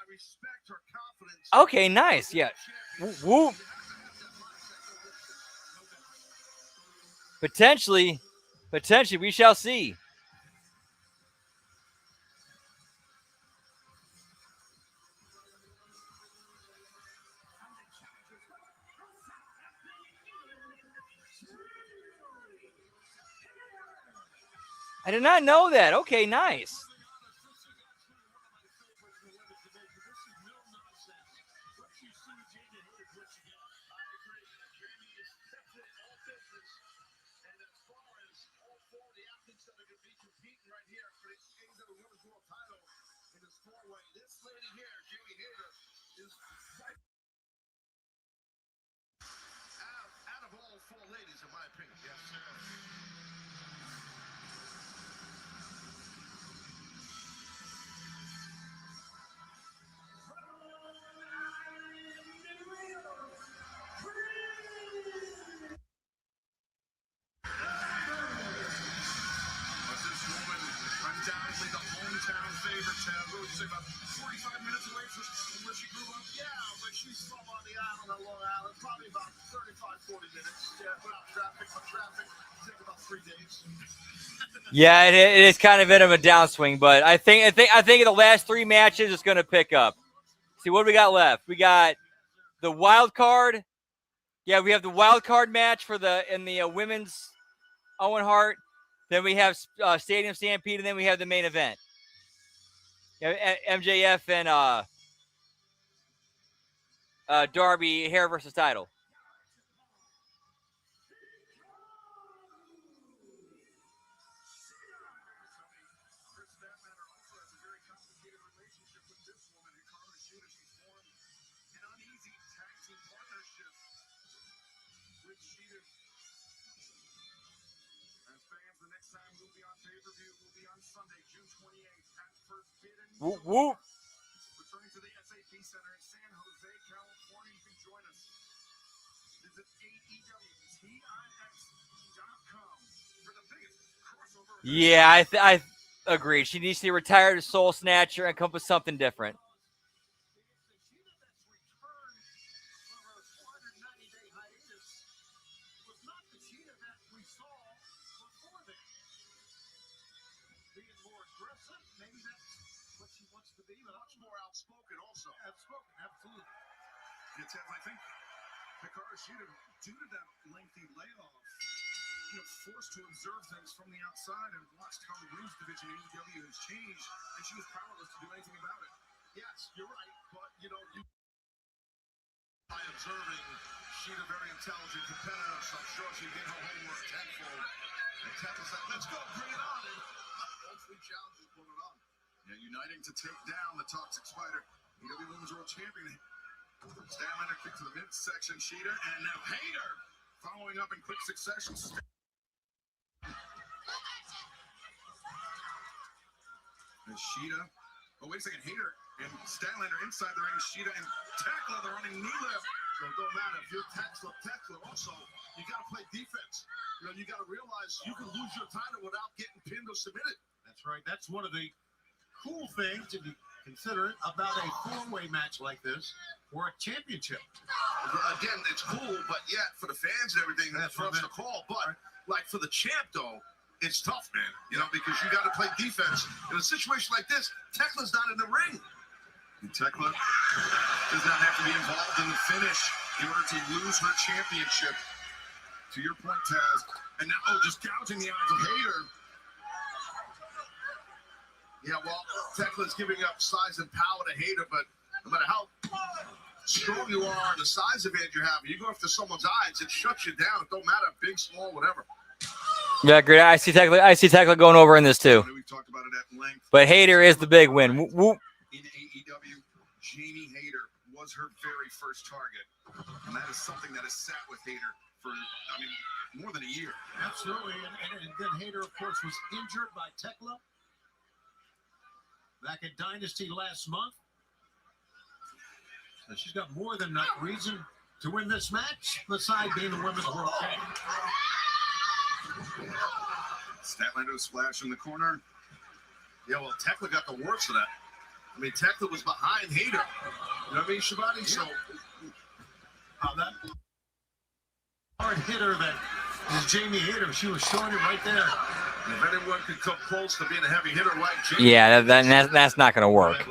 Respect her confidence. Okay, nice. Yeah. Whoop, whoop. Potentially, we shall see. I did not know that. Okay, nice. Out of all four ladies, in my opinion. Yes, sir. But this woman, undoubtedly the hometown favorite, Ted. What would you say, about 45 minutes away from where she grew up? Yeah, but she's from on the island of Long Island. Probably about 35, 40 minutes. Yeah, without traffic. But traffic takes about 3 days. Yeah, it is kind of in of a downswing, but I think in the last 3 matches it's going to pick up. See what do we got left? We got the wild card. Yeah, we have the wild card match for the women's Owen Hart. Then we have Stadium Stampede, and then we have the main event. Yeah, MJF and Darby hair versus title. Whoop, whoop. Returning to the SAP Center in San Jose, California. You can join us. Visit AEWTIX.com for the biggest crossover. Yeah, Agreed. She needs to retire to Soul Snatcher and come up with something different. Much more outspoken also. Outspoken, absolutely. It's, I think Hikaru Shida, due to that lengthy layoff, forced to observe things from the outside and watched how the women's division in AEW has changed, and she was powerless to do anything about it. Yes, you're right, but By observing, Shida, very intelligent competitor, so I'm sure she did her homework tenfold. And Temple said, let's go, bring it on. And all three challenges put it on. Yeah, uniting to take down the Toxic Spider, AEW Women's World Champion. Statlander kick to the midsection, Shida, and now Hayter following up in quick succession. And Shida, oh, wait a second, Hayter and Statlander inside the ring, Shida and Tekla, the running knee lift. so it don't matter if you're Tekla also, you got to play defense. You got to realize you can lose your title without getting pinned or submitted. That's right. That's one of the cool things to be considered about a four-way match like this or a championship. Again, it's cool, but yet for the fans and everything, that's for us to call. But like for the champ, though, it's tough, man. Because you got to play defense. In a situation like this, Tekla's not in the ring. And Tekla does not have to be involved in the finish in order to lose her championship. To your point, Taz. And now, just gouging the eyes of Hayter. Yeah, well, Tekla's giving up size and power to Hayter, but no matter how strong you are and the size advantage you have, you go after someone's eyes, it shuts you down. It don't matter, big, small, whatever. Yeah, great. I see Tekla going over in this too. We've talked about it at length. But Hayter is the big win. Whoop, whoop. In AEW, Jamie Hayter was her very first target. And that is something that has sat with Hayter for, more than a year. Absolutely. And then Hayter, of course, was injured by Tekla back at Dynasty last month. So she's got more than enough reason to win this match, besides being the Women's World Champion. Statlander splash in the corner. Yeah, well, Tekla got the worst of that. Tekla was behind Hayter. You know what I mean, Shivani? So, how that hard hitter that is Jamie Hayter, she was showing it right there. And if anyone could come close to being a heavy hitter like Jamie. Yeah, that's not going to work.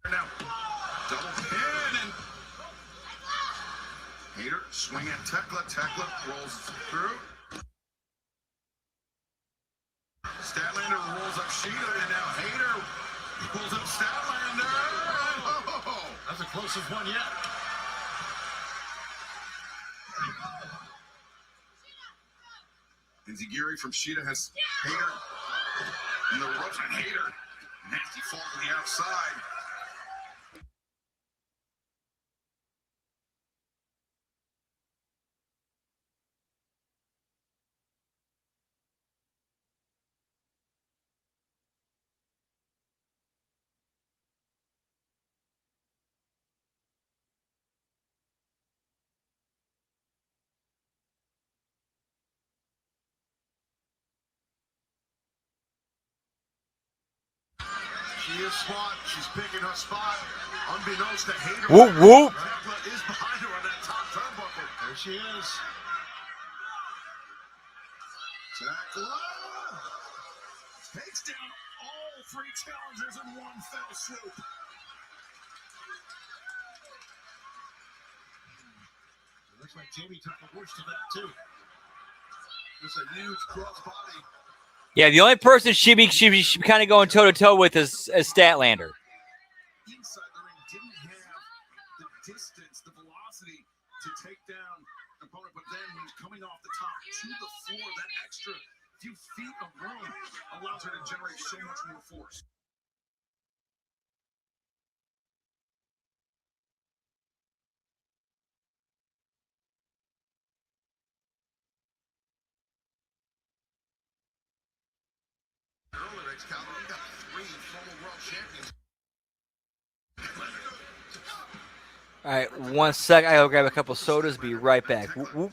Now, double pin and Hayter swing at Tekla. Tekla rolls through. Statlander rolls up Shida, and now Hayter pulls up Statlander. Oh, that's the closest one yet. Enziguri from Shida has Hayter in the ropes, and Hayter nasty fall to the outside. She is smart. She's picking her spot. Unbeknownst to Hayter. Whoop, whoop. Tekla is behind her on that top turnbuckle. There she is. Tekla takes down all three challengers in one fell swoop. like Jamie took the worst of that too. It's a huge crossbody. Yeah, the only person she'd be kind of going toe to toe with is Statlander. Inside the ring didn't have the distance, the velocity to take down the opponent, but then when he's coming off the top to the floor, that extra few feet of room allows her to generate so much more force. Earlier, Excalibur got 3 former world champions. All right, 1 sec. I gotta grab a couple sodas. Be right back. Whoop, whoop.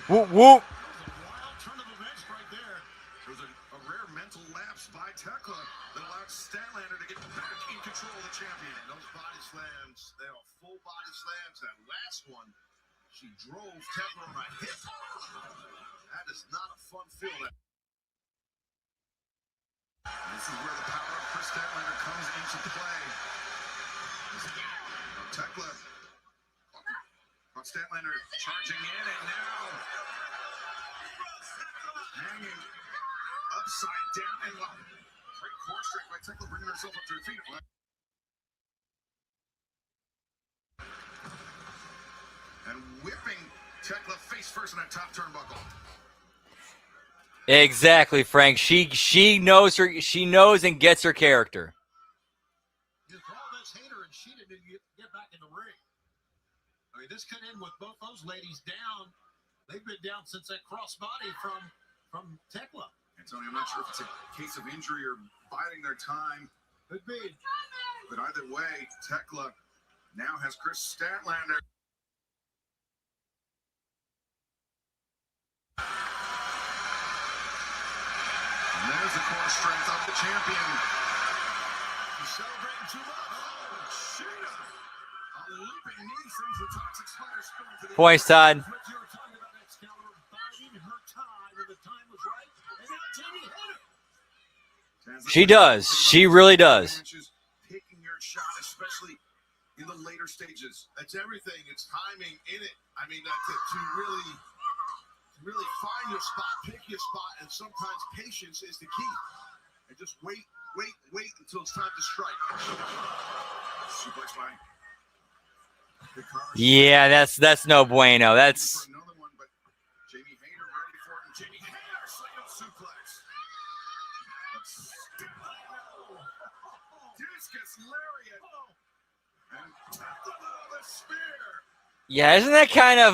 Whoop, whoop. Wild turn of events right there. There was a rare mental lapse by Tekla that allowed Statlander to get back in control of the champion. Those body slams, they are full body slams. That last one, she drove Tekla on a hip. That is not a fun feel. This is where the power of Chris Statlander comes into play. Tekla, Statlander charging in, and now hanging upside down, and great core strike by Tekla, bringing herself up to her feet. And whipping Tekla face first in that top turnbuckle. Exactly, Frank. She knows and gets her character. You call this hater, and she didn't get back in the ring. I mean, this could end with both those ladies down. They've been down since that crossbody from Tekla. And Tony, I'm not sure if it's a case of injury or biding their time. Could be. But either way, Tekla now has Chris Statlander. And there's the core strength of the champion. He's celebrating too much. Oh, Sheena. A leaping knee sends the toxic spider spilling to the Points, Todd. What you were talking about, Excalibur, biding her time when the time was right, and now Jamie hit her. She does. She really does. Picking your shot, especially in the later stages. That's everything. It's timing in it. I mean, to really find your spot, pick your spot, and sometimes patience is the key. And just wait until it's time to strike. Suplex by Hikaru. Yeah, that's no bueno. That's For another one, but Jamie Hayter ready for it. And Jamie Hayter second suplex. Discus lariat. And the spear. yeah. Isn't that kind of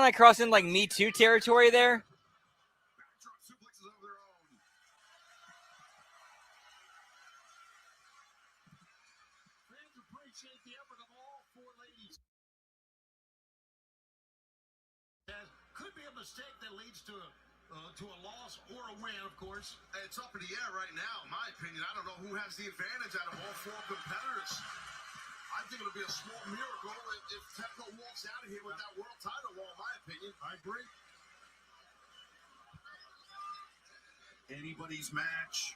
like crossing like Me Too territory there? Backdrop suplexes of their own. Fans appreciate the effort of all 4 ladies. That could be a mistake that leads to a loss or a win, of course. It's up in the air right now, in my opinion. I don't know who has the advantage out of all 4 competitors. I think it'll be a small miracle if Tekla walks out of here with that world title, in my opinion. I agree. Anybody's match.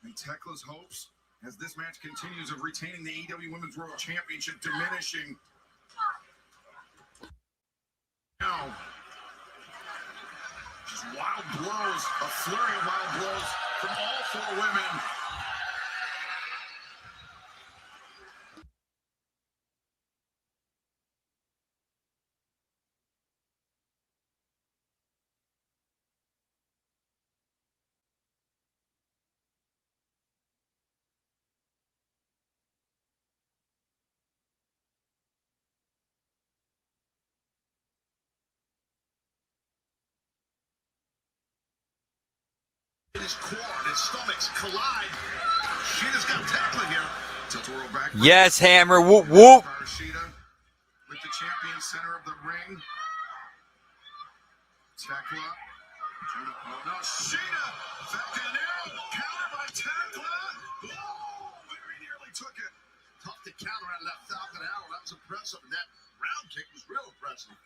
And Tekla's hopes, as this match continues, of retaining the AEW Women's World Championship diminishing. Now, just wild blows, a flurry of wild blows from all 4 women. His quad, his stomachs collide. Sheeta's got tackling here. Tilt-a-whirl back. Yes, Hammer. Whoop, whoop. Sheeta with the champion center of the ring. Tekla. Oh no, Sheeta. Falconero. Counter by Tekla. Oh, very nearly took it. Tough to counter out of that Falcon Arrow. That was impressive. And that round kick was real impressive.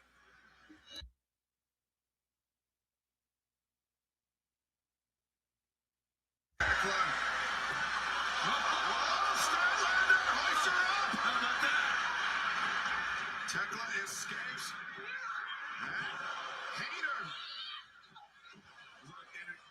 Tekla. Tekla escapes. Hater.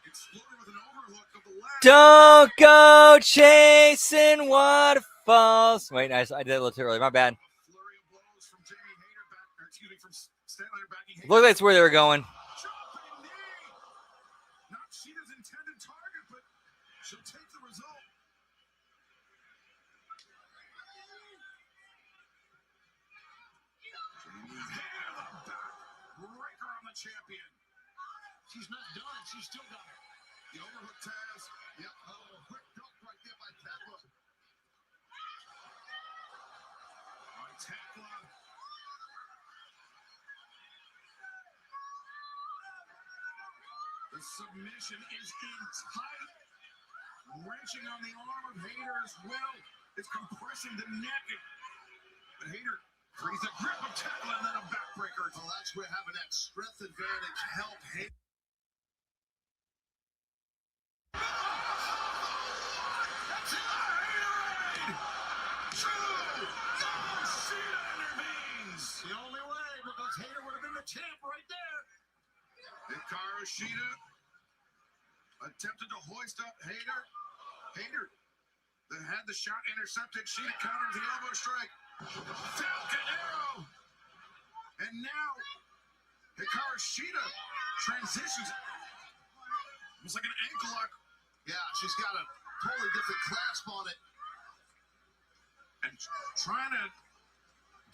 Exploded with an overhook of the leg. Don't go chasing waterfalls. Wait, I did it a little too early. My bad. Flurry of blows from Jamie Hater back, or excuse me, from Statlander backing Hater. Look, that's where they were going. Jumping knee. Not Sheeta's intended target, but she'll take the result. Jamie Hater, the backbreaker on the champion. She's not done. She's still got her. The overhook Taz. Yep. Oh, quick dump right there by Tekla. On Tekla. The submission is in tight. Wrenching on the arm of Hater as well. It's compressing the neck. But Hater frees the grip of Tekla and then a backbreaker. Oh, that's where having that strength advantage help Hater. The only way, because Hater would have been the champ right there. Hikaru Shida attempted to hoist up Hater. Hater that had the shot intercepted. Shida countered the elbow strike. Falcon Arrow. And now Hikaru Shida transitions. Almost like an ankle lock. Yeah, she's got a totally different clasp on it. And trying to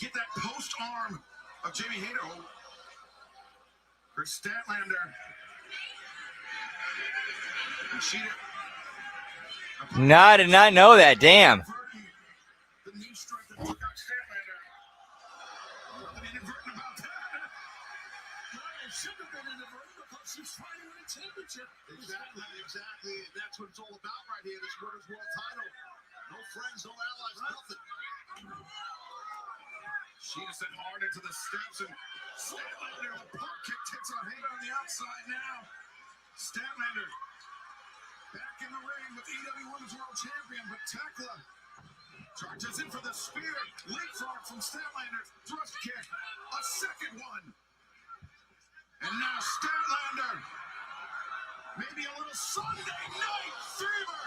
get that post arm of Jamie Hater. Oh. Chris Statlander. And Sheeta. No, I did not know that. Damn. The knee strike that took out Statlander. Nothing inadvertent about that. It should have been inadvertent because she's trying to win a championship. Exactly. And that's what it's all about right here. This Women's World title. No friends, no allies, nothing. Sheeta sent hard into the steps and Statlander, the pump kick takes on Hater on the outside now. Statlander back in the ring with EW Women's World Champion, but Tekla charges in for the spear. Leapfrog from Statlander, thrust kick, a second one. And now Statlander, maybe a little Sunday night fever.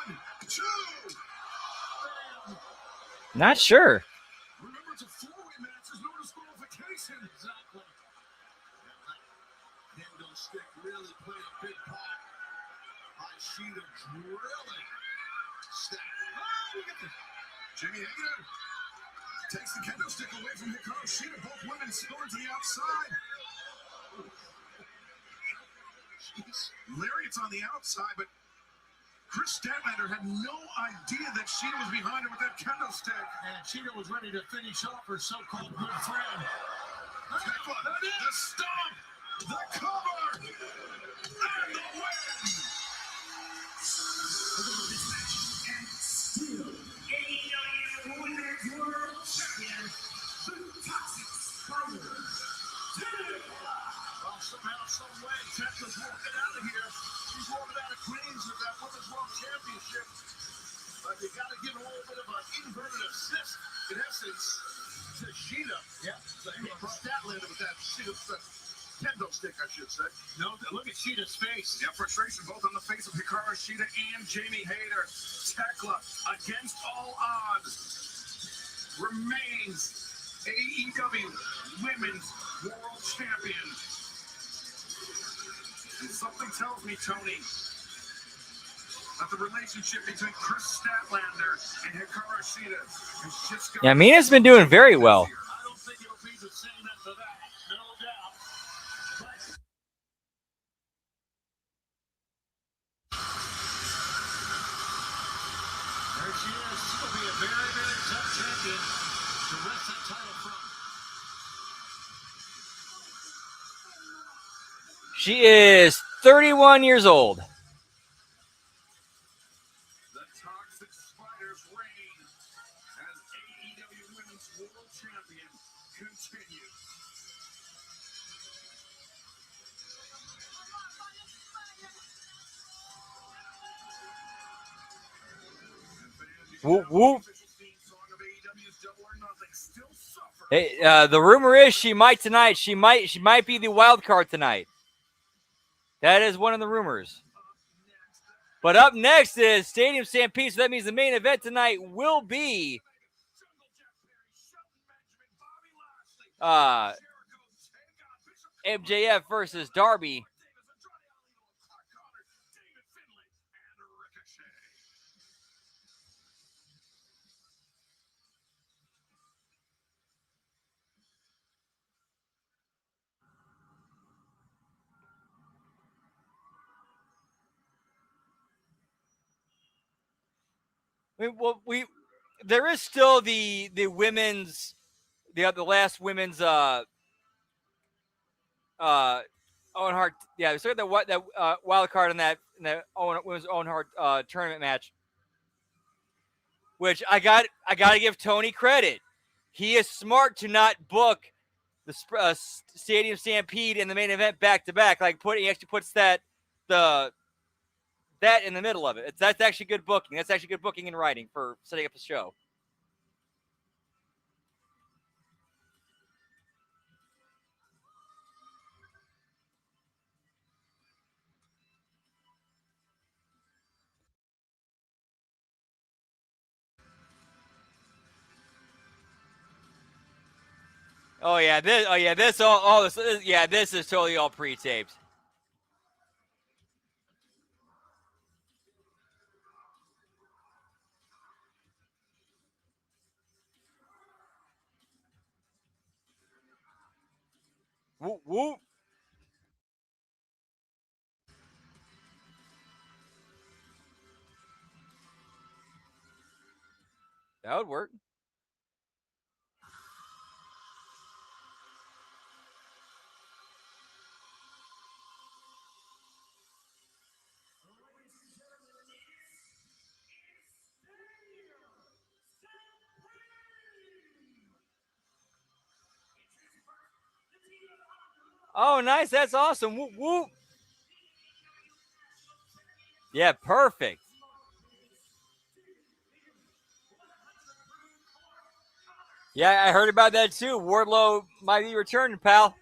1, 2. Not sure. Remember, it's a four-way match. There's no disqualification. Exactly. Kendo stick really played a big part. By Sheeta drilling. Stack. Oh, look at this. Jimmy Hater takes the kendo stick away from Hikaru Shida. Both women spilling to the outside. Lariat's on the outside, but Chris Statlander had no idea that Sheeta was behind her with that kendo stick. And Sheeta was ready to finish off her so-called good friend. Tekla, the stomp, the cover, and the win. And still, AEW Women's World Champion, the Toxic Spider. Well, somehow, some way, Tekla's walking out of here. She's walking out of Queens with that Women's World Championship. But you got to give a little bit of an inverted assist, in essence, to Sheeta. Yeah. Statlander with that Sheeta kendo stick, I should say. No, look at Sheeta's face. Yeah, frustration both on the face of Hikaru Shida and Jamie Hater. Tekla, against all odds, remains AEW Women's World Champion. And something tells me, Tony, that the relationship between Chris Statlander and Hikaru Shida is just going. Yeah, Mina's been doing very well. I don't think it'll be the same after that, no doubt. But She is 31 years old. The Toxic Spiders reign as AEW Women's World Champion continues. Whoop, whoop. Hey, the rumor is she might tonight. She might be the wild card tonight. That is one of the rumors. But up next is Stadium Stampede. So that means the main event tonight will be MJF versus Darby. There is still the women's the last women's Owen Hart, yeah, so that wild card in that women's Owen Hart tournament match, which I got to give Tony credit. He is smart to not book the Stadium Stampede and the main event back to back. Like he actually puts that in the middle of it. That's actually good booking. That's actually good booking and writing for setting up a show. This is totally all pre-taped. Whoop, whoop. That would work. Oh, nice. That's awesome. Whoop, whoop. Yeah, perfect. Yeah, I heard about that too. Wardlow might be returning, pal.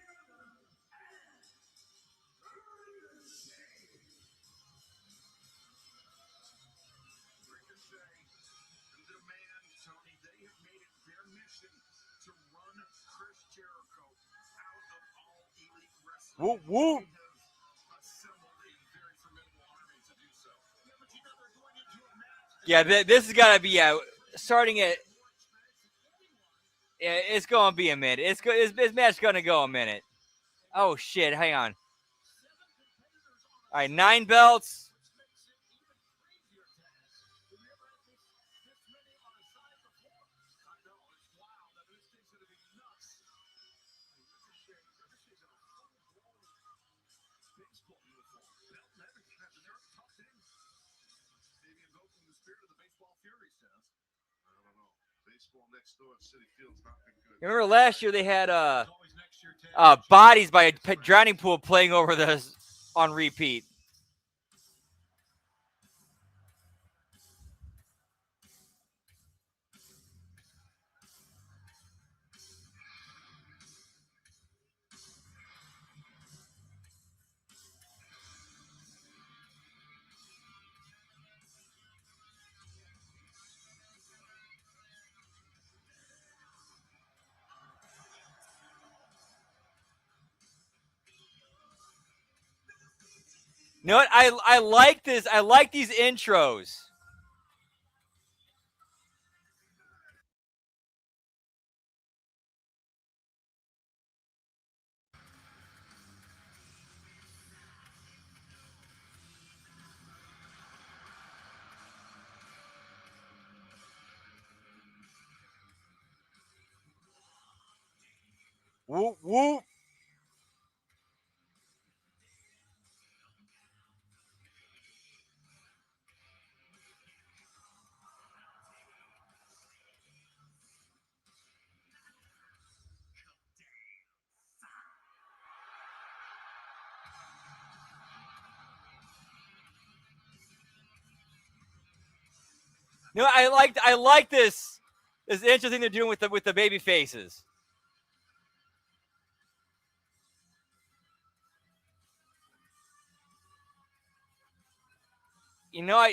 Whoop, whoop. Yeah, this has got to be starting at. Yeah, it's going to be a minute. This match going to go a minute. Oh shit! Hang on. All right, 9 belts. Remember last year they had Bodies by a Drowning Pool playing over this on repeat. You know what? I like this. I like these intros. Whoop, whoop. No, I like this. This interesting they're doing with the baby faces. You know,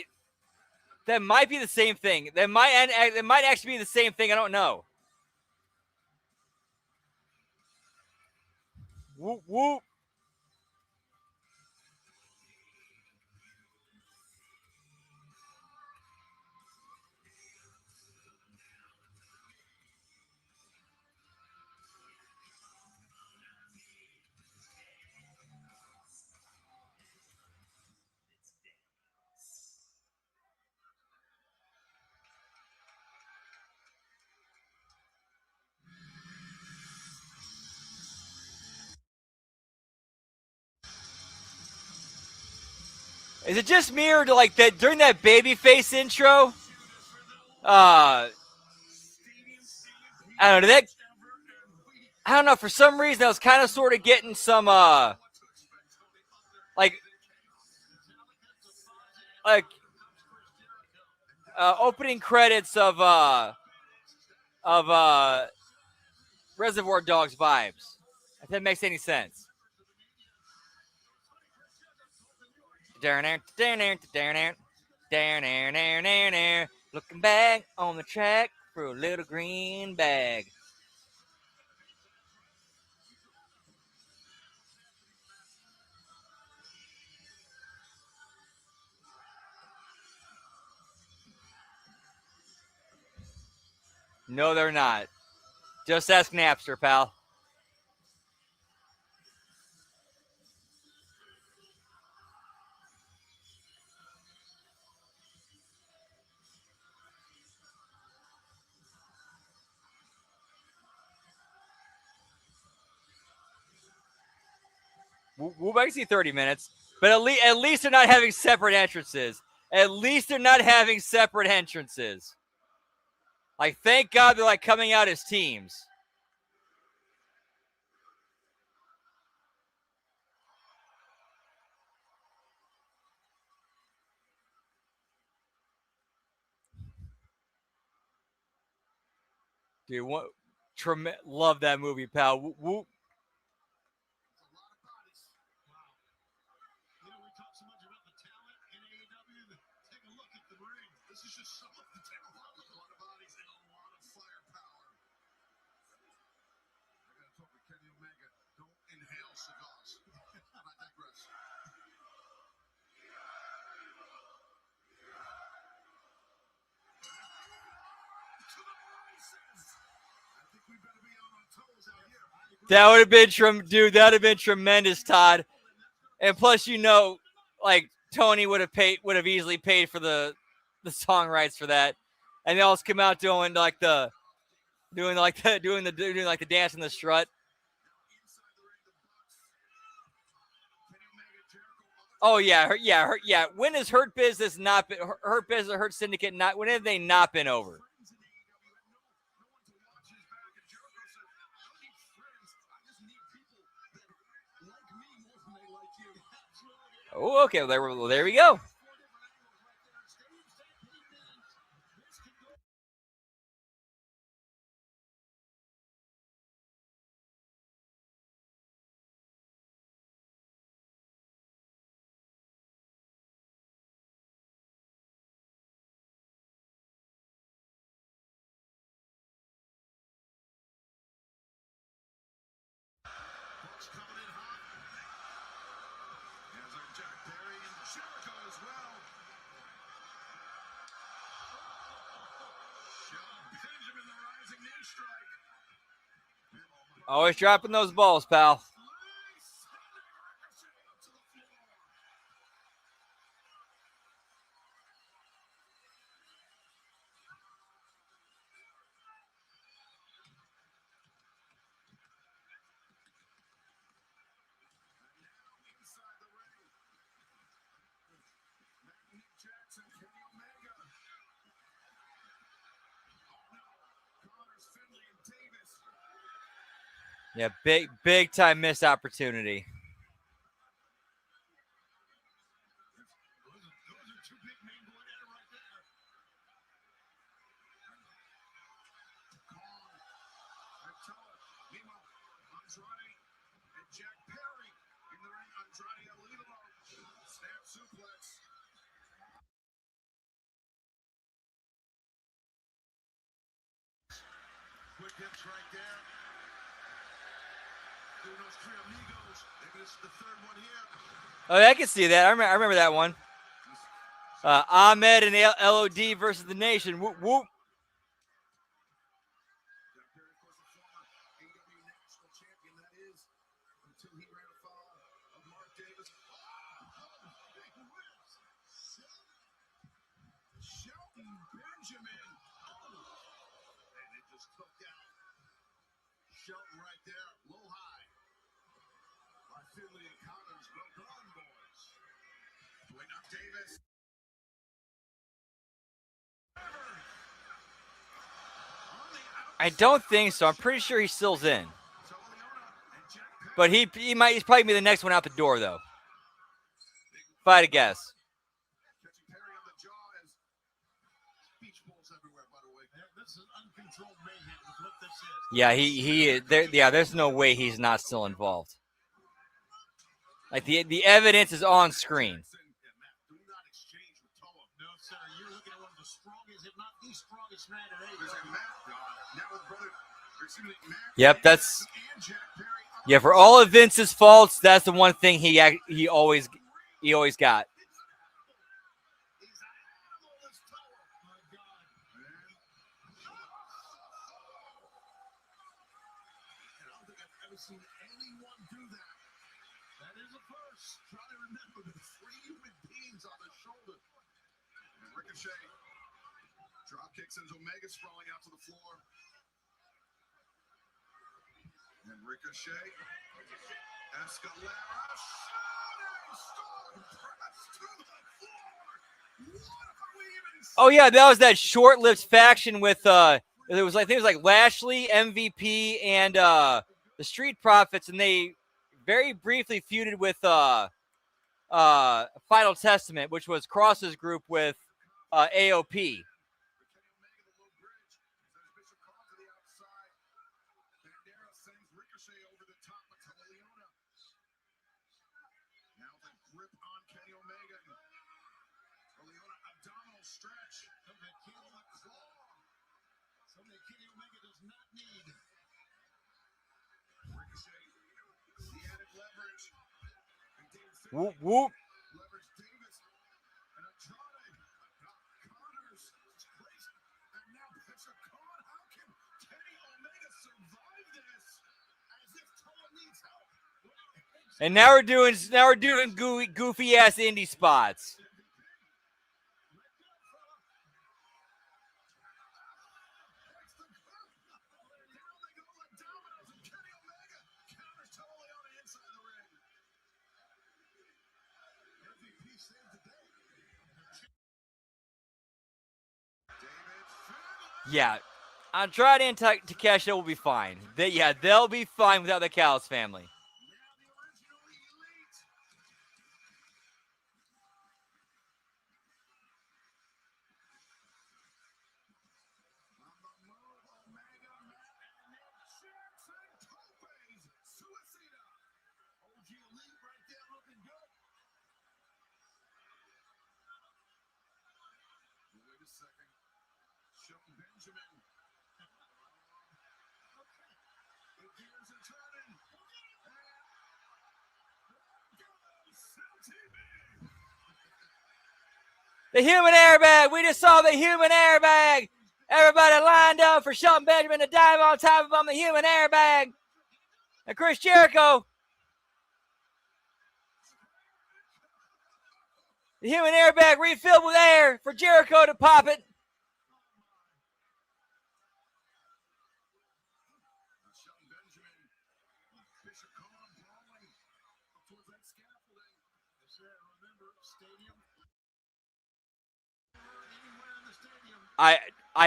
that might be the same thing. That might actually be the same thing. I don't know. Whoop whoop. Is it just me or like that during that babyface intro? I don't know. I don't know. For some reason, I was kind of sort of getting some like like opening credits of Reservoir Dogs vibes. If that makes any sense. Looking back on the track for a little green bag. No, they're not. Just ask Napster, pal. We'll make see 30 minutes, but at least they're not having separate entrances. At least they're not having separate entrances. Like, thank God they're like coming out as teams. Dude, love that movie, pal. Whoop. You know, we talk so much about the talent in AEW. Take a look at the ring. This is just some of the talent. A lot of bodies and a lot of firepower. I gotta talk to Kenny Omega. Don't inhale cigars. I digress. That would have been dude. That would have been tremendous, Todd. And plus, you know, like Tony would have easily paid for the song rights for that, and they also come out doing like the dance in the strut. Oh yeah, yeah. When has Hurt Business not been Hurt Business or Hurt Syndicate not? When have they not been over? Oh, okay. Well, there we go. Always dropping those balls, pal. Yeah, big time missed opportunity. suplex. Quick hips right there. Doing those three amigos. Maybe this is the third one here. Oh, I can see that. I remember that one. Ahmed and LOD versus the Nation. Whoop, whoop. Perry, of course, the former AEW national champion, that is, until he ran afoul of Mark Davis. Big whips. Shelton Benjamin. And it just took out Shelton right there, low high. By Finley and Collins, well done, boys. Wait up, Davis. I don't think so. I'm pretty sure he still's in. But he's probably be the next one out the door, though. If I had to guess. Catching Perry on the jaw as beach balls everywhere, by the way. This is uncontrolled mayhem is what this is. Yeah, there's no way he's not still involved. Like the evidence is on screen. Yeah, Matt, do not exchange with Toa. No, sir. You're looking at one of the strongest, if not the strongest man in There's a AEW. Matt now with brother. Matt Yep, that's and Jack Perry. yeah. For all of Vince's faults, that's the one thing he always got. He's an animal, this Toa. My God. And I don't think I've ever seen anyone do that. That is a first. Try to remember the three human beings on the shoulder. And Ricochet drop kicks sends Omega sprawling out to the floor. And Ricochet, Escalera, shooting star press to the floor. What are we even seeing? Oh yeah, that was that short-lived faction with it was like Lashley, MVP, and the Street Profits, and they very briefly feuded with Final Testament, which was Cross's group with AOP. Something Kenny Omega does not need. Whoop whoop. Leverage Davis and Andrade. Connors. It's crazy. And now Bishop Khan. How can Kenny Omega survive this? As if Toa needs help. And now we're doing goofy ass indie spots. Yeah, Andrade and Takeshita will be fine. They'll be fine without the Callis family. Benjamin. The gears are turning. The human airbag. We just saw the human airbag. Everybody lined up for Shelton Benjamin to dive on top of him, the human airbag. And Chris Jericho. The human airbag refilled with air for Jericho to pop it. I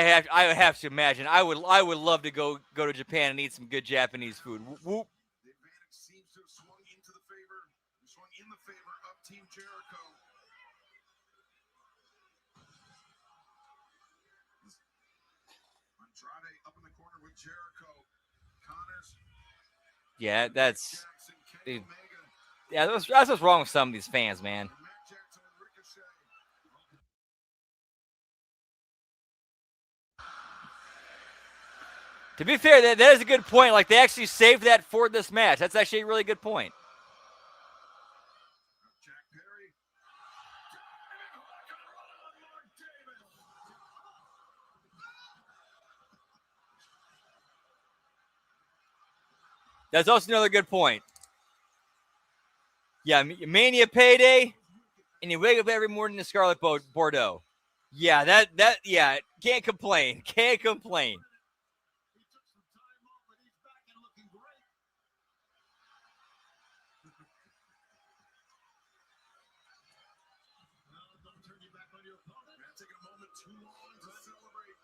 have to imagine. I would love to go to Japan and eat some good Japanese food. Whoop, whoop. The advantage seems to have swung in the favor of Team Jericho. Andrade up in the corner with Jericho. Connors. Yeah, that's Jackson, Kenny dude, Omega. yeah. That's what's wrong with some of these fans, man. Matt Jackson To be fair, that is a good point. Like, they actually saved that for this match. That's actually a really good point. Jack Perry. That's also another good point. Yeah, Mania payday, and you wake up every morning in Scarlet Bordeaux. Yeah, yeah, can't complain. Can't complain. He took some time off, but he's back and looking great. No, don't turn your back on your opponent. Man, taking a moment too long to celebrate.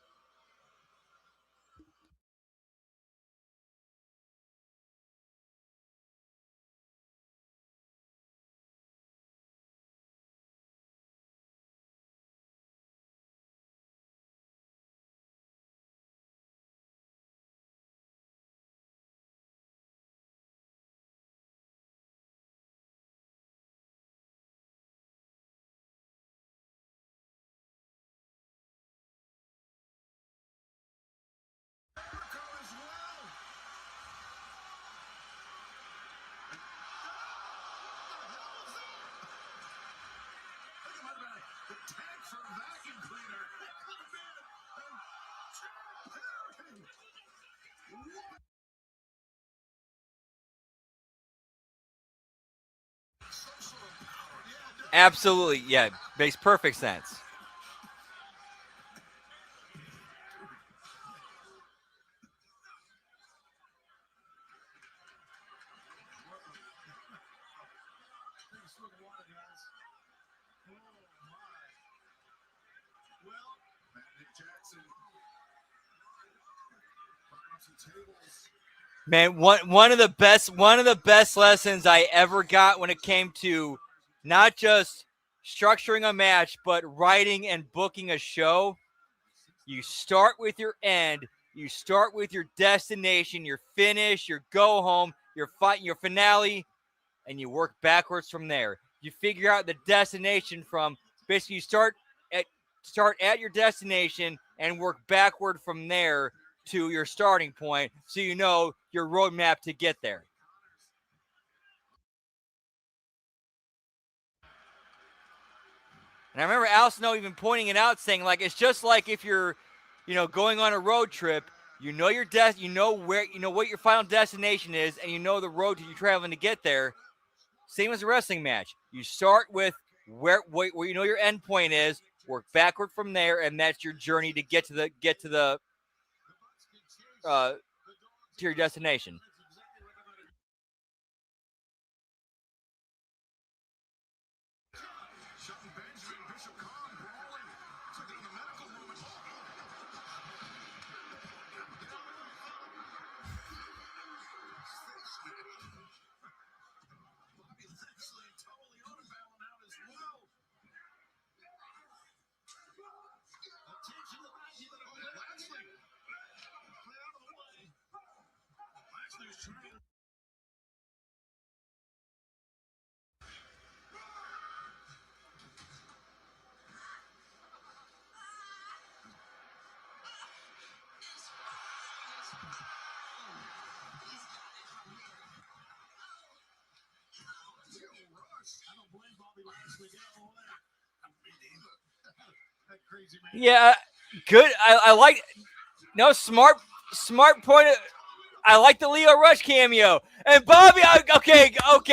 Jericho as well. I think it might have been the tag for a vacuum cleaner. It could have been. And Jack Perry. What? Some sort of power. Yeah, Absolutely, yeah, makes perfect sense. Take a swig of water, guys. Oh, my. Well, Nick Jackson. Buying some tables. Man, one of the best lessons I ever got when it came to not just structuring a match, but writing and booking a show. You start with your end, you start with your destination, your finish, your go home, your fight, your finale, and you work backwards from there. You figure out the destination from basically you start at your destination and work backward from there to your starting point, so you know your roadmap to get there. And I remember Al Snow even pointing it out, saying like it's just like if you're, going on a road trip. You know your you know what your final destination is, and you know the road you're traveling to get there. Same as a wrestling match. You start with where you know your end point is, work backward from there, and that's your journey to get to the to your destination. Shelton Benjamin, Bishop Khan brawling. It's like another medical moment. Bobby Lashley totally on a battle now as well. attention to that. You better Oh, Lashley. clear out of the way. Lashley's trying. I don't blame Bobby Lashley. Get out of the way. Me neither. That crazy man. Yeah, good. I like smart point. I like the Leo Rush cameo. And Bobby, okay,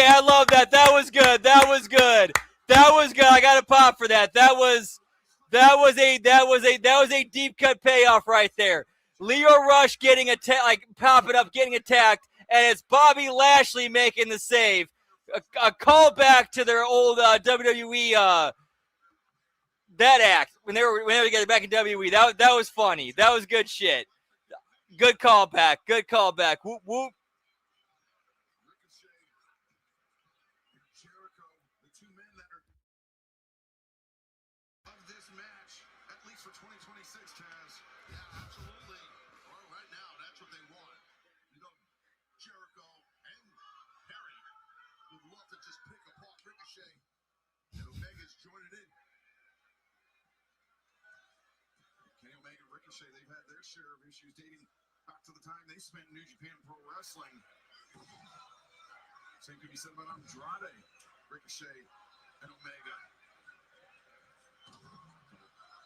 I love that. That was good. I got to pop for that. That was a deep cut payoff right there. Leo Rush getting popping up, getting attacked, and it's Bobby Lashley making the save. A callback to their old WWE that act when they were together back in WWE. That was funny. That was good shit. Good callback. Whoop whoop. Ricochet and Jericho, the two men that are of this match, at least for 2026, Taz. Yeah, absolutely. Well, right now, that's what they want. Jericho and Perry would love to just pick apart Ricochet, and Omega's joining in. Kenny Omega and Ricochet, they've had their share of issues dating Back to the time they spent in New Japan Pro Wrestling. Same could be said about Andrade, Ricochet, and Omega.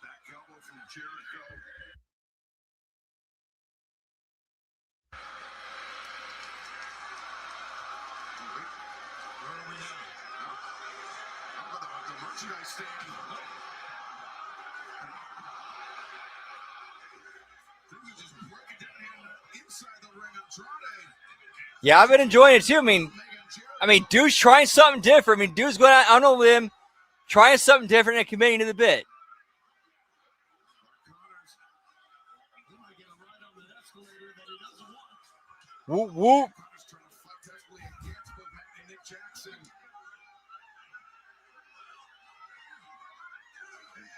Back elbow from Jericho. Where are we now? The merchandise stand. Then you just break it down here inside the ring. Andrade. Yeah, I've been enjoying it too. I mean, dude's trying something different. I mean, dude's going out on a limb, trying something different and committing to the bit. Whoop whoop.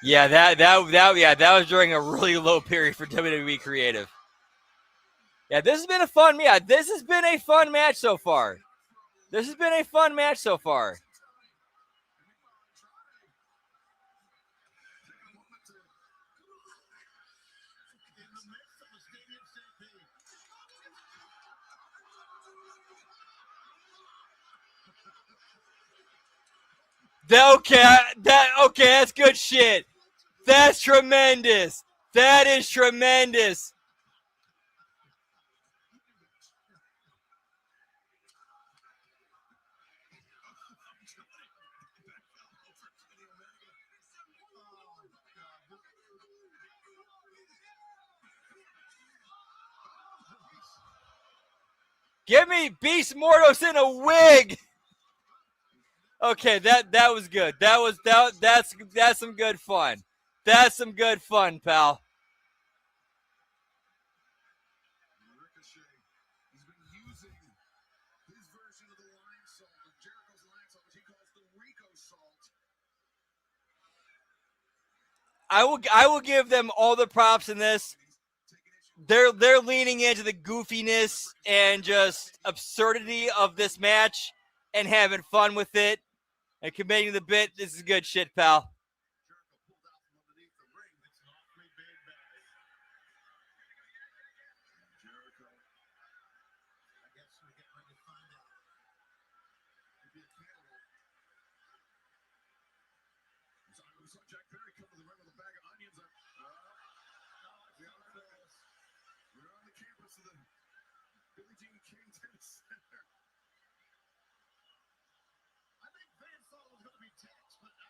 Yeah, that was during a really low period for WWE Creative. Yeah, this has been a fun. Yeah, this has been a fun match so far. This has been a fun match so far. Okay, that's good shit. That's tremendous. That is tremendous. Give me Beast Mortos in a wig. Okay, that was good. That's some good fun. That's some good fun, pal. Ricochet, he's been using his version of the line salt, of Jericho's line salt, which he calls the Rico salt. I will give them all the props in this. They're leaning into the goofiness and just absurdity of this match and having fun with it and committing to the bit. This is good shit, pal. Jericho pulled out from underneath the ring. It's an awfully big bag. Jericho. I guess we're getting ready to find out. Maybe a candle. We saw Jack Perry come to the ring with a bag of onions. We're on the campus of the Billie Jean King Tennis Center. I think Van thought it was going to be Tex, but I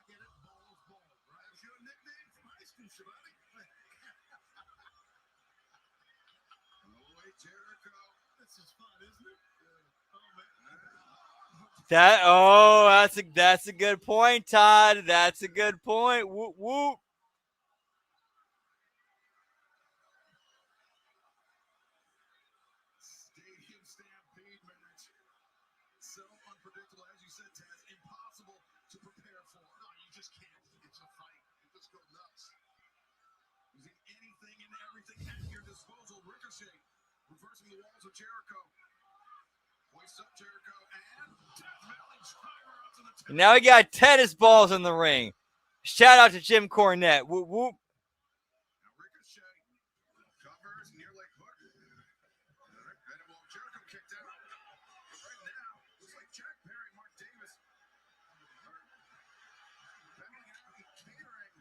get it. Ball, right? That's your nickname from high school, Shivani. Oh, wait, Jericho. This is fun, isn't it? Oh, man. That's a good point, Todd. That's a good point. Whoop whoop. Stadium stampede match. So unpredictable, as you said, Taz. Impossible to prepare for. No, you just can't. It's a fight. You just go nuts. Using anything and everything at your disposal. Ricochet reversing the walls of Jericho. Hoist up Jericho and Death Valley driver up to the top. Now we got tennis balls in the ring. Shout out to Jim Cornette. Whoop whoop. Now Ricochet covers near leg hook. And well, Jericho kicked out. But right now, looks like Jack Perry, Mark Davis are battling it out and catering.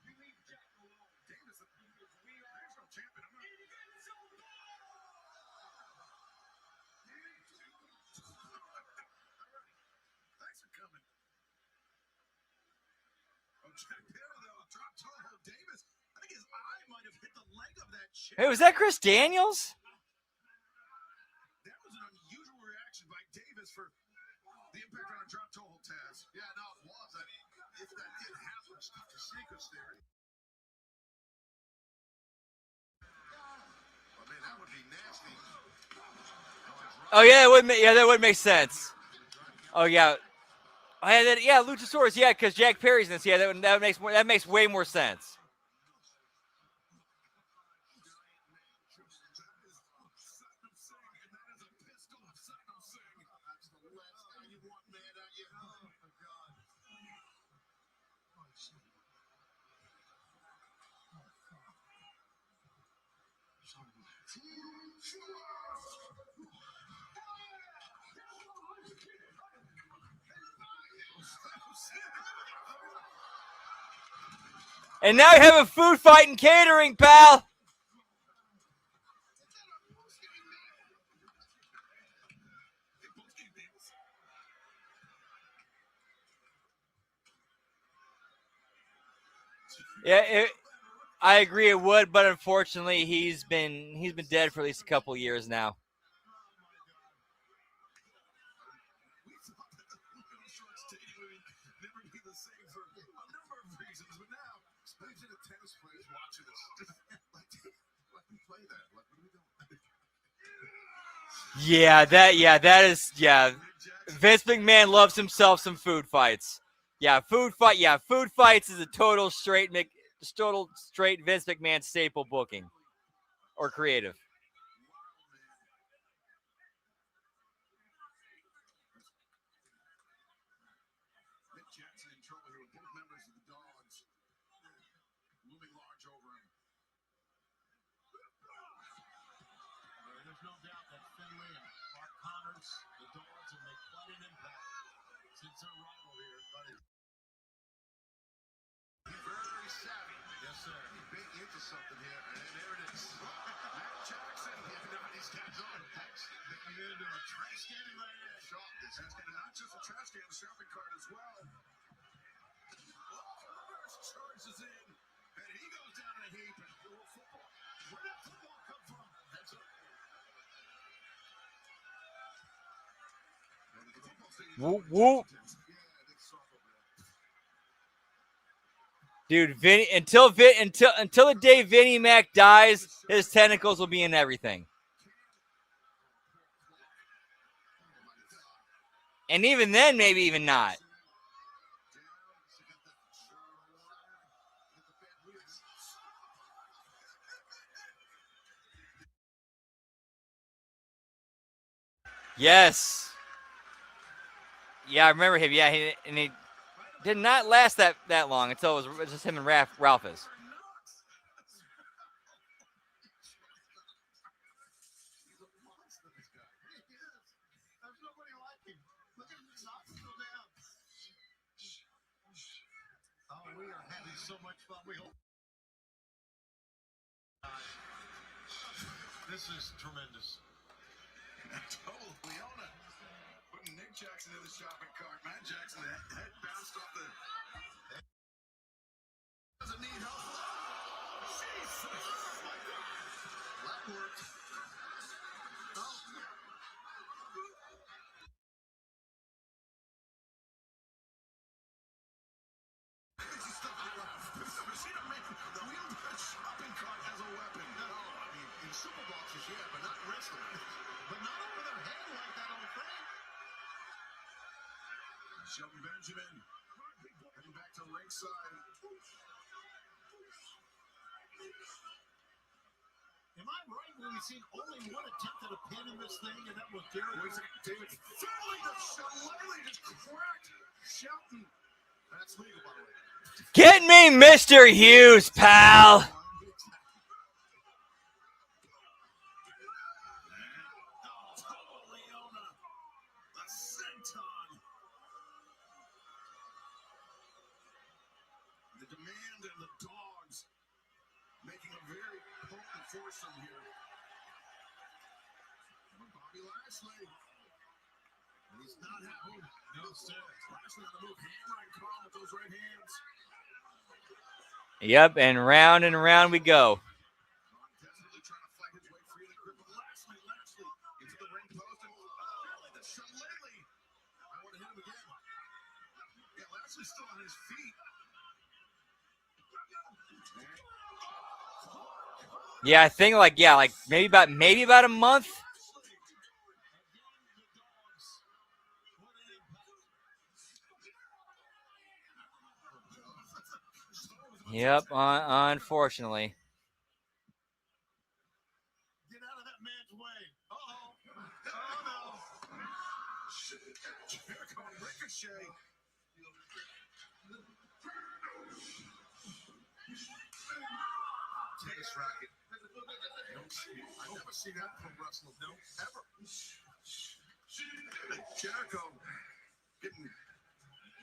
You leave Jack alone. Davis, national champion. I'm not. Thanks for coming. Oh, Jack Perry, though, dropped toe Davis. I think his eye might have hit the leg of that chair. Hey, was that Chris Daniels? That was an unusual reaction by Davis for the impact on a drop toe hold, Taz. Yeah, no, it was. I mean, if that did happen, it's not the sneakers theory. I mean, that would be nasty. Oh yeah, that would make sense. Oh yeah. Oh, yeah, Luchasaurus. Yeah, because Jack Perry's in this. Yeah, that makes way more sense. And now you have a food fight and catering, pal. Yeah, I agree it would, but unfortunately he's been dead for at least a couple years now. Yeah, that is Vince McMahon loves himself some food fights. Food fights is a total straight Vince McMahon staple booking or creative. There's no doubt that Finlay and Mark Connors, the Dogs, have made quite an impact since their arrival here. But very savvy. Yes, sir. He bit into something here, and there it is. Matt Jackson. These guys on. Big into a trash can right there. Shot this. He's going to not just a trash can, a shopping cart as well. Charges in, and he goes down in a heap. And football. Where did football come from? That's it. Whoop whoop. Dude, until the day Vinnie Mac dies, his tentacles will be in everything. And even then, maybe even not. Yes. Yeah, I remember him. Yeah, he did not last that long until it was just him and Ralphus. We are having so much fun. We hope this is tremendous. Total Leona putting Nick Jackson in the shopping cart. Matt Jackson, the head bounced off the. Doesn't need help. Jesus. That worked. Shopping cart as a weapon. No, I mean, in super boxes, yeah, but not wrestling. But not over their head like that on frame. Shelton Benjamin heading back to ringside. Am I right when we've seen only one attempt at a pin in this thing, and that was David Finally, the Shillelagh just cracked Shelton. That's legal, by the way. Get me Mr. Hughes, pal. The demand and the Dogs making a very potent foursome here. Bobby Lashley. And he's not happy. No, sir. Lashley on the move, hammering Carl with those right hands. Yep, and round we go. Desperately trying to fight his way free of the grip of Lashley. Lashley into the ring post and finally the Shillelagh. I want to hit him again. Yeah, Lashley's still on his feet. Yeah, I think maybe about a month. Yep, unfortunately. Get out of that man's way. Uh-oh. Oh, no. Jericho and Ricochet. Tennis racket. I never to see that from wrestling. No, ever. Jericho getting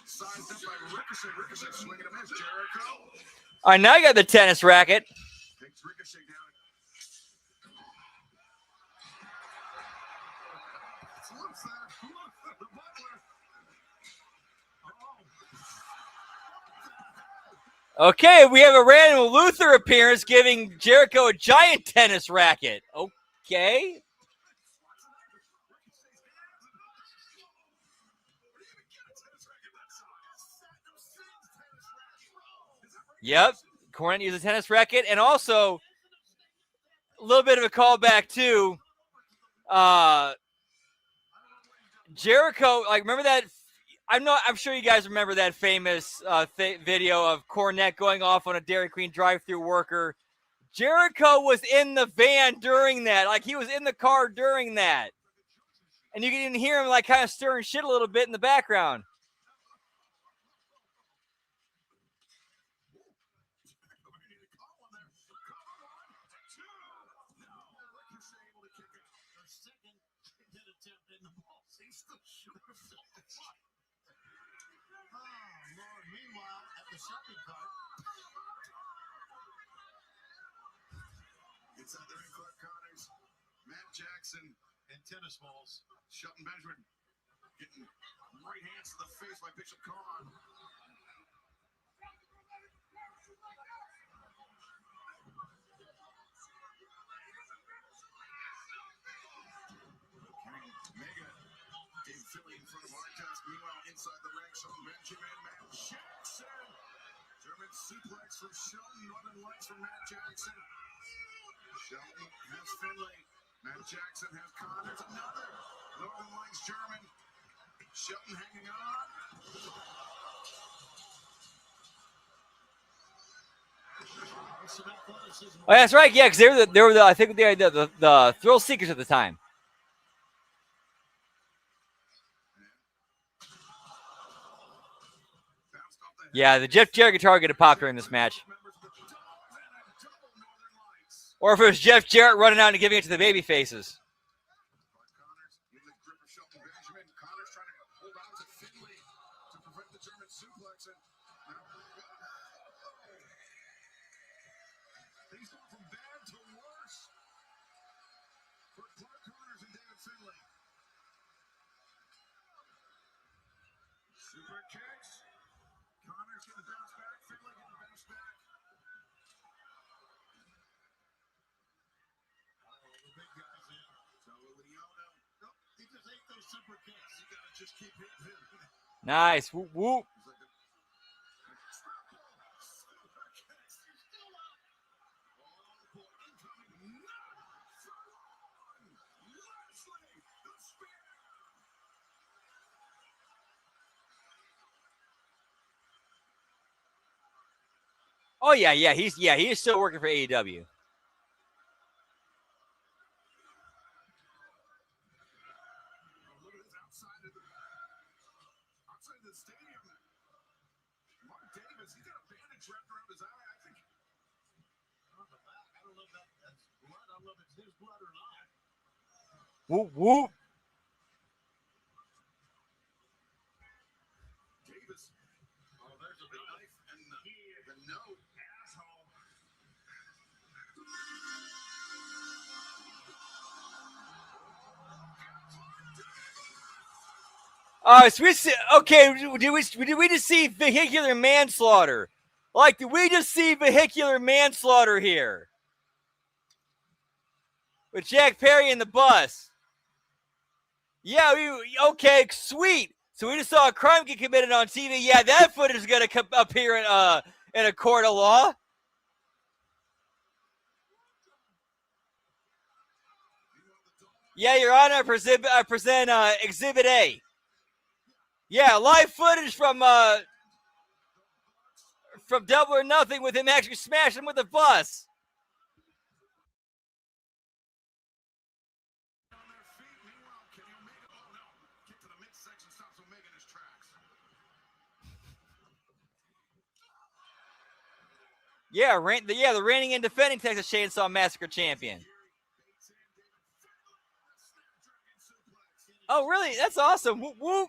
sized up by Ricochet. Ricochet swinging a miss. Jericho All right, now you got the tennis racket. takes Ricochet down. What's that? Look, the butler. Oh. Okay, we have a random Luther appearance giving Jericho a giant tennis racket. Okay. Yep, Cornette used a tennis racket, and also a little bit of a callback too. Jericho, like, remember that? I'm sure you guys remember that famous video of Cornette going off on a Dairy Queen drive-thru worker. Jericho was in the van during that, like he was in the car during that, and you can hear him like kind of stirring shit a little bit in the background. Meanwhile, at the shopping cart, Inside the ring, Clark Connors, Matt Jackson, and tennis balls. Shelton Benjamin getting right hands to the face by Bishop Khan. Mega Dave Philly in front of Artest. Meanwhile, inside the ring, Shelton Benjamin, Matt Jackson. German suplex from Shelton, Northern Lights from Matt Jackson. Shelton has Finlay. Matt Jackson has Connors. Another Northern Lights German. Shelton hanging on. Oh, that's right. Yeah, because they were the I think they were the Thrill Seekers at the time. Yeah, the Jeff Jarrett guitar get a pop during this match. Or if it was Jeff Jarrett running out and giving it to the baby faces. Connors in the grip of Shelton Benjamin. Connors trying to hold on to Finlay to prevent the German suplex. And things going from bad to worse for Clark Connors and David Finlay. Super kicks. Connors getting bounce back. Finlay getting bounce back. The big guys in. Nope, He just ate those super kicks. you gotta just keep hitting him. Nice. Whoop, whoop. Oh yeah, he is still working for AEW. Outside the stadium, Mark Davis, he's got a bandage wrapped around his eye. I think On the back. I don't know if that's blood. I don't know if it's his blood or not. Whoop, whoop. Davis. Oh, there's a knife and the note. Asshole. So we see, okay, did we just see vehicular manslaughter? Like, did we just see vehicular manslaughter here? With Jack Perry in the bus. Yeah, okay, sweet. So we just saw a crime get committed on TV. Yeah, that footage is going to appear in a court of law. Yeah, Your Honor, I present Exhibit A. Yeah, live footage from Double or Nothing with him actually smashing him with a bus. On their feet. Meanwhile, Kenny Omega. Oh no. Kick to the midsection stops Omega in his tracks. Yeah, the reigning and defending Texas Chainsaw Massacre champion. Bates in, Oh, really? That's awesome. Whoop, whoop.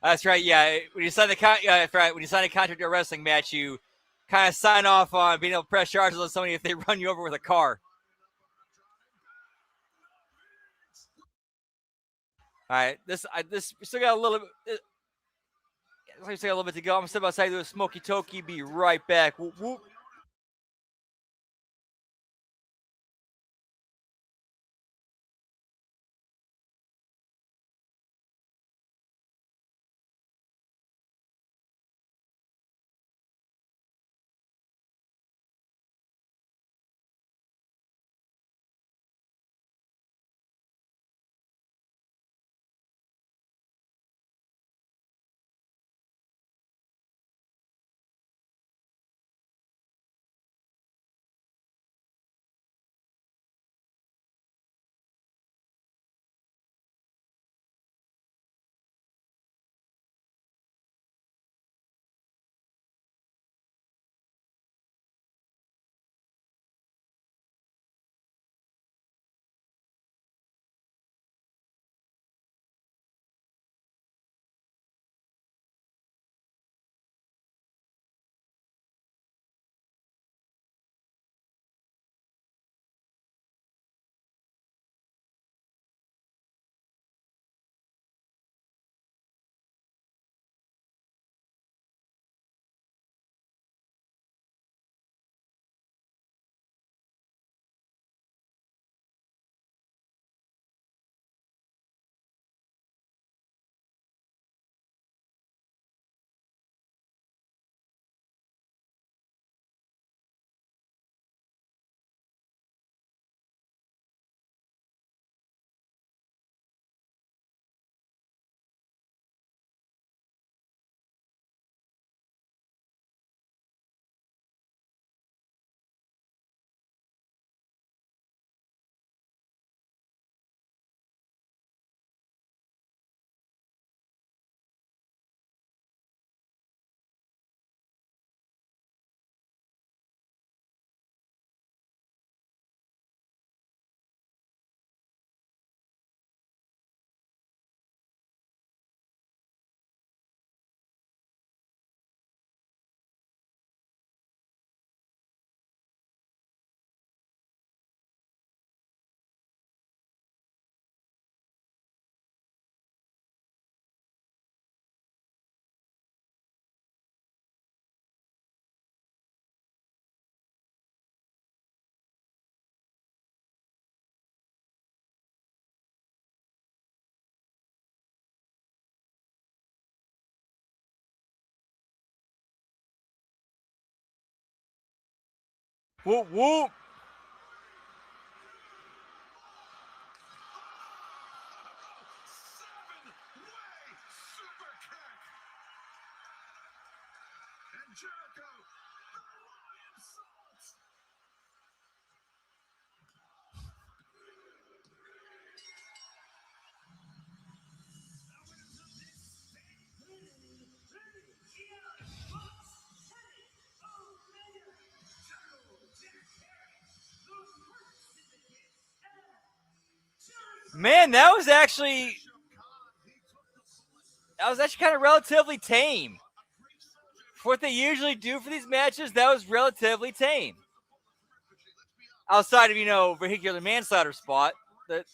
That's right. Yeah, when you sign that's right. When you sign a contract to a wrestling match, you kind of sign off on being able to press charges on somebody if they run you over with a car. All right, this we still got a little bit. We still got a little bit to go. I'm still outside to a smoky toki. Be right back. Whoop, whoop. Whoop, whoop. Man, that was actually kind of relatively tame. For what they usually do for these matches, that was relatively tame. Outside of, vehicular manslaughter spot, but,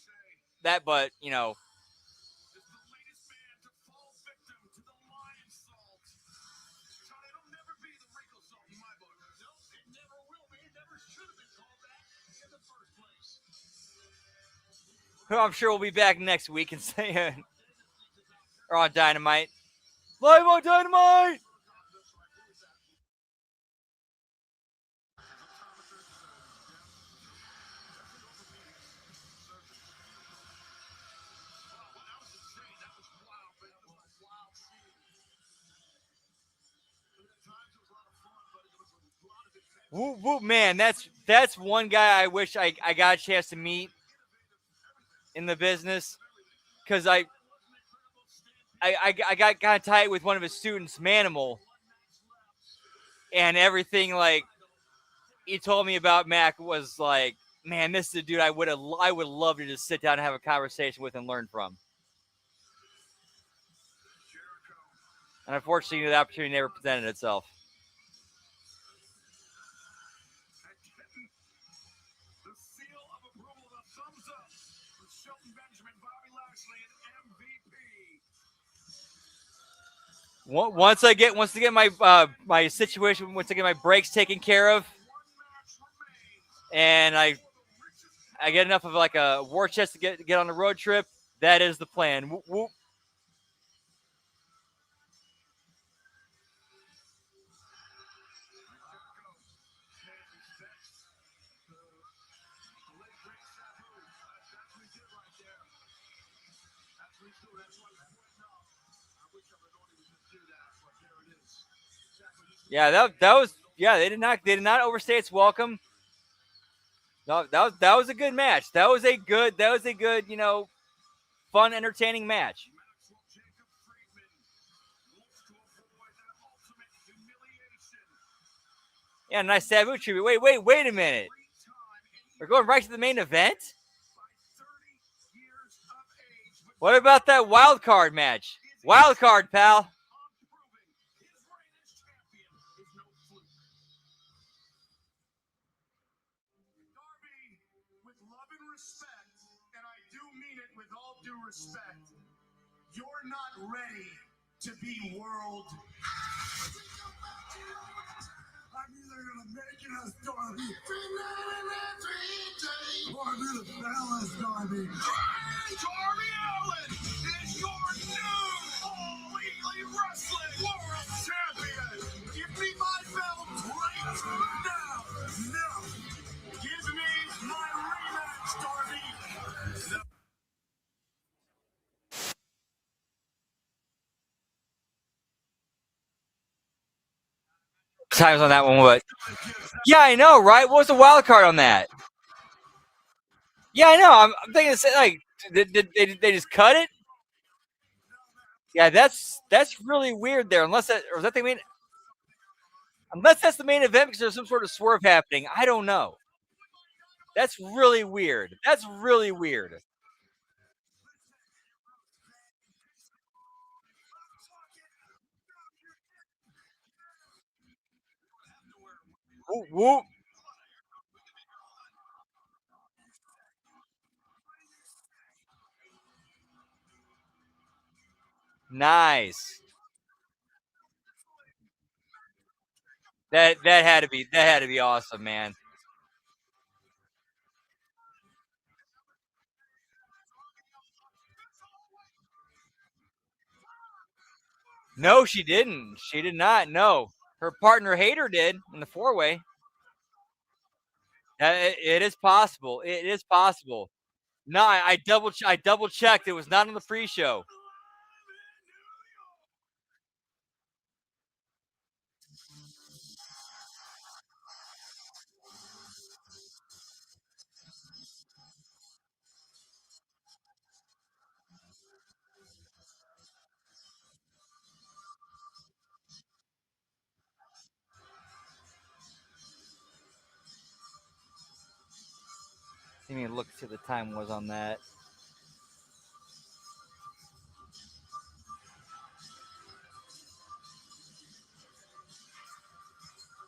who I'm sure will be back next week and say, or on Dynamite. Live on Dynamite! Whoop, whoop, man, that's one guy I wish I got a chance to meet in the business because I got kind of tight with one of his students, Manimal, and everything like he told me about Mac was like, man, this is a dude I would love to just sit down and have a conversation with and learn from. And unfortunately, the opportunity never presented itself. The seal of approval, the thumbs up for Shelton Benjamin, Bobby Lashley, and MVP. Once I get my my situation, once I get my breaks taken care of, and I get enough of like a war chest to get on the road trip, that is the plan. Whoop, whoop. Yeah, that was they did not overstay its welcome. No, that was a good match. That was a good fun, entertaining match. Yeah, nice Sabu tribute. Wait a minute. We're going right to the main event? What about that wild card match? Wild card, pal. With love and respect, and I do mean it with all due respect, you're not ready to be world. I'm either gonna make it as Darby, or I'm gonna fail as Darby. Darby Allin is your new All Elite Wrestling World Champion. Give me my belt right now. Now. Give me my rematch, Darby. Times on that one, but yeah, I know, right? What was the wild card on that? Yeah, I know. I'm thinking it's like, did they just cut it? Yeah, that's really weird there. Unless that's the main event because there's some sort of swerve happening. I don't know. That's really weird. That's really weird. Whoop, whoop. Nice. That had to be awesome, man. No, she didn't. She did not. No, her partner Hater did in the 4-way. It is possible. It is possible. No, I double checked. It was not on the pre-show. Let me look see what the time was on that.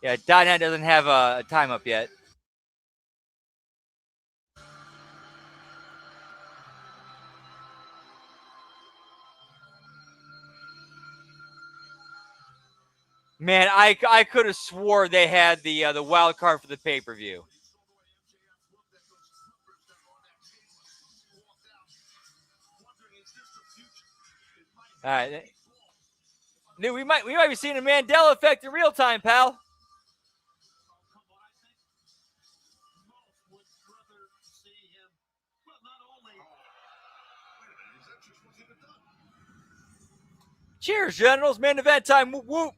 Yeah, .net doesn't have a time up yet. Man, I could have swore they had the wild card for the pay-per-view. All right. Dude, we might be seeing a Mandela effect in real time, pal. Cheers, Generals. Main event time. Whoop, whoop.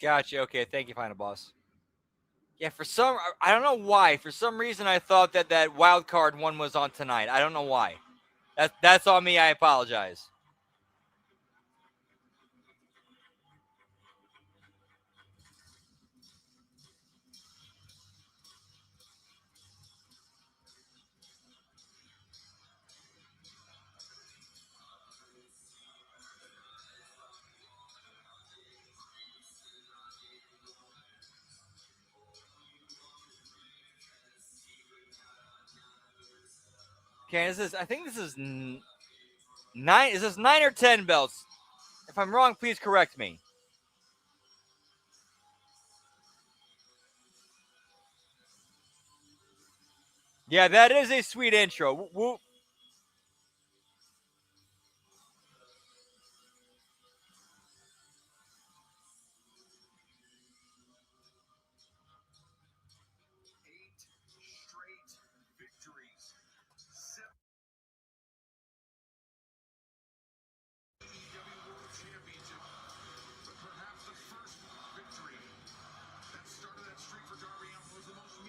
Gotcha. Okay, thank you, Final Boss. Yeah, I don't know why. For some reason, I thought that wild card one was on tonight. I don't know why. That's on me. I apologize. Okay, I think this is 9. Is this 9 or 10 belts? If I'm wrong, please correct me. Yeah, that is a sweet intro. Whoop.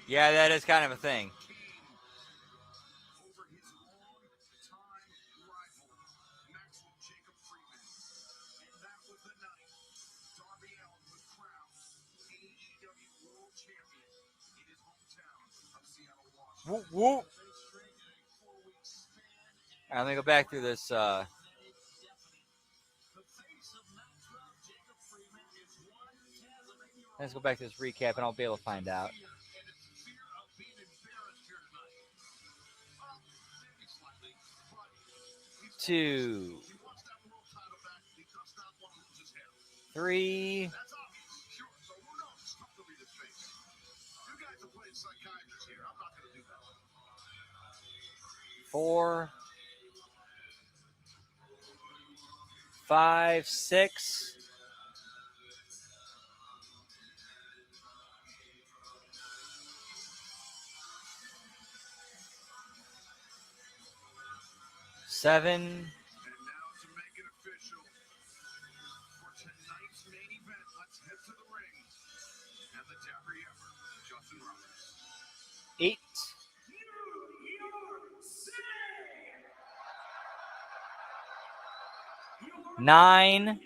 Yeah, that is kind of a thing. Whoop, whoop. All right, let me go back through this. Let's go back to this recap, and I'll be able to find out. Two, 3, 4, 5, 6. 7. Eight. 9.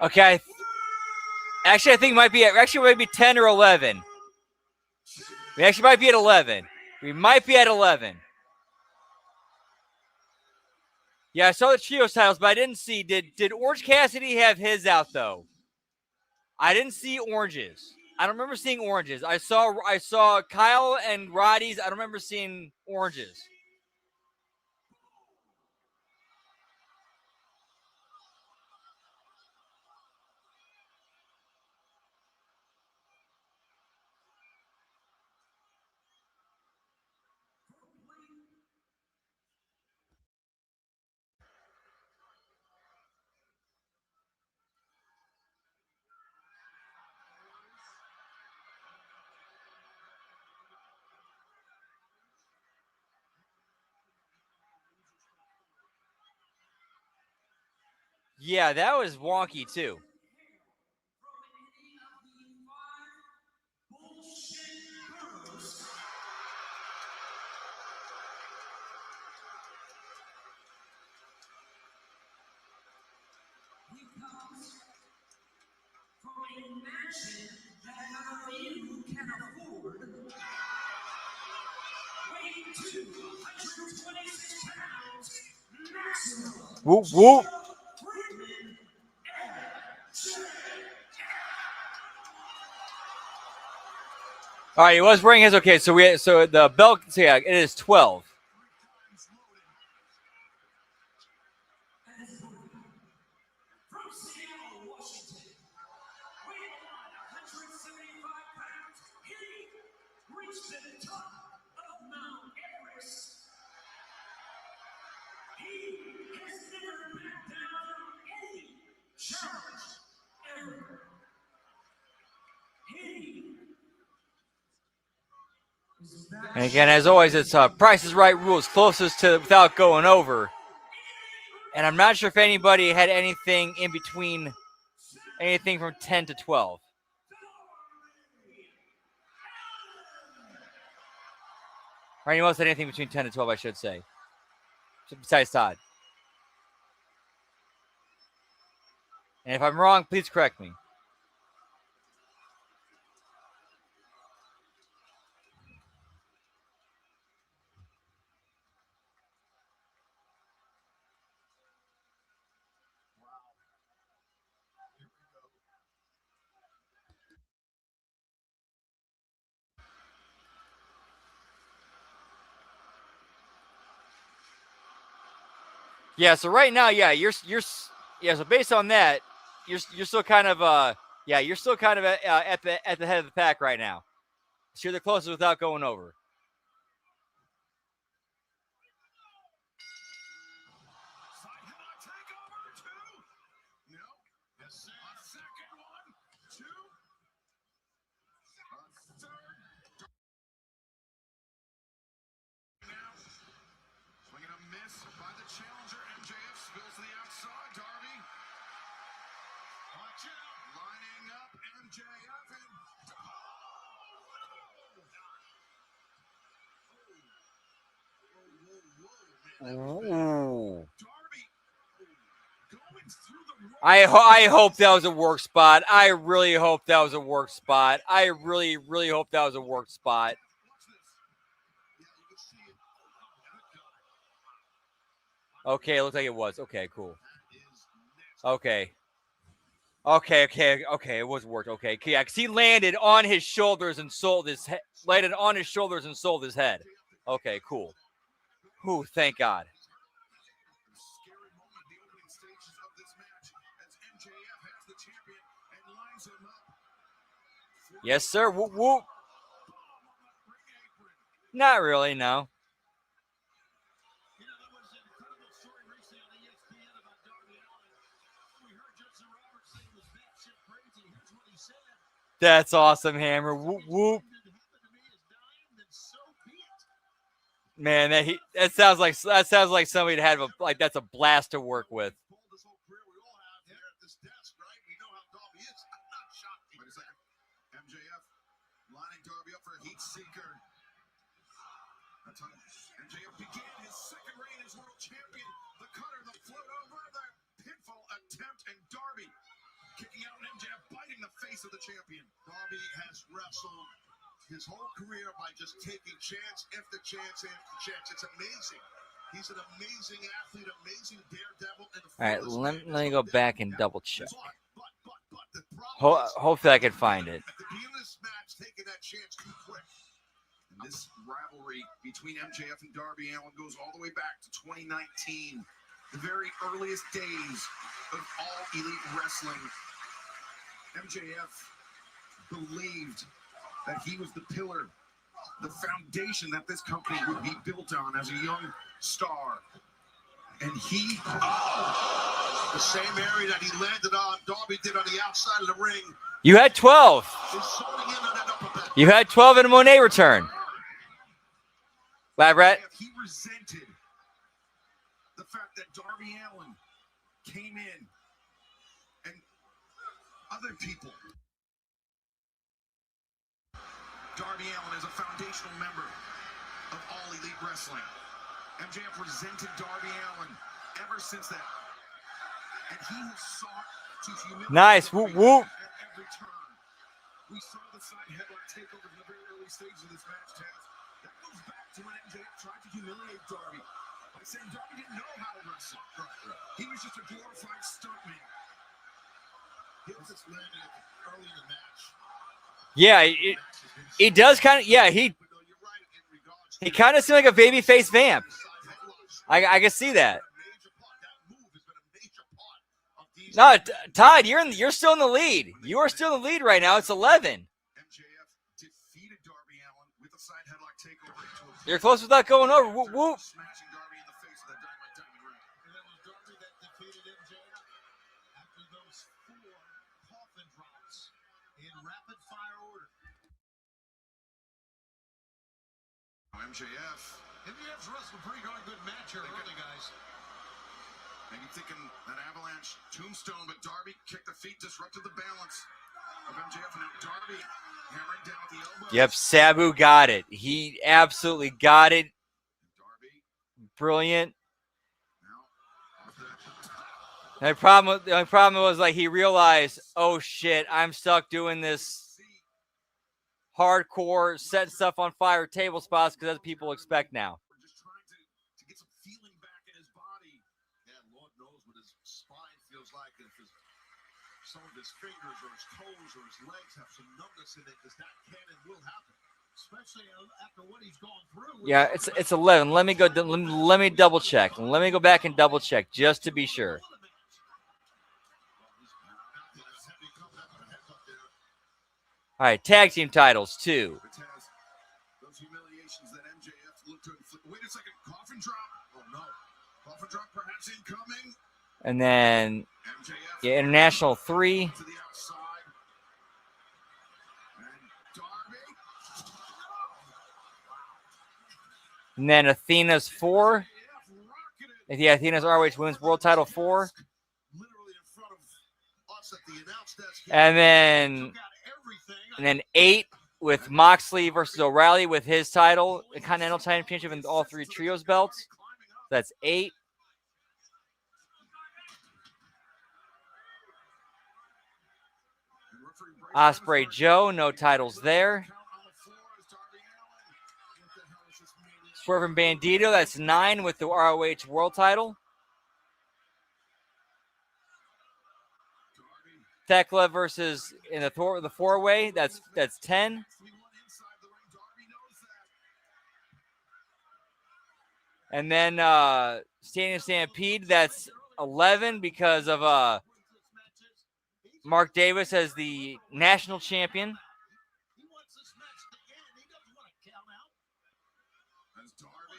Okay. Actually, I think it might be 10 or 11. We actually might be at 11. We might be at 11. Yeah, I saw the trios titles, but I didn't see. Did Orange Cassidy have his out though? I didn't see Orange's. I don't remember seeing Orange's. I saw Kyle and Roddy's. I don't remember seeing Orange's. Yeah, that was wonky too. Whoop whoop. All right, he was wearing his. Okay, so the belt. So yeah, it is 12. And again, as always, it's Price is Right rules, closest to without going over. And I'm not sure if anybody had anything in between, anything from 10 to 12. Or anyone else had anything between 10 to 12, I should say. Besides Todd. And if I'm wrong, please correct me. Yeah, so right now, yeah, so based on that, you're still kind of you're still kind of at the head of the pack right now. So you're the closest without going over. Challenger MJF spills to the outside. Darby. Watch out. Lining up MJF Ooh. I hope that was a work spot. I really hope that was a work spot. I really, really hope that was a work spot. Okay, it looks like it was. Okay, cool. Okay. It was worked. Okay, yeah, because he landed on his shoulders and sold his head. Landed on his shoulders and sold his head. Okay, cool. Whew, thank God. Yes, sir. Whoop, whoop. Not really, no. That's awesome, Hammer. Whoop, whoop. Man, that sounds like somebody to have that's a blast to work with. MJF lining Darby up for a heat seeker. MJF began his second reign as world champion. The cutter, the float over, the pinfall attempt, and Darby kicking out MJF, biting the face of the champion. Darby has wrestled his whole career by just taking chance after chance after chance. It's amazing. He's an amazing athlete, amazing daredevil. All right, let me go back and double check. Hopefully I can find it. At the beginning of this match, taking that chance too quick. And this rivalry between MJF and Darby Allin goes all the way back to 2019, the very earliest days of All Elite Wrestling. MJF believed that he was the pillar, the foundation that this company would be built on as a young star. And he, the same area that he landed on, Darby did on the outside of the ring. You had 12. You had 12 in a Monet return. Lab Rat. He resented the fact that Darby Allin came in and other people. Darby Allin is a foundational member of All Elite Wrestling. MJF resented Darby Allin ever since that. And he has sought to humiliate Nice. Whoop, whoop. at every turn. We saw the side headlock takeover in the very early stages of this match, Taz. That goes back to when MJF tried to humiliate Darby by saying Darby didn't know how to wrestle. He was just a glorified stuntman. He was just landing early in the match. Yeah, it does kind of. Yeah, he kind of seemed like a babyface vamp. I can see that. No, Todd, you're still in the lead. You are still in the lead right now. It's 11. You're close without going over. Whoop, whoop. MJF. MJF's wrestled a pretty darn good match here early, guys. Maybe thinking that avalanche tombstone, but Darby kicked the feet, disrupted the balance of MJF, and now Darby hammering down with the elbows. Yep, Sabu got it. He absolutely got it. Darby Brilliant. now off the The only problem was like he realized, oh shit, I'm stuck doing this hardcore set stuff on fire table spots because that's what people expect now. We're just trying to get some feeling back in his body. Yeah, Lord knows what his spine feels like. If some of his fingers or his toes or his legs have some numbness in it, because that can and will happen, especially after what he's gone through. Yeah, it's 11. Let me go. Let me double check. Let me go back and double check just to be sure. All right, tag team titles 2. It has those humiliations that MJF looked to inflict. Wait a second, coffin drop. Oh no, coffin drop perhaps incoming. And then MJF yeah, international 3. to the outside. And Darby. And then Athena's 4. MJF rocketed. Yeah, Athena's ROH Women's World Title 4. Literally in front of us at the announce desk. And then 8 with Moxley versus O'Reilly with his title, the Continental Championship, and all 3 trios belts. That's 8. Osprey Joe, no titles there. Swerve and Bandito, that's 9 with the ROH World Title. Thekla versus in the 4-way, that's 10. And then Stadium Stampede, that's 11 because of Mark Davis as the national champion.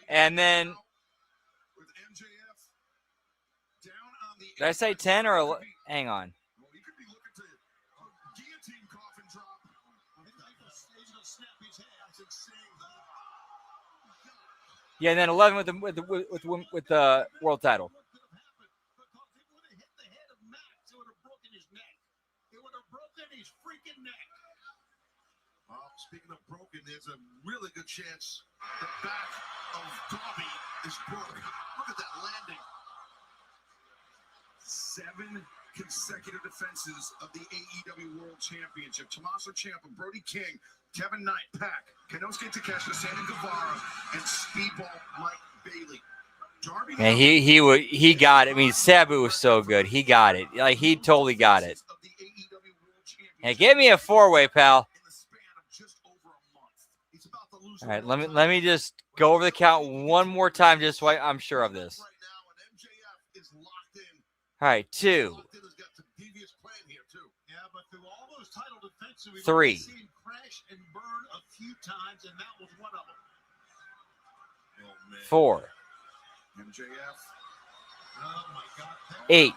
And then, did I say 10 or hang on? Yeah, and then 11 with the world title. Well, speaking of broken, there's a really good chance the back of Darby is broken. Look at that landing. 7 consecutive defenses of the AEW World Championship. Tommaso Ciampa, Brody King, Kevin Knight, Pac, Kenosuke Takeshita, Sammy Guevara, and Speedball Mike Bailey. Darby. And he got it. I mean, Sabu was so good. He got it. Like he totally got it. Hey, give me a 4-way, pal. All right, let me just go over the count one more time, just so I'm sure of this. All right, 2, 3, 4, 8,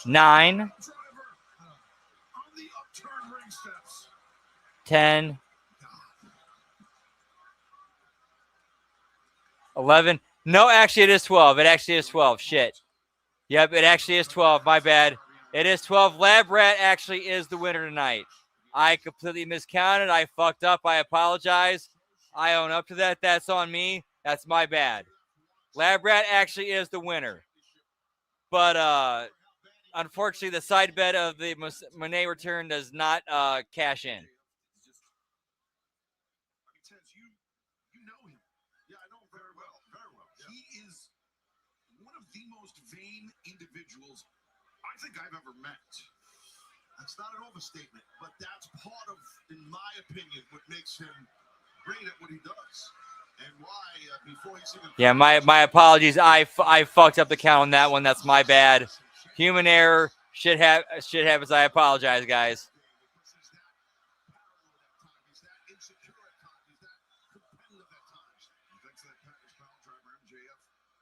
9, 10, 11. No, actually, it is 12. It actually is 12. Shit. Yep, it actually is 12. My bad. It is 12. Lab Rat actually is the winner tonight. I completely miscounted. I fucked up. I apologize. I own up to that. That's on me. That's my bad. Lab Rat actually is the winner. But unfortunately, the side bet of the Monet return does not cash in. You know him. Yeah, I know him very well. Very well. Yeah. He is one of the most vain individuals I think I've ever met. That's not an overstatement, but that's part of, in my opinion, what makes him great at what he does. And why, before he's even... Yeah, my apologies. I fucked up the count on that one. That's my bad. Human error. Shit happens. I apologize, guys.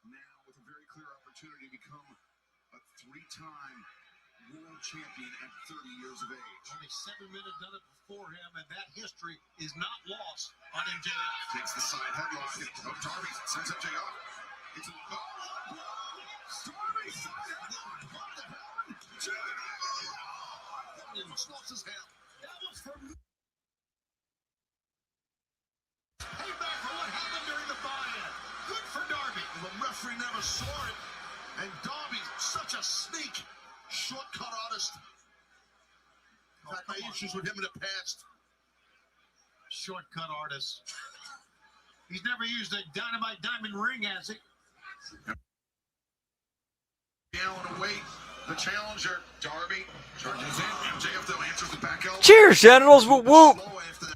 Now with a very clear opportunity to become a 3-time world champion at 30 years of age. Only 7 men have done it before him, and that history is not lost on MJF. Takes the side headlock. Darby sends MJ up. Into the Darby side headlock. Smokes his head. That was for me. Payback for what happened during the buy-in. Good for Darby. The referee never saw it. And Darby, such a sneak, shortcut artist. I've had my issues with him in the past. Shortcut artist. He's never used a dynamite diamond ring, has he? Allen await the challenger. Darby charges in. MJF though answers the back elbow. Cheers, Generals. Whoop whoop. Slow after that.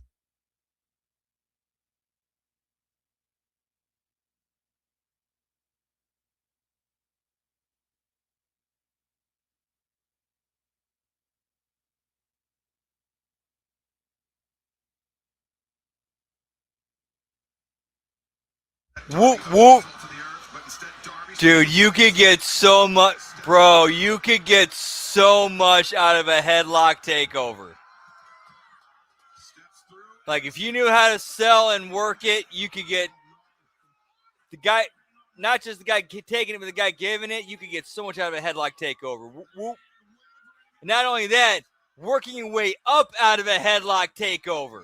Whoop whoop. To the earth, but instead Darby Dude, you could get so much, bro. You could get so much out of a headlock takeover. steps through. Like if you knew how to sell and work it, you could get the guy, not just the guy taking it, but the guy giving it. You could get so much out of a headlock takeover. Whoop, whoop. And not only that, working your way up out of a headlock takeover.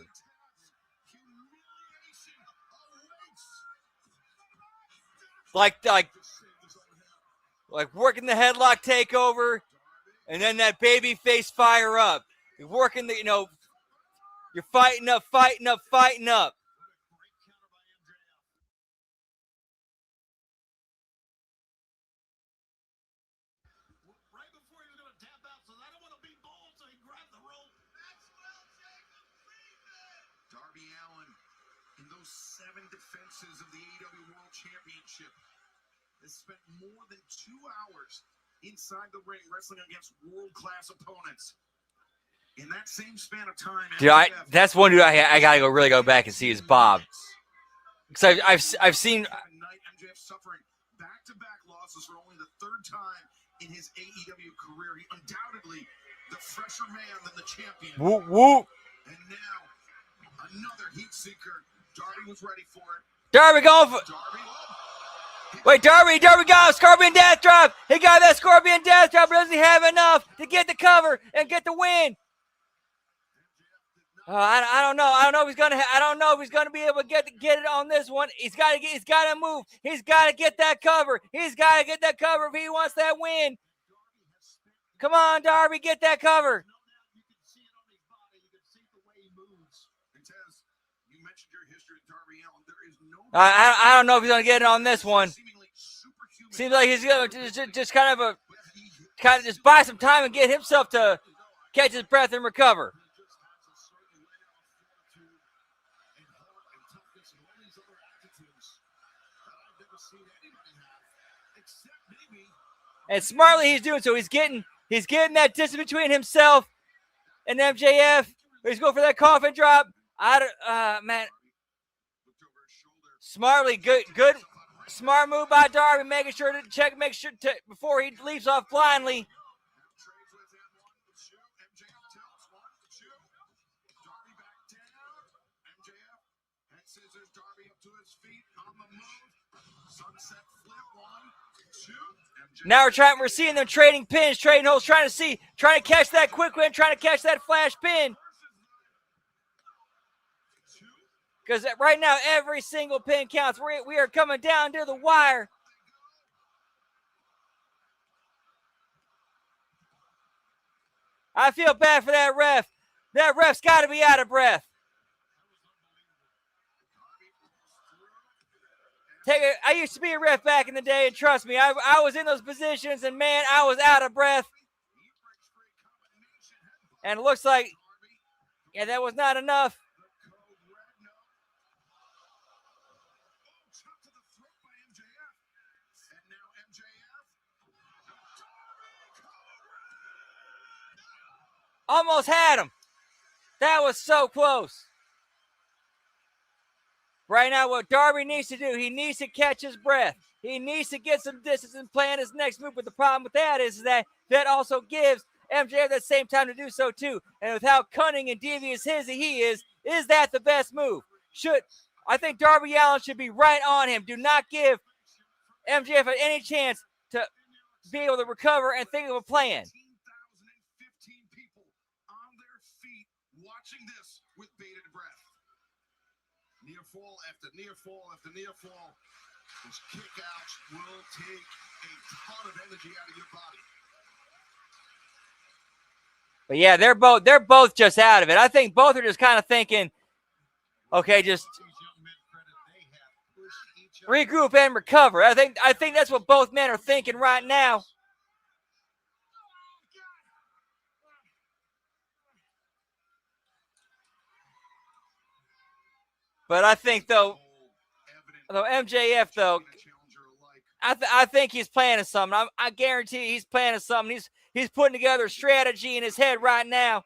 Like working the headlock takeover, and then that baby face fire up. You're working the, you're fighting up. Right before he was going to tap out, says, I don't want to be bold, so he grabbed the rope. Darby Allin, in those 7 defenses of the AEW World Championship, has spent more than 2 hours inside the ring wrestling against world-class opponents. In that same span of time, Dude, that's one dude I gotta really go back and see is Bob. Because I've seen. MJF suffering back-to-back losses for only the 3rd time in his AEW career. He undoubtedly the fresher man than the champion. Whoop whoop. And now another heat seeker. Darby was ready for it. Darby going for. Darby. Wait, Darby got a Scorpion Death Drop. He got that Scorpion Death Drop, but doesn't he have enough to get the cover and get the win? I don't know. I don't know if he's gonna be able to get it on this one. He's got to move. He's got to get that cover. He's got to get that cover if he wants that win. Come on, Darby, get that cover. You can see it on his body. You can see the way he moves. And Taz, you mentioned your history with Darby Allin. There is no. I don't know if he's gonna get it on this one. Seemingly superhuman. Seems like he's gonna just kind of just buy some time and get himself to catch his breath and recover. And smartly he's doing so. He's getting that distance between himself and MJF. He's going for that coffin drop. Man. Smartly, good, smart move by Darby, making sure to check, before he leaps off blindly. Now we're seeing them trading pins, trading holds, trying to catch that quick win, trying to catch that flash pin. Because right now, every single pin counts. We are coming down to the wire. I feel bad for that ref. That ref's got to be out of breath. I used to be a ref back in the day, and trust me, I was in those positions, and man, I was out of breath. And it looks like, yeah, that was not enough. Almost had him. That was so close. Right now, what Darby needs to do, he needs to catch his breath. He needs to get some distance and plan his next move. But the problem with that is that also gives MJF that same time to do so too. And with how cunning and devious he is that the best move? I think Darby Allin should be right on him. Do not give MJF any chance to be able to recover and think of a plan. 15 people on their feet watching this with bated breath. Near fall after near fall after near fall. Those kickouts will take a ton of energy out of your body. But yeah, they're both just out of it. I think both are just kind of thinking, okay, just regroup and recover. I think that's what both men are thinking right now. But I think though MJF though, I think he's planning something. I guarantee he's planning something. He's putting together a strategy in his head right now.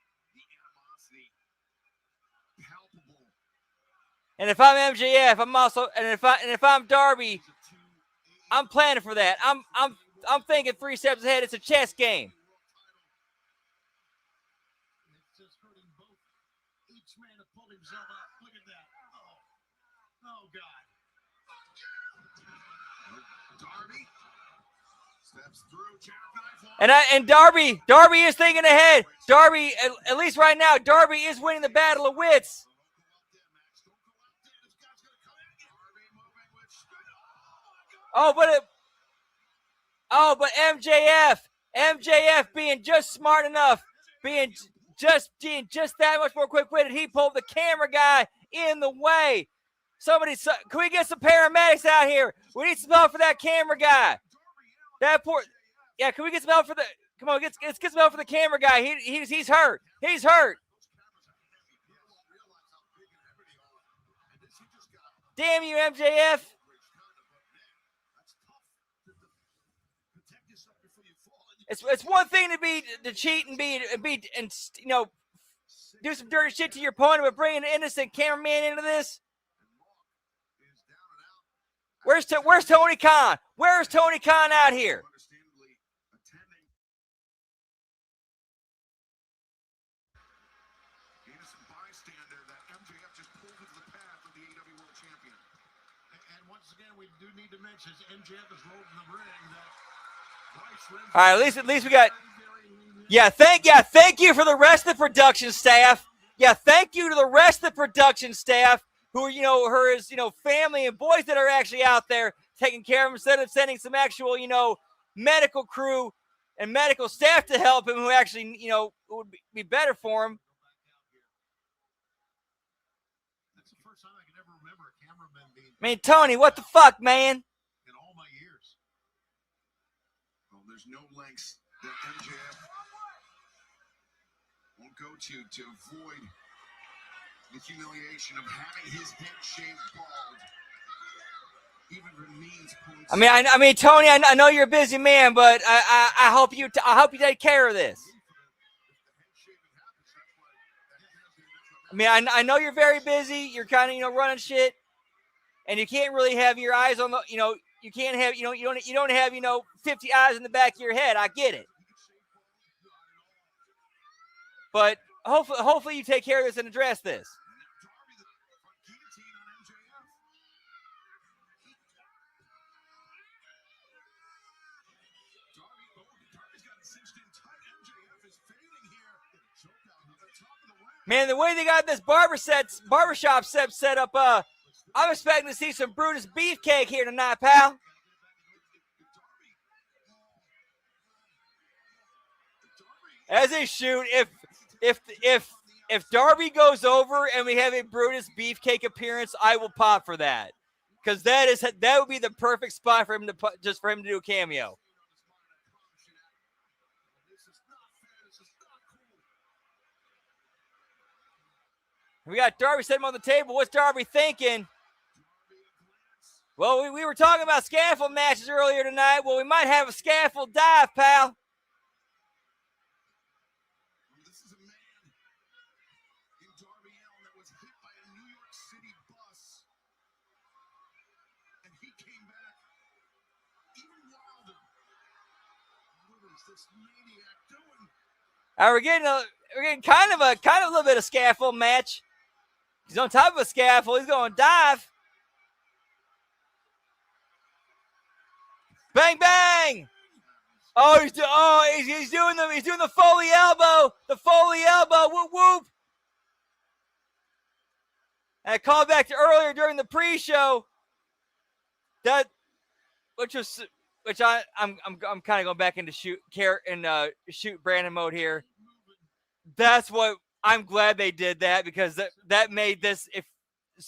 And if I'm MJF, I'm also, and if I'm Darby, I'm planning for that. I'm thinking 3 steps ahead. It's a chess game. It's just hurting both. Each man to pull himself up. Look at that. Oh God. Darby steps through. And Darby is thinking ahead. Darby, at least right now, Darby is winning the battle of wits. But MJF being just smart enough, being just that much more quick-witted, he pulled the camera guy in the way. Can we get some paramedics out here? We need some help for that camera guy. Can we get some help for the? Come on, let's get some help for the camera guy. He's hurt. He's hurt. Damn you, MJF. It's one thing to cheat and do some dirty shit to your opponent, but bringing an innocent cameraman into this. Where's Tony Khan? Where's Tony Khan out here? We do need to mention MJF is rolled in the ring. All right, at least we got. Thank you for the rest of the production staff. Thank you to the rest of the production staff who are his family and boys that are actually out there taking care of him instead of sending some actual medical crew and medical staff to help him who actually would be better for him. That's the first time I can ever remember a cameraman being. I mean, Tony, what the fuck, man? In all my years. Well, there's no lengths that MJF won't go to avoid the humiliation of having his head shaved bald. Even remains points. I mean, Tony, I know you're a busy man, but I hope you take care of this. I mean, I know you're very busy. You're kind of running shit, and you can't really have your eyes on the you can't have you don't have 50 eyes in the back of your head. I get it, but hopefully you take care of this and address this. Man, the way they got this barbershop set up, I'm expecting to see some Brutus beefcake here tonight, pal. As they shoot, if Darby goes over and we have a Brutus beefcake appearance, I will pop for that, because that would be the perfect spot for him to do a cameo. We got Darby sitting on the table. What's Darby thinking? Well, we were talking about scaffold matches earlier tonight. Well, we might have a scaffold dive, pal. This is a man in Darby Allin that was hit by a New York City bus We're getting kind of a little bit of scaffold match. He's on top of a scaffold. He's going to dive. Bang bang! Oh, he's doing the Foley elbow. The Foley elbow. Whoop whoop. And I called back to earlier during the pre-show. Which I'm kind of going back into shoot Brandon mode here. That's what I'm glad they did that, because that made this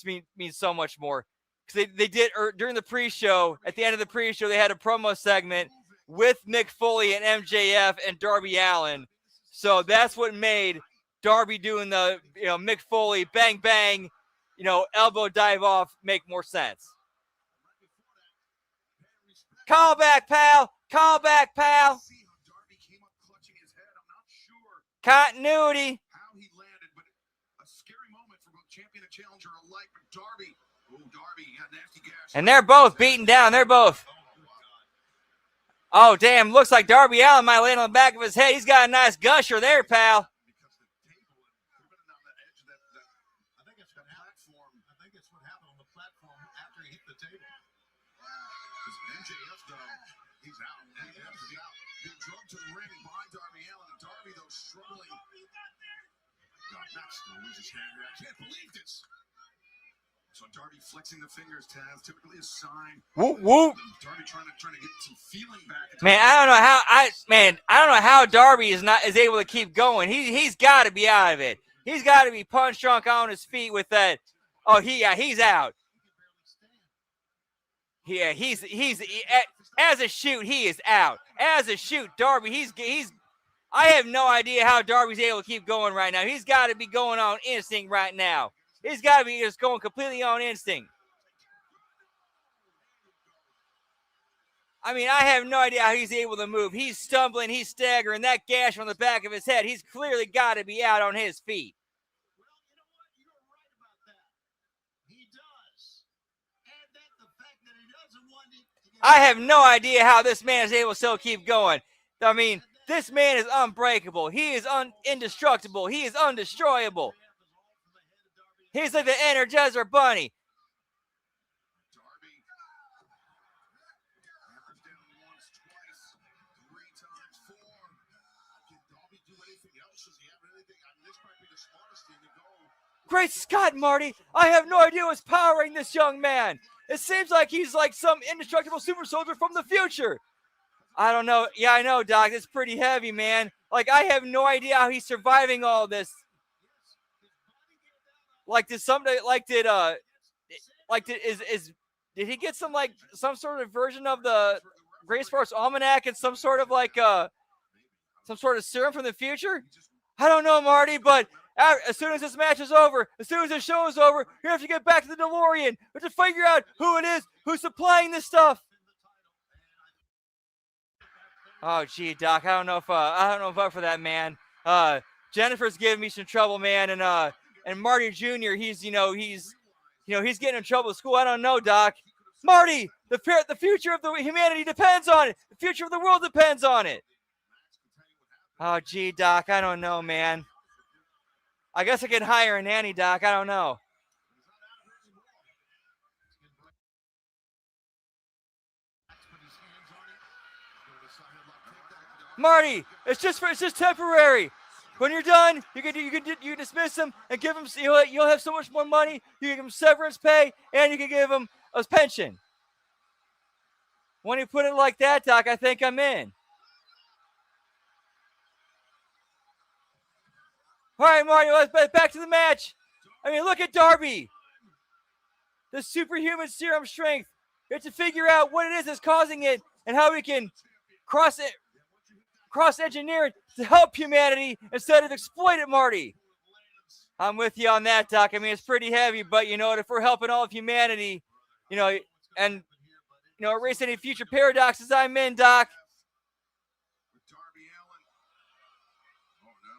mean so much more. Because they did during the pre-show. At the end of the pre-show, they had a promo segment with Mick Foley and MJF and Darby Allin. So that's what made Darby doing the Mick Foley bang bang, elbow dive off make more sense. Call back, pal. Call back, pal. Continuity. How he landed, but a scary moment for both champion and challenger alike. Darby. Oh, Darby, he got nasty gas. And they're both beaten down. They're both. Oh, damn. Looks like Darby Allin might land on the back of his head. He's got a nice gusher there, pal. I think it's what happened on the platform after he hit the table. MJF's done. He's out. MJF is out. Being drugged to the ring by Darby Allin. And Darby, though, struggling. God, Max still loses hand here. I can't believe this. So Darby flexing the fingers, Taz, typically a sign. Whoop whoop. Darby trying to get some feeling back. Man, I don't know how Darby is able to keep going. He's got to be out of it. He's got to be punch drunk on his feet with that. Oh, he's out. Yeah, he's as a shoot, he is out. As a shoot, Darby, I have no idea how Darby's able to keep going right now. He's got to be going on instinct right now. He's got to be just going completely on instinct. I mean, I have no idea how he's able to move. He's stumbling, he's staggering. That gash on the back of his head, he's clearly got to be out on his feet. Well, you know what? You're right about that. He does. And that the fact that he doesn't want to... I have no idea how this man is able to still keep going. I mean, this man is unbreakable. He is indestructible. He is undestroyable. He's like the Energizer Bunny. Darby hammers down once, twice, 3 times, 4. Can Darby do anything else? Does he have anything? I mean, this might be the smartest thing to go. Great Scott, Marty. I have no idea what's powering this young man. It seems like he's like some indestructible super soldier from the future. I don't know. Yeah, I know, Doc. It's pretty heavy, man. Like, I have no idea how he's surviving all this. Did he get some sort of version of the Great Sports Almanac and some sort of some sort of serum from the future? I don't know, Marty, but as soon as this match is over, as soon as the show is over, you have to get back to the DeLorean. We have to figure out who it is who's supplying this stuff. Oh, gee, Doc, I don't know if I'm up for that, man. Jennifer's giving me some trouble, man, and Marty Jr. He's getting in trouble at school. I don't know, Doc. Marty, the future of the humanity depends on it. The future of the world depends on it. Oh, gee, Doc, I don't know, man. I guess I could hire a nanny, Doc. I don't know. Marty, it's just temporary. When you're done, you dismiss him and give him. You'll have so much more money. You can give him severance pay and you can give him a pension. When you put it like that, Doc, I think I'm in. All right, Marty, let's back to the match. I mean, look at Darby. The superhuman serum strength. We have to figure out what it is that's causing it and how we can cross-engineer it to help humanity instead of exploit it, Marty. I'm with you on that, Doc. I mean, it's pretty heavy, but you know what? If we're helping all of humanity, and erase any future paradoxes, I'm in, Doc. Darby Allin. Oh no.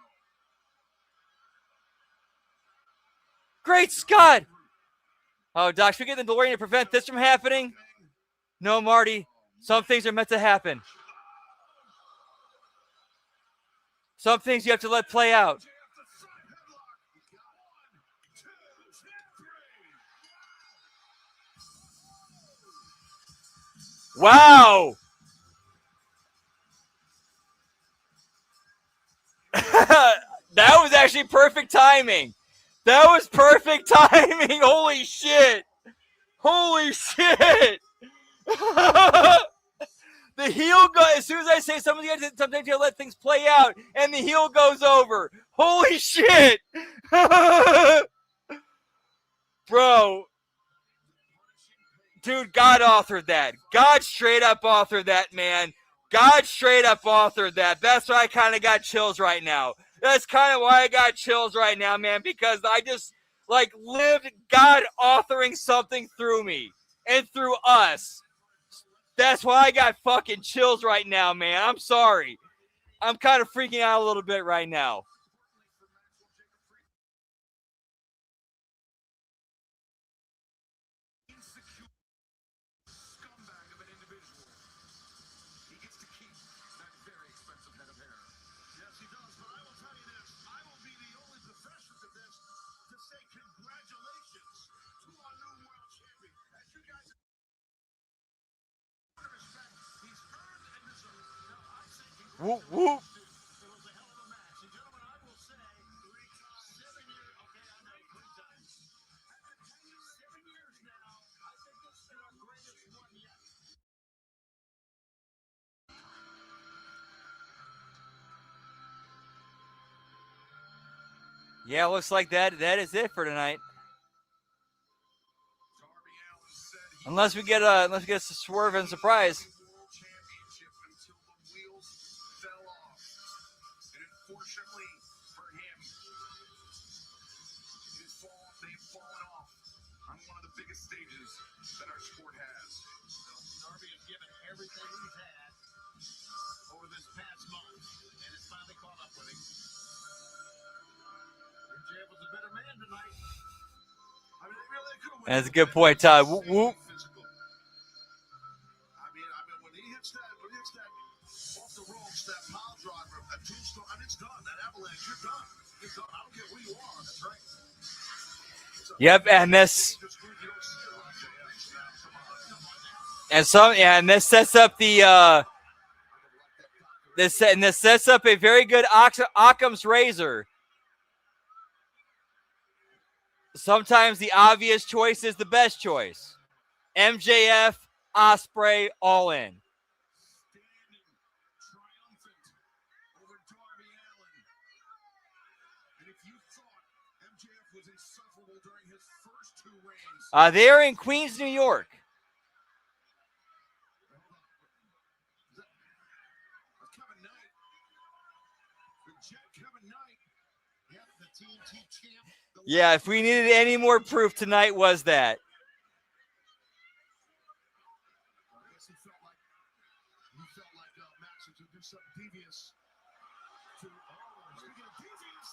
Great Scott! Oh, Doc, should we get the DeLorean to prevent this from happening? No, Marty. Some things are meant to happen. Some things you have to let play out. Wow. That was actually perfect timing. That was perfect timing. Holy shit. Holy shit. The heel go as soon as I say sometimes you let things play out, and the heel goes over. Holy shit. Bro. Dude, God authored that. God straight up authored that, man. God straight up authored that. That's why I kind of got chills right now. That's kind of why I got chills right now, man, because I just, like, lived God authoring something through me and through us. That's why I got fucking chills right now, man. I'm sorry. I'm kind of freaking out a little bit right now. Scumbag of an individual. He gets to keep that very expensive head of hair. Yes, he does, but I will tell you this. I will be the only professional to this to say congratulations to our new world champion. As you guys respect, he's earned and deserved. Now, I say Whoop, whoop. it was a hell of a match. And gentlemen, I will say 7 years, okay, I know 3 times. After 7 years now, I think this is our greatest one yet. Yeah, looks like that is it for tonight. Darby Allin said he Unless we get a swerve and surprise. World Championship until the wheels fell off. And unfortunately for him, they've fallen off on one of the biggest stages that our sport has. Darby has given everything he's had over this past month, and it's finally caught up with him. MJF was a better man tonight. I mean, they could have That's a good point, Todd. Whoop, whoop. physical. I mean, when he hits that off the ropes, that pile driver, a tombstone, I mean, it's done. That avalanche, you're done. You're done. I don't care who you are. That's right. Yep, and this You don't see it like that. and this sets up the this sets up a very good Occam's razor. Sometimes the obvious choice is the best choice. MJF, Osprey, all in. Standing triumphant over Darby Allin. And if you thought MJF was insufferable during his first 2 reigns, They are in Queens, New York. Kevin Knight, the Jet Kevin Knight, Yep, the TNT champ. Yeah, if we needed any more proof tonight was that. I guess he felt like Max was to do something devious. Speaking of devious,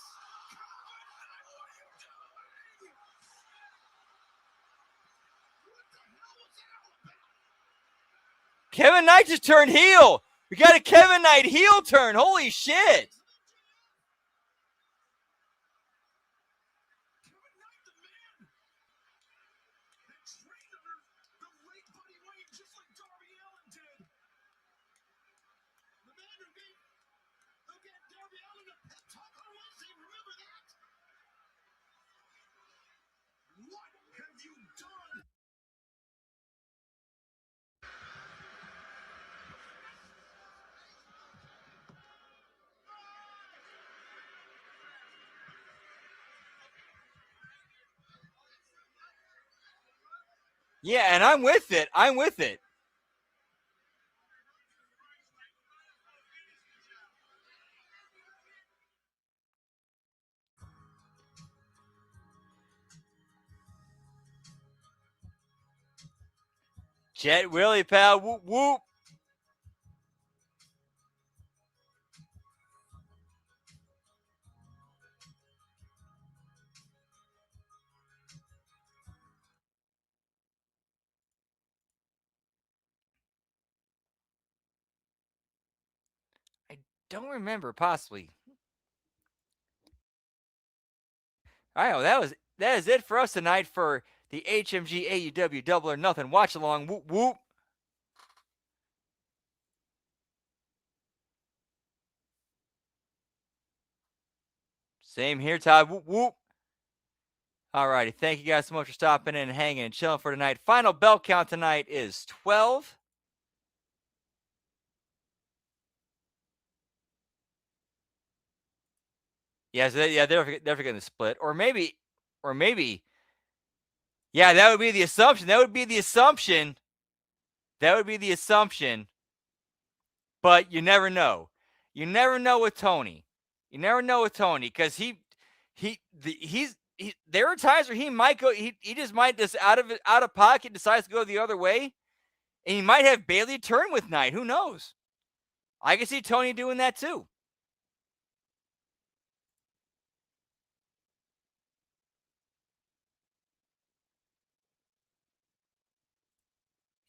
Kevin Knight just turned heel. We got a Kevin Knight heel turn. Holy shit. Kevin Knight, the man, that trained under the late Buddy Wayne just like Darby Allin did. The man who gave Darby Allin a pep talk on Wednesday, remember that? What have you done? Yeah, and I'm with it. I'm with it. Jet Willie, pal. Whoop, whoop. I don't remember, possibly. All right, well, that is it for us tonight for the HMG AEW Double or Nothing Watch Along. Whoop whoop. Same here, Todd. Whoop whoop. All righty, thank you guys so much for stopping in and hanging and chilling for tonight. Final bell count tonight is 12. Yeah, so they're going to split, or maybe, yeah, that would be the assumption. That would be the assumption. But you never know. You never know with Tony. Because there are times where he might go. He just might out of pocket decides to go the other way, and he might have Bailey turn with Knight. Who knows? I can see Tony doing that too.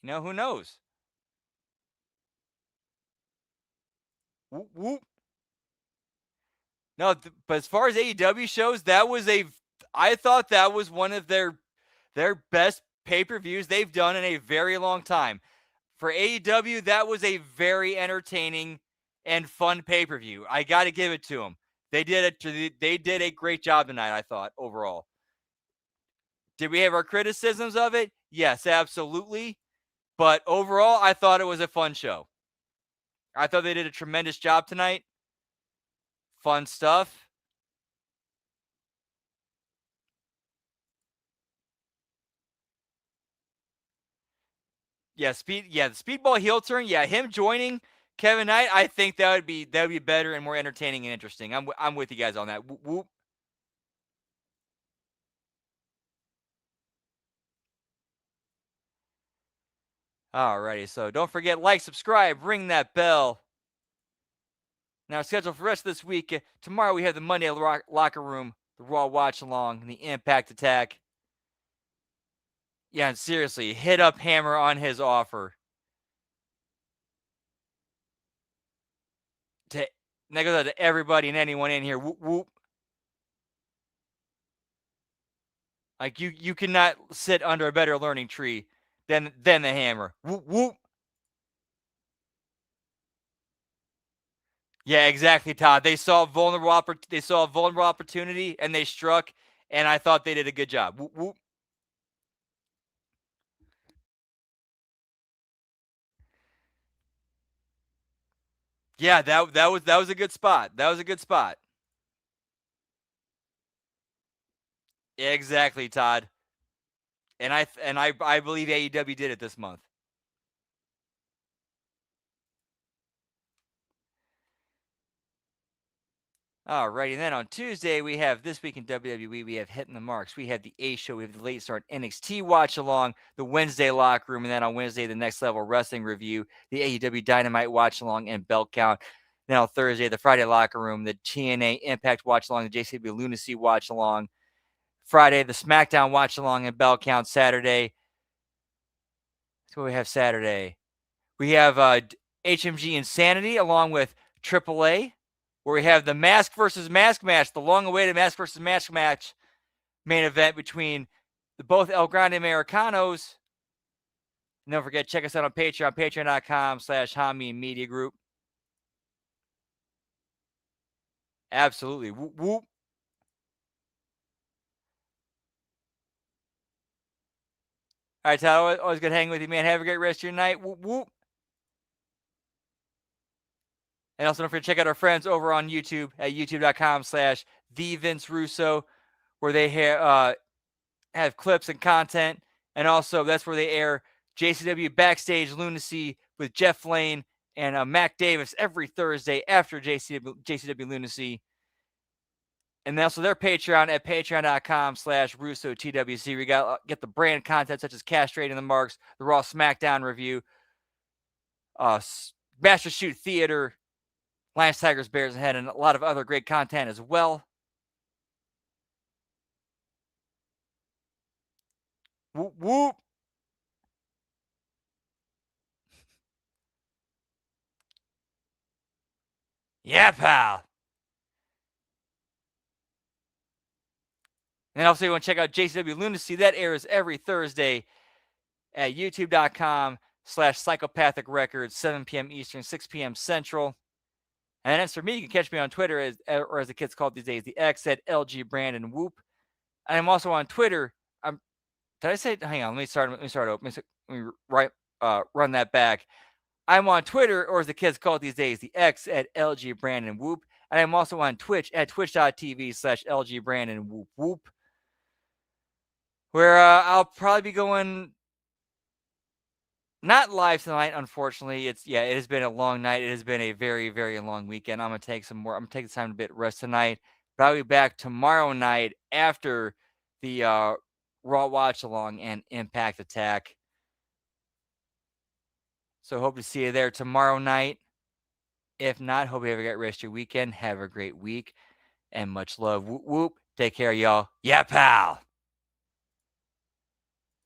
Who knows? Whoop, whoop. No, but as far as AEW shows, I thought that was one of their best pay-per-views they've done in a very long time. For AEW, that was a very entertaining and fun pay-per-view. I got to give it to them. They did a great job tonight, I thought, overall. Did we have our criticisms of it? Yes, absolutely. But overall, I thought it was a fun show. I thought they did a tremendous job tonight. Fun stuff. Yeah, the speedball heel turn. Yeah, him joining Kevin Knight. I think that would be better and more entertaining and interesting. I'm with you guys on that. Whoop, whoop. Alrighty, so don't forget, like, subscribe, ring that bell. Now, scheduled for the rest of this week. Tomorrow we have the Monday Locker Room, the Raw Watch Along, and the Impact Attack. Yeah, and seriously, hit up Hammer on his offer. That goes out to everybody and anyone in here. Whoop, whoop. Like, you cannot sit under a better learning tree than the Hammer. Whoop, whoop. Yeah, exactly, Todd. They saw a vulnerable opportunity and they struck, and I thought they did a good job. Whoop, whoop. Yeah, that was a good spot. That was a good spot. Exactly, Todd. And I believe AEW did it this month. Alrighty, and then on Tuesday we have This Week in WWE. We have Hitting the Marks. We have the A Show. We have the Late Start NXT Watch Along, the Wednesday Locker Room, and then on Wednesday the Next Level Wrestling Review, the AEW Dynamite Watch Along, and Belt Count. Then on Thursday the Friday Locker Room, the TNA Impact Watch Along, the JCW Lunacy Watch Along. Friday the SmackDown Watch Along and Belt Count. Saturday. That's what we have Saturday. We have HMG Insanity along with AAA, where we have the Mask versus Mask match, the long-awaited Mask versus Mask match main event between both El Grande Americanos. And don't forget, check us out on Patreon, patreon.com/Hami Media Group. Absolutely. Whoop, whoop. All right, Todd, always good hanging with you, man. Have a great rest of your night. Whoop, whoop. And also don't forget to check out our friends over on YouTube at youtube.com/TheVinceRusso, where they have clips and content. And also that's where they air JCW Backstage Lunacy with Jeff Lane and Mac Davis every Thursday after JCW Lunacy. And also their Patreon at patreon.com/RussoTWC. We get the brand content such as Castrating the Marks, the Raw SmackDown review, Master Shoot Theater, Lions, Tigers, Bears Ahead, and a lot of other great content as well. Whoop, whoop. Yeah, pal. And also, you want to check out JCW Lunacy. That airs every Thursday at youtube.com/psychopathic records, 7 p.m. Eastern, 6 p.m. Central. And as for me, you can catch me on Twitter, or as the kids call it these days, the X at LG Brandon Whoop. And I'm also on Twitter. Did I say? Hang on, let me start over. Let me run that back. I'm on Twitter, or as the kids call it these days, the X at LG Brandon Whoop. And I'm also on Twitch at twitch.tv/LG Brandon Whoop Whoop, where I'll probably be going not live tonight, unfortunately. It has been a long night. It has been a very, very long weekend. I'm gonna take the time to rest tonight. But I'll be back tomorrow night after the Raw Watch Along and Impact Attack. So hope to see you there tomorrow night. If not, hope you have a great rest of your weekend. Have a great week. And much love. Whoop, whoop. Take care, y'all. Yeah, pal.